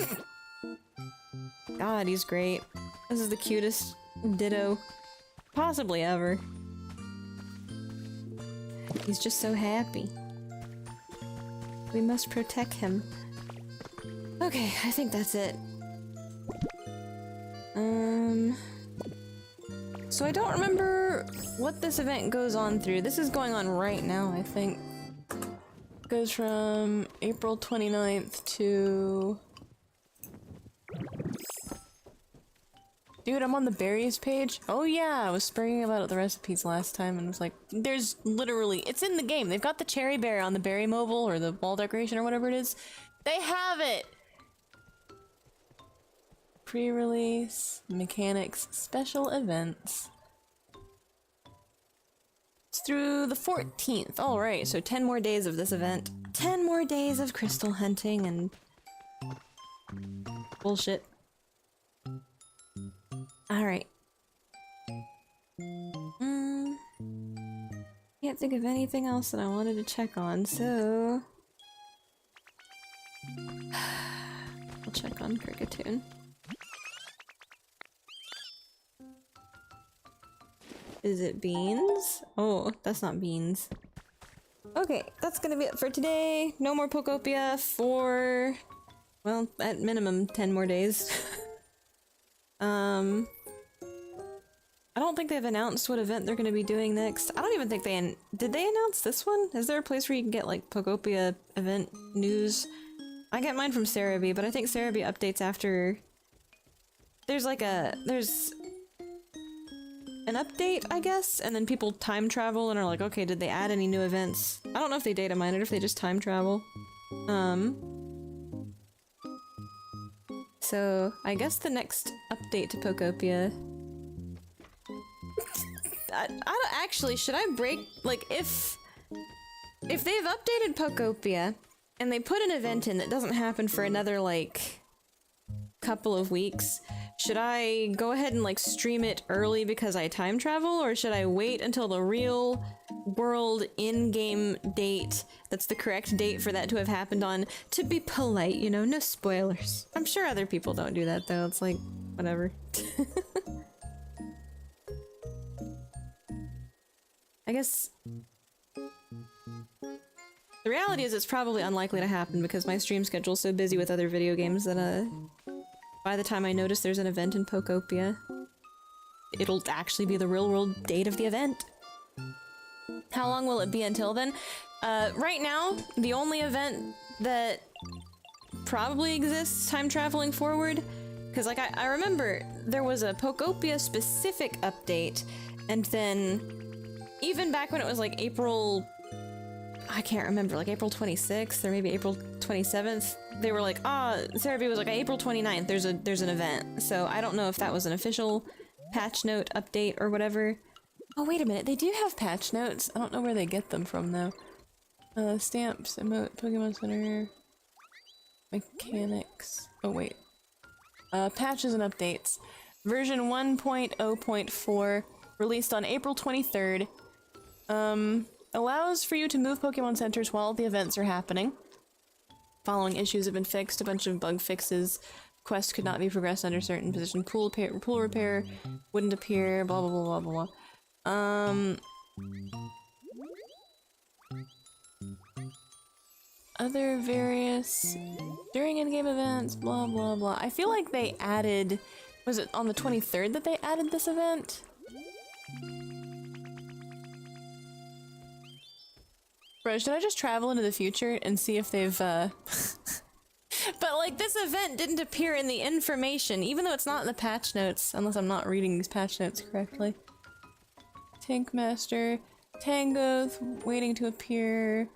God, he's great. This is the cutest Ditto possibly ever. He's just so happy. We must protect him. Okay, I think that's it. So I don't remember what this event goes on through. This is going on right now, I think. It goes from April 29th to... Dude, I'm on the berries page. Oh yeah, I was spraying about the recipes last time and was like, there's literally, it's in the game. They've got the cherry bear on the berry mobile or the wall decoration or whatever it is. They have it! Pre-release, mechanics, special events. It's through the 14th. Alright, so 10 more days of this event. 10 more days of crystal hunting and... bullshit. Alright. Can't think of anything else that I wanted to check on, so... I'll check on Cricketoon. Is it beans? Oh, that's not beans. Okay, that's gonna be it for today. No more Pokopia for, well, at minimum 10 more days. I don't think they've announced what event they're gonna be doing next. I don't even think did they announce this one? Is there a place where you can get like Pokopia event news? I get mine from Cerebi, but I think Cerebi updates after. There's an update, I guess, and then people time travel and are like, okay, did they add any new events? I don't know if they data mine it or if they just time travel. So I guess the next update to Pokopia. I don't actually. Should I break like if they've updated Pokopia and they put an event in that doesn't happen for another like couple of weeks? Should I go ahead and like stream it early because I time travel, or should I wait until the real world in-game date that's the correct date for that to have happened on, to be polite, you know, no spoilers. I'm sure other people don't do that though, it's like, whatever. I guess the reality is it's probably unlikely to happen because my stream schedule's so busy with other video games that by the time I notice there's an event in Pokopia, it'll actually be the real world date of the event. How long will it be until then? Right now, the only event that probably exists time traveling forward, because like I remember there was a Pokopia specific update, and then even back when it was like April, I can't remember, like April 26th or maybe April 27th, they were like, Cerebi was like, April 29th, there's an event. So I don't know if that was an official patch note update or whatever. Oh, wait a minute, they do have patch notes. I don't know where they get them from though. Stamps, emote, Pokemon Center, mechanics. Oh wait. Patches and updates. Version 1.0.4, released on April 23rd. Allows for you to move Pokemon centers while the events are happening. Following issues have been fixed, a bunch of bug fixes. Quest could not be progressed under certain position. Pool repair wouldn't appear, blah blah blah blah blah. Other various during in-game events, blah blah blah. I feel like they added, was it on the 23rd that they added this event? Bro, should I just travel into the future and see if they've, But, like, this event didn't appear in the information, even though it's not in the patch notes, unless I'm not reading these patch notes correctly. Tank Master, Tangoth, waiting to appear,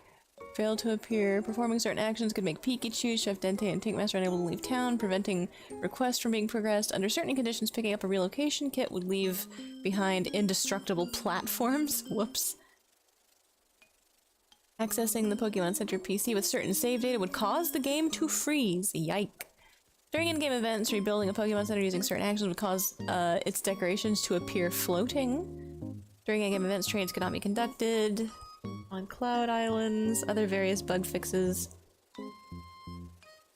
failed to appear. Performing certain actions could make Pikachu, Chef Dente, and Tank Master unable to leave town, preventing requests from being progressed. Under certain conditions, picking up a relocation kit would leave behind indestructible platforms. Whoops. Accessing the Pokemon Center PC with certain save data would cause the game to freeze. Yike. During in-game events, rebuilding a Pokemon Center using certain actions would cause its decorations to appear floating. During in-game events, trades could not be conducted on Cloud Islands, other various bug fixes.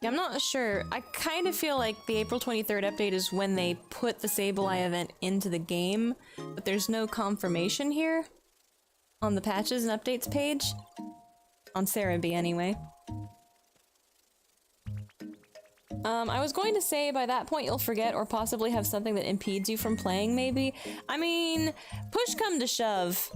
Yeah, I'm not sure. I kind of feel like the April 23rd update is when they put the Sableye event into the game, but there's no confirmation here on the patches and updates page. On Cerebi, anyway. I was going to say by that point you'll forget or possibly have something that impedes you from playing, maybe. I mean, push come to shove.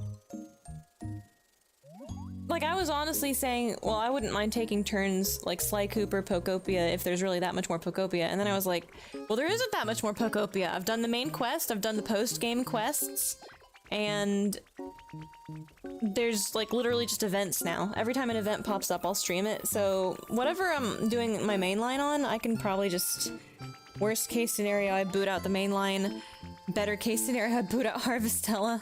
Like, I was honestly saying, well, I wouldn't mind taking turns like Sly Cooper, Pokopia, if there's really that much more Pokopia. And then I was like, well, there isn't that much more Pokopia. I've done the main quest, I've done the post-game quests, and there's like literally just events now. Every time an event pops up, I'll stream it. So whatever I'm doing my main line on, I can probably just, worst case scenario, I boot out the main line. Better case scenario, I boot out Harvestella.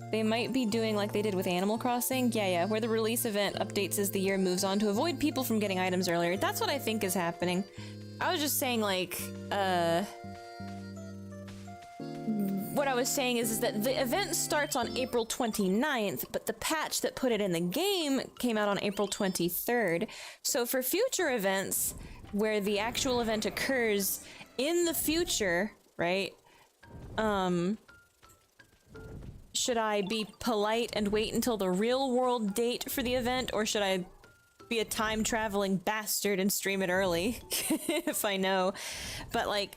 They might be doing like they did with Animal Crossing. Yeah, where the release event updates as the year moves on to avoid people from getting items earlier. That's what I think is happening. I was just saying like, what I was saying is that the event starts on April 29th, but the patch that put it in the game came out on April 23rd. So for future events, where the actual event occurs in the future, right? Should I be polite and wait until the real world date for the event, or should I be a time-traveling bastard and stream it early if I know? But like,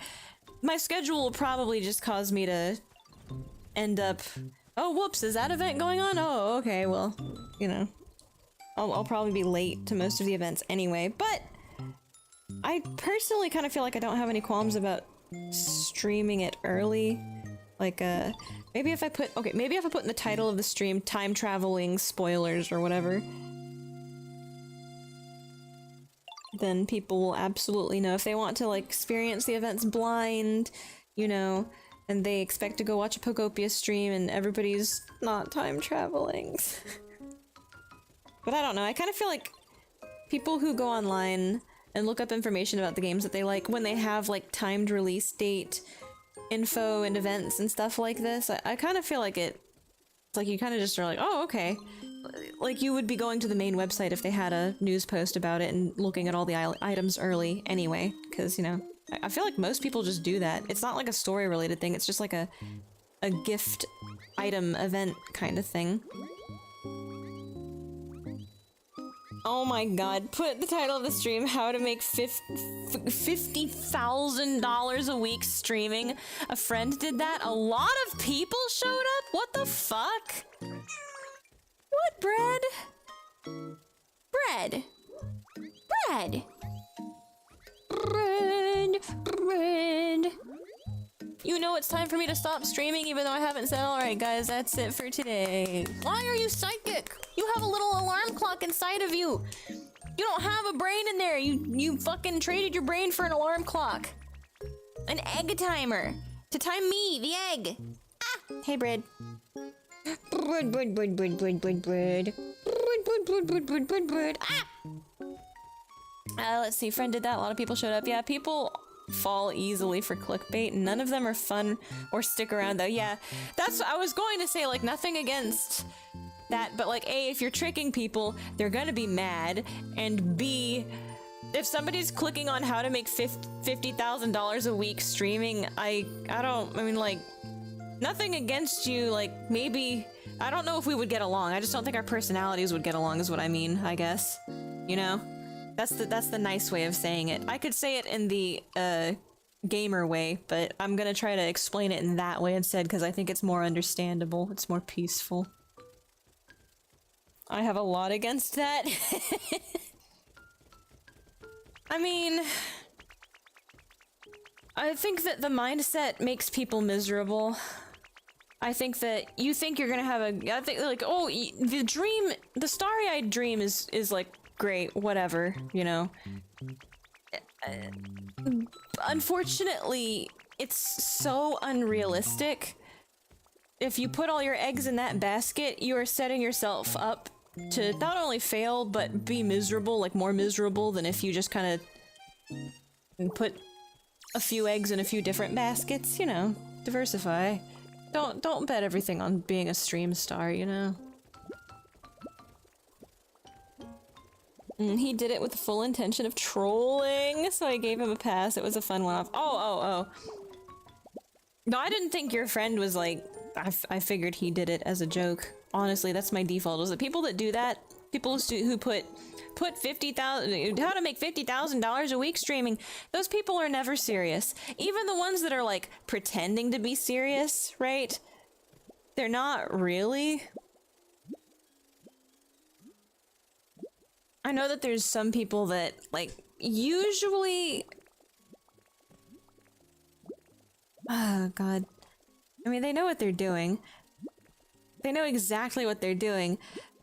my schedule will probably just cause me to end up, oh whoops, is that event going on? Oh, okay, well, you know, I'll probably be late to most of the events anyway. But I personally kind of feel like I don't have any qualms about streaming it early. Like, maybe if I put in the title of the stream time traveling spoilers or whatever, then people will absolutely know. If they want to like experience the events blind, you know, and they expect to go watch a Pokopia stream and everybody's not time traveling. But I don't know, I kind of feel like people who go online and look up information about the games that they like, when they have like timed release date info and events and stuff like this, I kind of feel like it's like you kind of just are like, oh, okay. Like you would be going to the main website if they had a news post about it and looking at all the items early anyway, because, you know, I feel like most people just do that. It's not like a story related thing, it's just like a gift item event kind of thing. Oh my god, put the title of the stream, how to make $50,000 a week streaming. A friend did that, a lot of people showed up? What the fuck? What, bread? Bread. Bread. Bread. You know it's time for me to stop streaming even though I haven't said alright guys, that's it for today. Why are you psychic? You have a little alarm clock inside of you. You don't have a brain in there. You fucking traded your brain for an alarm clock. An egg timer. To time me, the egg. Ah! Hey, bread. Bread, bread, bread, bread, bread, bread, bread. Bread, bread, bread, bread, bread, bread, bread. Ah! Let's see, friend did that. A lot of people showed up. Yeah, people fall easily for clickbait. None of them are fun or stick around though. Yeah, that's, I was going to say, like, nothing against that, but like, A, if you're tricking people, they're gonna be mad, and B, if somebody's clicking on how to make $50,000 a week streaming, I mean, like, nothing against you, like, maybe, I don't know if we would get along. I just don't think our personalities would get along is what I mean, I guess. You know? That's the nice way of saying it. I could say it in the, gamer way, but I'm gonna try to explain it in that way instead, because I think it's more understandable. It's more peaceful. I have a lot against that. I mean, I think that the mindset makes people miserable. I think that you think you're gonna have a, I think like, oh, the dream, the starry-eyed dream is like great, whatever, you know. Unfortunately, it's so unrealistic. If you put all your eggs in that basket, you are setting yourself up to not only fail, but be miserable, like more miserable than if you just kind of put a few eggs in a few different baskets, you know, diversify. Don't bet everything on being a stream star, you know. He did it with the full intention of trolling, so I gave him a pass. It was a fun one-off. Oh. No, I didn't think your friend was like, I figured he did it as a joke. Honestly, that's my default, is that people that do that, people who put 50,000, how to make $50,000 a week streaming, those people are never serious. Even the ones that are like pretending to be serious, right? They're not really. I know that there's some people that, like, usually... Oh, God. I mean, they know what they're doing. They know exactly what they're doing,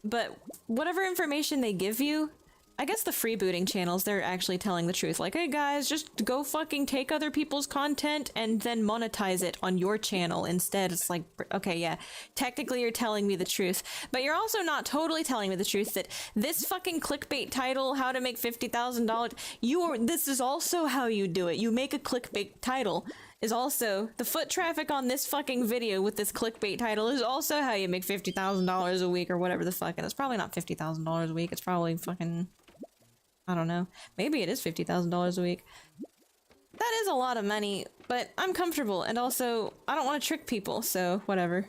but whatever information they give you, I guess the freebooting channels, they're actually telling the truth. Like, hey guys, just go fucking take other people's content and then monetize it on your channel instead. It's like, okay, yeah, technically you're telling me the truth, but you're also not totally telling me the truth that this fucking clickbait title, how to make $50,000, this is also how you do it. You make a clickbait title. Is also, the foot traffic on this fucking video with this clickbait title is also how you make $50,000 a week or whatever the fuck. And it's probably not $50,000 a week. It's probably fucking, I don't know. Maybe it is $50,000 a week. that is a lot of money, but I'm comfortable, and also, I don't want to trick people, so whatever.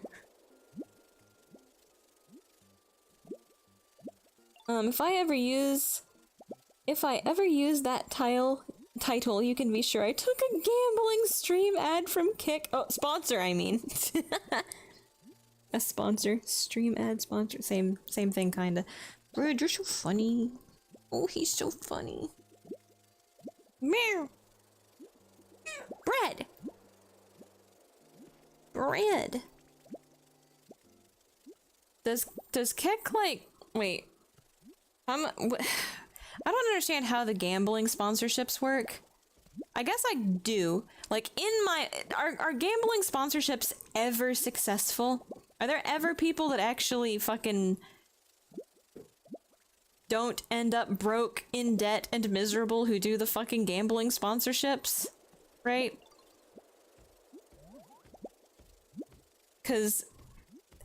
If I ever use that title, you can be sure I took a gambling stream ad from Kick. Oh, sponsor, I mean. A sponsor. Stream ad sponsor. Same thing, kinda. Bread, you're so funny. Oh, he's so funny. Meow. Bread. Bread. Does Kick, like, wait. I don't understand how the gambling sponsorships work. I guess I do. Like, are gambling sponsorships ever successful? Are there ever people that actually fucking don't end up broke, in debt, and miserable who do the fucking gambling sponsorships? Right? Because,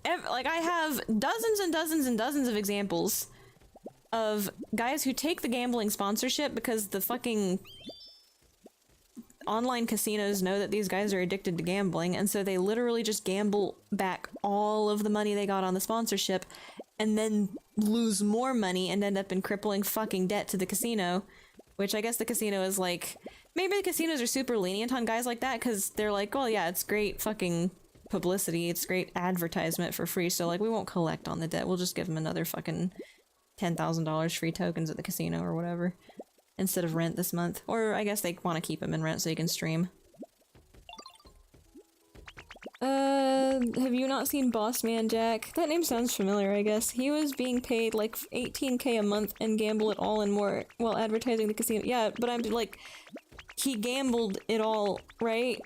like, I have dozens and dozens and dozens of examples of guys who take the gambling sponsorship because the fucking online casinos know that these guys are addicted to gambling, and so they literally just gamble back all of the money they got on the sponsorship and then lose more money and end up in crippling fucking debt to the casino, which I guess the casino is like, maybe the casinos are super lenient on guys like that because they're like, well, yeah, it's great fucking publicity, it's great advertisement for free, so like we won't collect on the debt, we'll just give them another fucking $10,000 free tokens at the casino or whatever instead of rent this month. Or I guess they want to keep them in rent so you can stream. Have you not seen Boss Man Jack? That name sounds familiar, I guess. He was being paid like 18K a month and gamble it all and more while advertising the casino. Yeah, but I'm like, he gambled it all, right?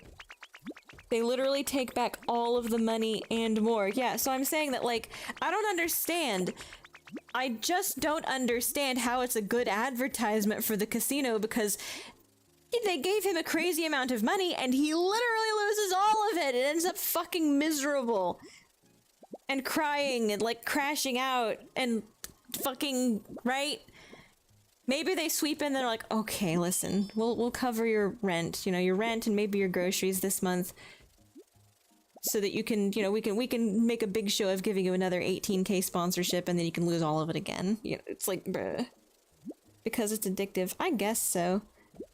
They literally take back all of the money and more. Yeah, so I'm saying that, like, I don't understand. I just don't understand how it's a good advertisement for the casino because they gave him a crazy amount of money and he literally loses all of it. It ends up fucking miserable and crying and like crashing out and fucking, right? Maybe they sweep in and they're like, okay, listen, we'll cover your rent, you know, your rent and maybe your groceries this month so that you can, you know, we can make a big show of giving you another 18K sponsorship and then you can lose all of it again. You know, it's like, bruh. Because it's addictive. I guess so.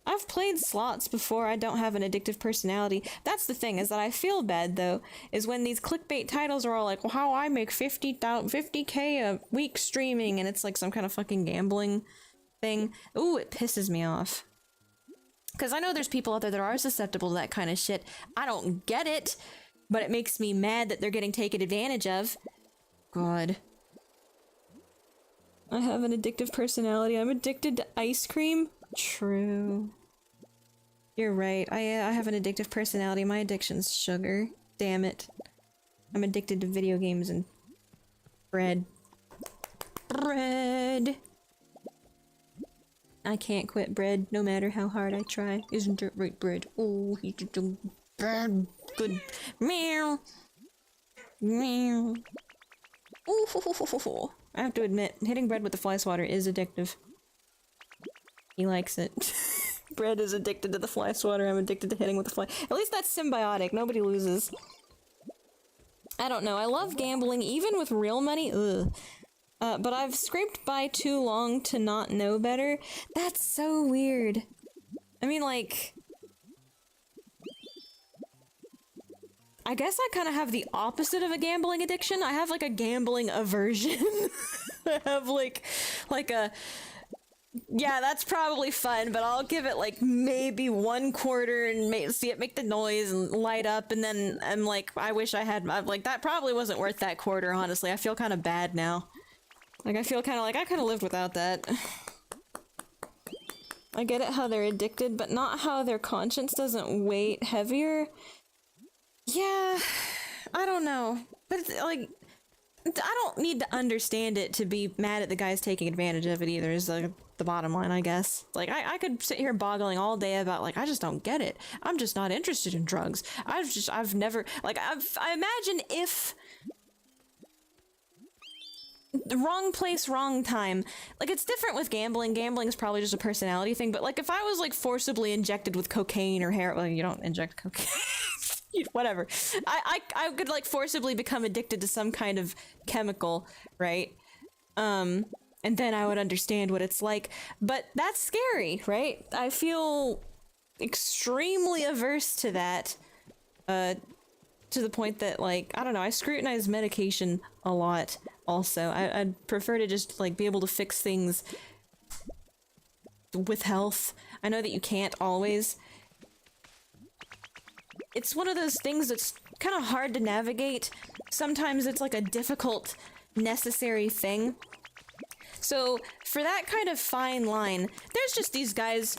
I've played slots before. I don't have an addictive personality. That's the thing, is that I feel bad, though, is when these clickbait titles are all like, well, how I make 50K a week streaming, and it's like some kind of fucking gambling thing. Ooh, it pisses me off. Because I know there's people out there that are susceptible to that kind of shit. I don't get it, but it makes me mad that they're getting taken advantage of. God. I have an addictive personality. I'm addicted to ice cream. True. You're right. I have an addictive personality. My addiction's sugar. Damn it. I'm addicted to video games and bread. Bread! I can't quit bread, no matter how hard I try. Isn't it right, bread? Oh, he's so bad. Good. Meow. Meow. Ooh, ho, ho, ho, ho, ho. I have to admit, hitting bread with the fly swatter is addictive. He likes it. Bread is addicted to the fly swatter. I'm addicted to hitting with the fly. At least that's symbiotic. Nobody loses. I don't know. I love gambling, even with real money. Ugh. But I've scraped by too long to not know better. That's so weird. I mean, like... I guess I kind of have the opposite of a gambling addiction. I have, like, a gambling aversion. I have, like a... Yeah, that's probably fun, but I'll give it like maybe 1/4 and see it make the noise and light up, and then I'm like, I wish I had, I'm like, that probably wasn't worth that quarter, honestly. I feel kind of bad now. Like, I feel kind of like I could have lived without that. I get it how they're addicted, but not how their conscience doesn't weigh heavier. Yeah, I don't know. But it's like, I don't need to understand it to be mad at the guys taking advantage of it either, is like the bottom line, I guess. Like, I could sit here boggling all day about, like, I just don't get it. I'm just not interested in drugs. I've never, like, I imagine if wrong place, wrong time. Like, it's different with gambling. Gambling is probably just a personality thing, but like if I was like forcibly injected with cocaine or heroin, well, you don't inject cocaine. Whatever. I could like forcibly become addicted to some kind of chemical, right? And then I would understand what it's like. But that's scary, right? I feel extremely averse to that. To the point that, like, I don't know, I scrutinize medication a lot also. I'd prefer to just, like, be able to fix things with health. I know that you can't always. It's one of those things that's kind of hard to navigate. Sometimes it's like a difficult, necessary thing. So, for that kind of fine line, there's just these guys,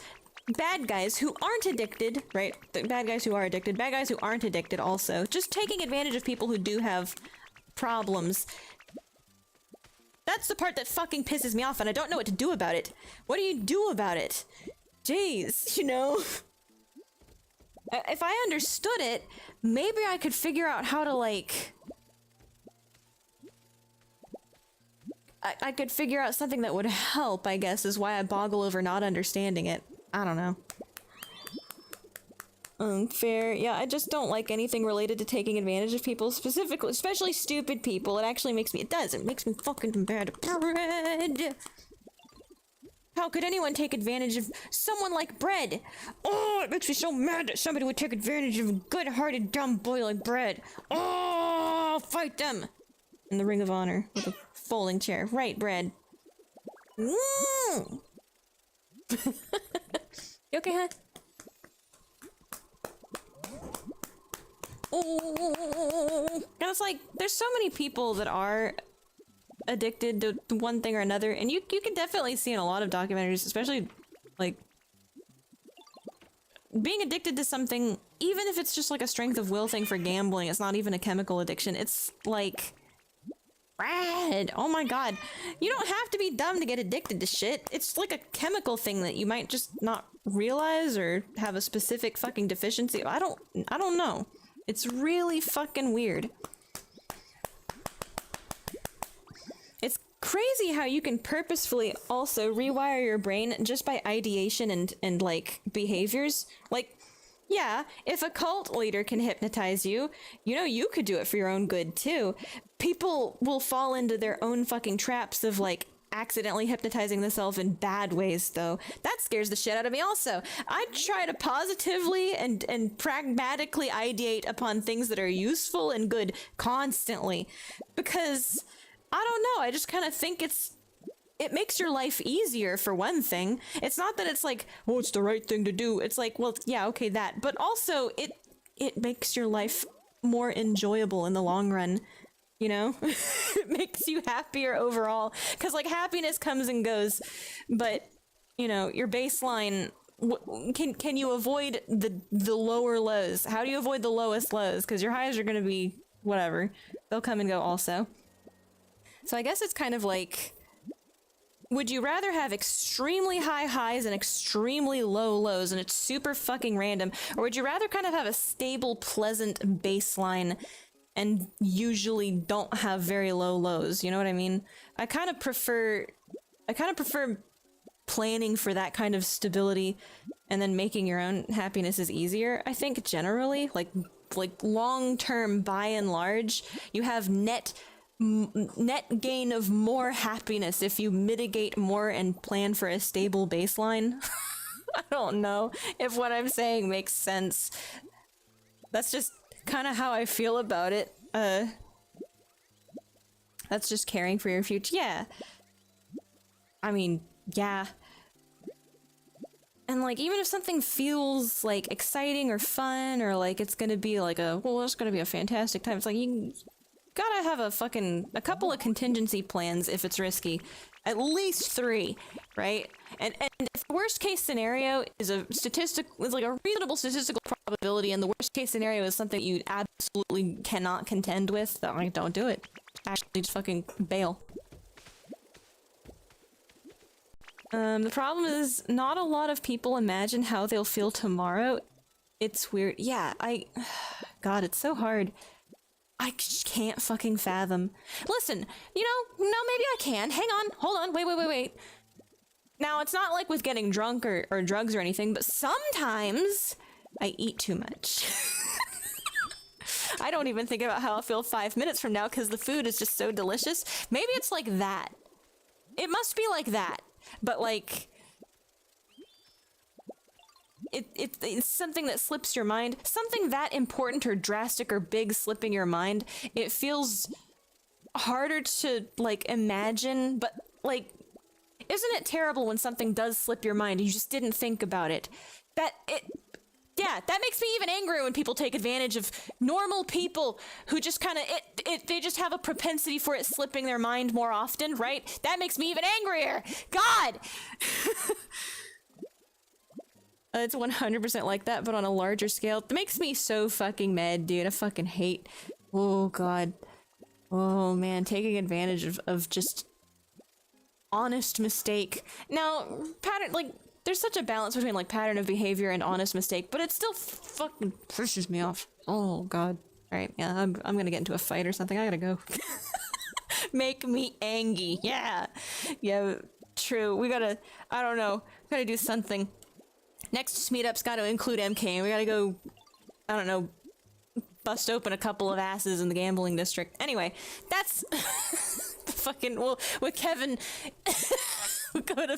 bad guys who aren't addicted, right? The bad guys who are addicted, bad guys who aren't addicted also. Just taking advantage of people who do have problems. That's the part that fucking pisses me off, and I don't know what to do about it. What do you do about it? Jeez, you know? If I understood it, maybe I could figure out how to, like... I could figure out something that would help, I guess, is why I boggle over not understanding it. I don't know. Unfair. Yeah, I just don't like anything related to taking advantage of people, specifically, especially stupid people. It actually makes me, it makes me fucking mad. Bread! How could anyone take advantage of someone like Bread? Oh, it makes me so mad that somebody would take advantage of a good-hearted dumb boy like Bread. Oh, I'll fight them! In the Ring of Honor, with a folding chair. Right, Bread. Mm. You okay, huh? Oh, and it's like, there's so many people that are addicted to one thing or another, and you can definitely see in a lot of documentaries, especially, like, being addicted to something, even if it's just like a strength of will thing for gambling, it's not even a chemical addiction, it's like... Rad! Oh my god. You don't have to be dumb to get addicted to shit. It's like a chemical thing that you might just not realize or have a specific fucking deficiency. I don't know. It's really fucking weird. It's crazy how you can purposefully also rewire your brain just by ideation and like behaviors. Like, yeah, if a cult leader can hypnotize you, you know you could do it for your own good too. People will fall into their own fucking traps of like accidentally hypnotizing themselves in bad ways though. That scares the shit out of me also. I try to positively and pragmatically ideate upon things that are useful and good constantly. Because, I don't know, I just kind of think it makes your life easier for one thing. It's not that it's like, oh, it's the right thing to do. It's like, well, yeah, okay, that. But also, it makes your life more enjoyable in the long run. You know? It makes you happier overall. Because, like, happiness comes and goes. But, you know, your baseline... Can you avoid the lower lows? How do you avoid the lowest lows? Because your highs are going to be... whatever. They'll come and go also. So I guess it's kind of like... Would you rather have extremely high highs and extremely low lows and it's super fucking random? Or would you rather kind of have a stable, pleasant baseline and usually don't have very low lows? You know what I mean? I kind of prefer planning for that kind of stability and then making your own happiness is easier. I think generally, like long term by and large, you have net gain of more happiness if you mitigate more and plan for a stable baseline. I don't know if what I'm saying makes sense. That's just kind of how I feel about it. That's just caring for your future. Yeah. I mean, yeah. And like, even if something feels like exciting or fun or like it's gonna be like it's gonna be a fantastic time, it's like you gotta have a couple of contingency plans if it's risky. At least 3, right? And if the worst case scenario is a reasonable statistical probability and the worst case scenario is something you absolutely cannot contend with, then like, don't do it. Actually just fucking bail. The problem is not a lot of people imagine how they'll feel tomorrow. It's weird. Yeah, God, it's so hard. I can't fucking fathom. Listen, you know, no, maybe I can. Hang on, hold on, wait. Now, it's not like with getting drunk or drugs or anything, but sometimes I eat too much. I don't even think about how I'll feel 5 minutes from now because the food is just so delicious. Maybe it's like that. It must be like that. But like... It's something that slips your mind. Something that important or drastic or big slipping your mind. It feels harder to, like, imagine, but, like... Isn't it terrible when something does slip your mind and you just didn't think about it? Yeah, that makes me even angrier when people take advantage of normal people who just kind of, they just have a propensity for it slipping their mind more often, right? That makes me even angrier! God! It's 100% like that, but on a larger scale. It makes me so fucking mad, dude. I fucking hate... Oh, God. Oh, man. Taking advantage of just... honest mistake. Now, pattern, like, there's such a balance between, like, pattern of behavior and honest mistake, but it still fucking pisses me off. Oh, God. Alright, yeah, I'm gonna get into a fight or something. I gotta go. Make me angry. Yeah. Yeah, true. We gotta, I don't know, gotta do something. Next meetup's gotta include MK. We gotta go, I don't know, bust open a couple of asses in the gambling district. Anyway, that's... fucking, well, with Kevin, we'll go to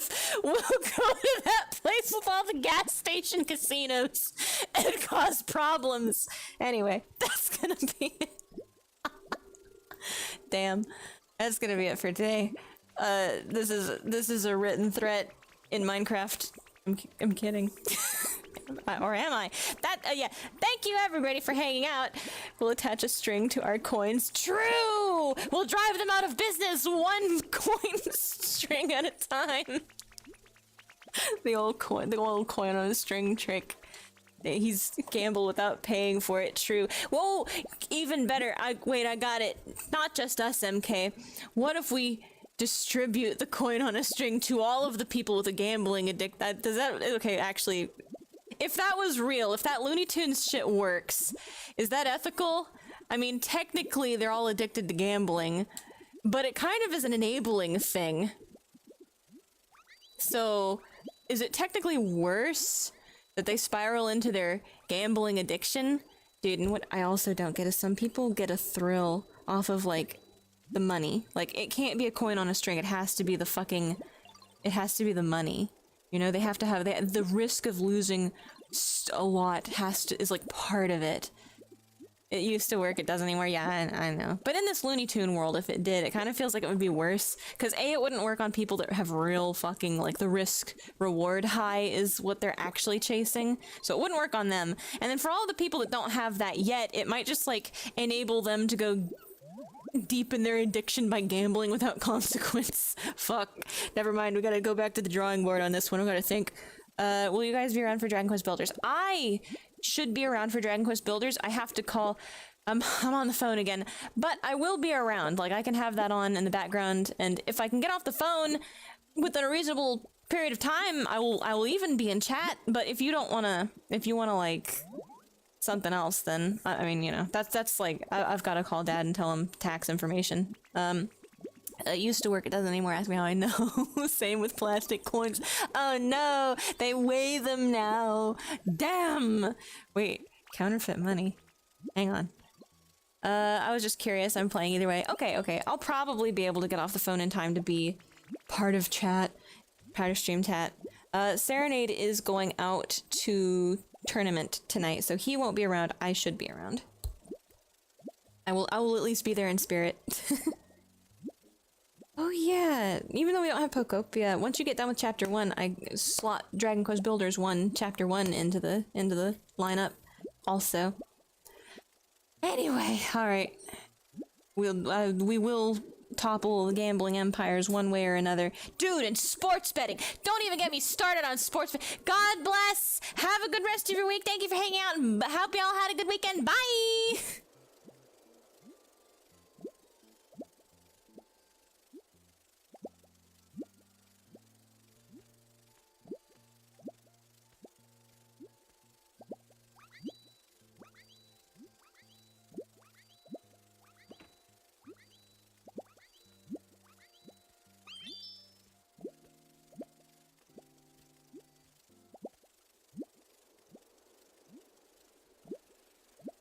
that place with all the gas station casinos and cause problems. Anyway, that's gonna be it. Damn, that's gonna be it for today. This is a written threat in Minecraft. I'm kidding. Or am I? Yeah. Thank you, everybody, for hanging out. We'll attach a string to our coins. True! We'll drive them out of business one coin string at a time. The old coin on a string trick. He's gamble without paying for it. True. Whoa! Even better. Wait, I got it. Not just us, MK. What if we distribute the coin on a string to all of the people with a gambling addiction? Okay, actually... If that was real, if that Looney Tunes shit works, is that ethical? I mean, technically they're all addicted to gambling, but it kind of is an enabling thing. So, is it technically worse that they spiral into their gambling addiction? Dude, and what I also don't get is some people get a thrill off of, like, the money. Like, it can't be a coin on a string, it has to be the fucking... It has to be the money. You know, they have to have the risk of losing a lot is like part of it. It used to work, it doesn't anymore. Yeah, I know. But in this Looney Tune world, if it did, it kind of feels like it would be worse. Because A, it wouldn't work on people that have real fucking, like, the risk-reward high is what they're actually chasing. So it wouldn't work on them. And then for all the people that don't have that yet, it might just, like, enable them to go deepen their addiction by gambling without consequence. Fuck. Never mind, we gotta go back to the drawing board on this one. We gotta think. Will you guys be around for Dragon Quest Builders? I should be around for Dragon Quest Builders. I have to call... I'm on the phone again. But I will be around. Like, I can have that on in the background, and if I can get off the phone within a reasonable period of time, I will even be in chat. But if you don't wanna... If you wanna, like... something else, then I mean, you know, that's like I've got to call Dad and tell him tax information. It used to work, it doesn't anymore. Ask me how I know. Same with plastic coins. Oh no, they weigh them now. Damn. Wait, counterfeit money. Hang on. I was just curious. I'm playing either way. Okay. I'll probably be able to get off the phone in time to be part of chat, part of stream chat. Serenade is going out to tournament tonight, so he won't be around. I should be around. I will at least be there in spirit. Oh yeah, even though we don't have Pokopia, once you get done with chapter 1, I slot Dragon Quest Builders 1, chapter 1 into the lineup also. Anyway, alright. We will topple the gambling empires one way or another. Dude, and sports betting! Don't even get me started on sports betting! God bless! Have a good rest of your week, thank you for hanging out, and hope y'all had a good weekend, bye!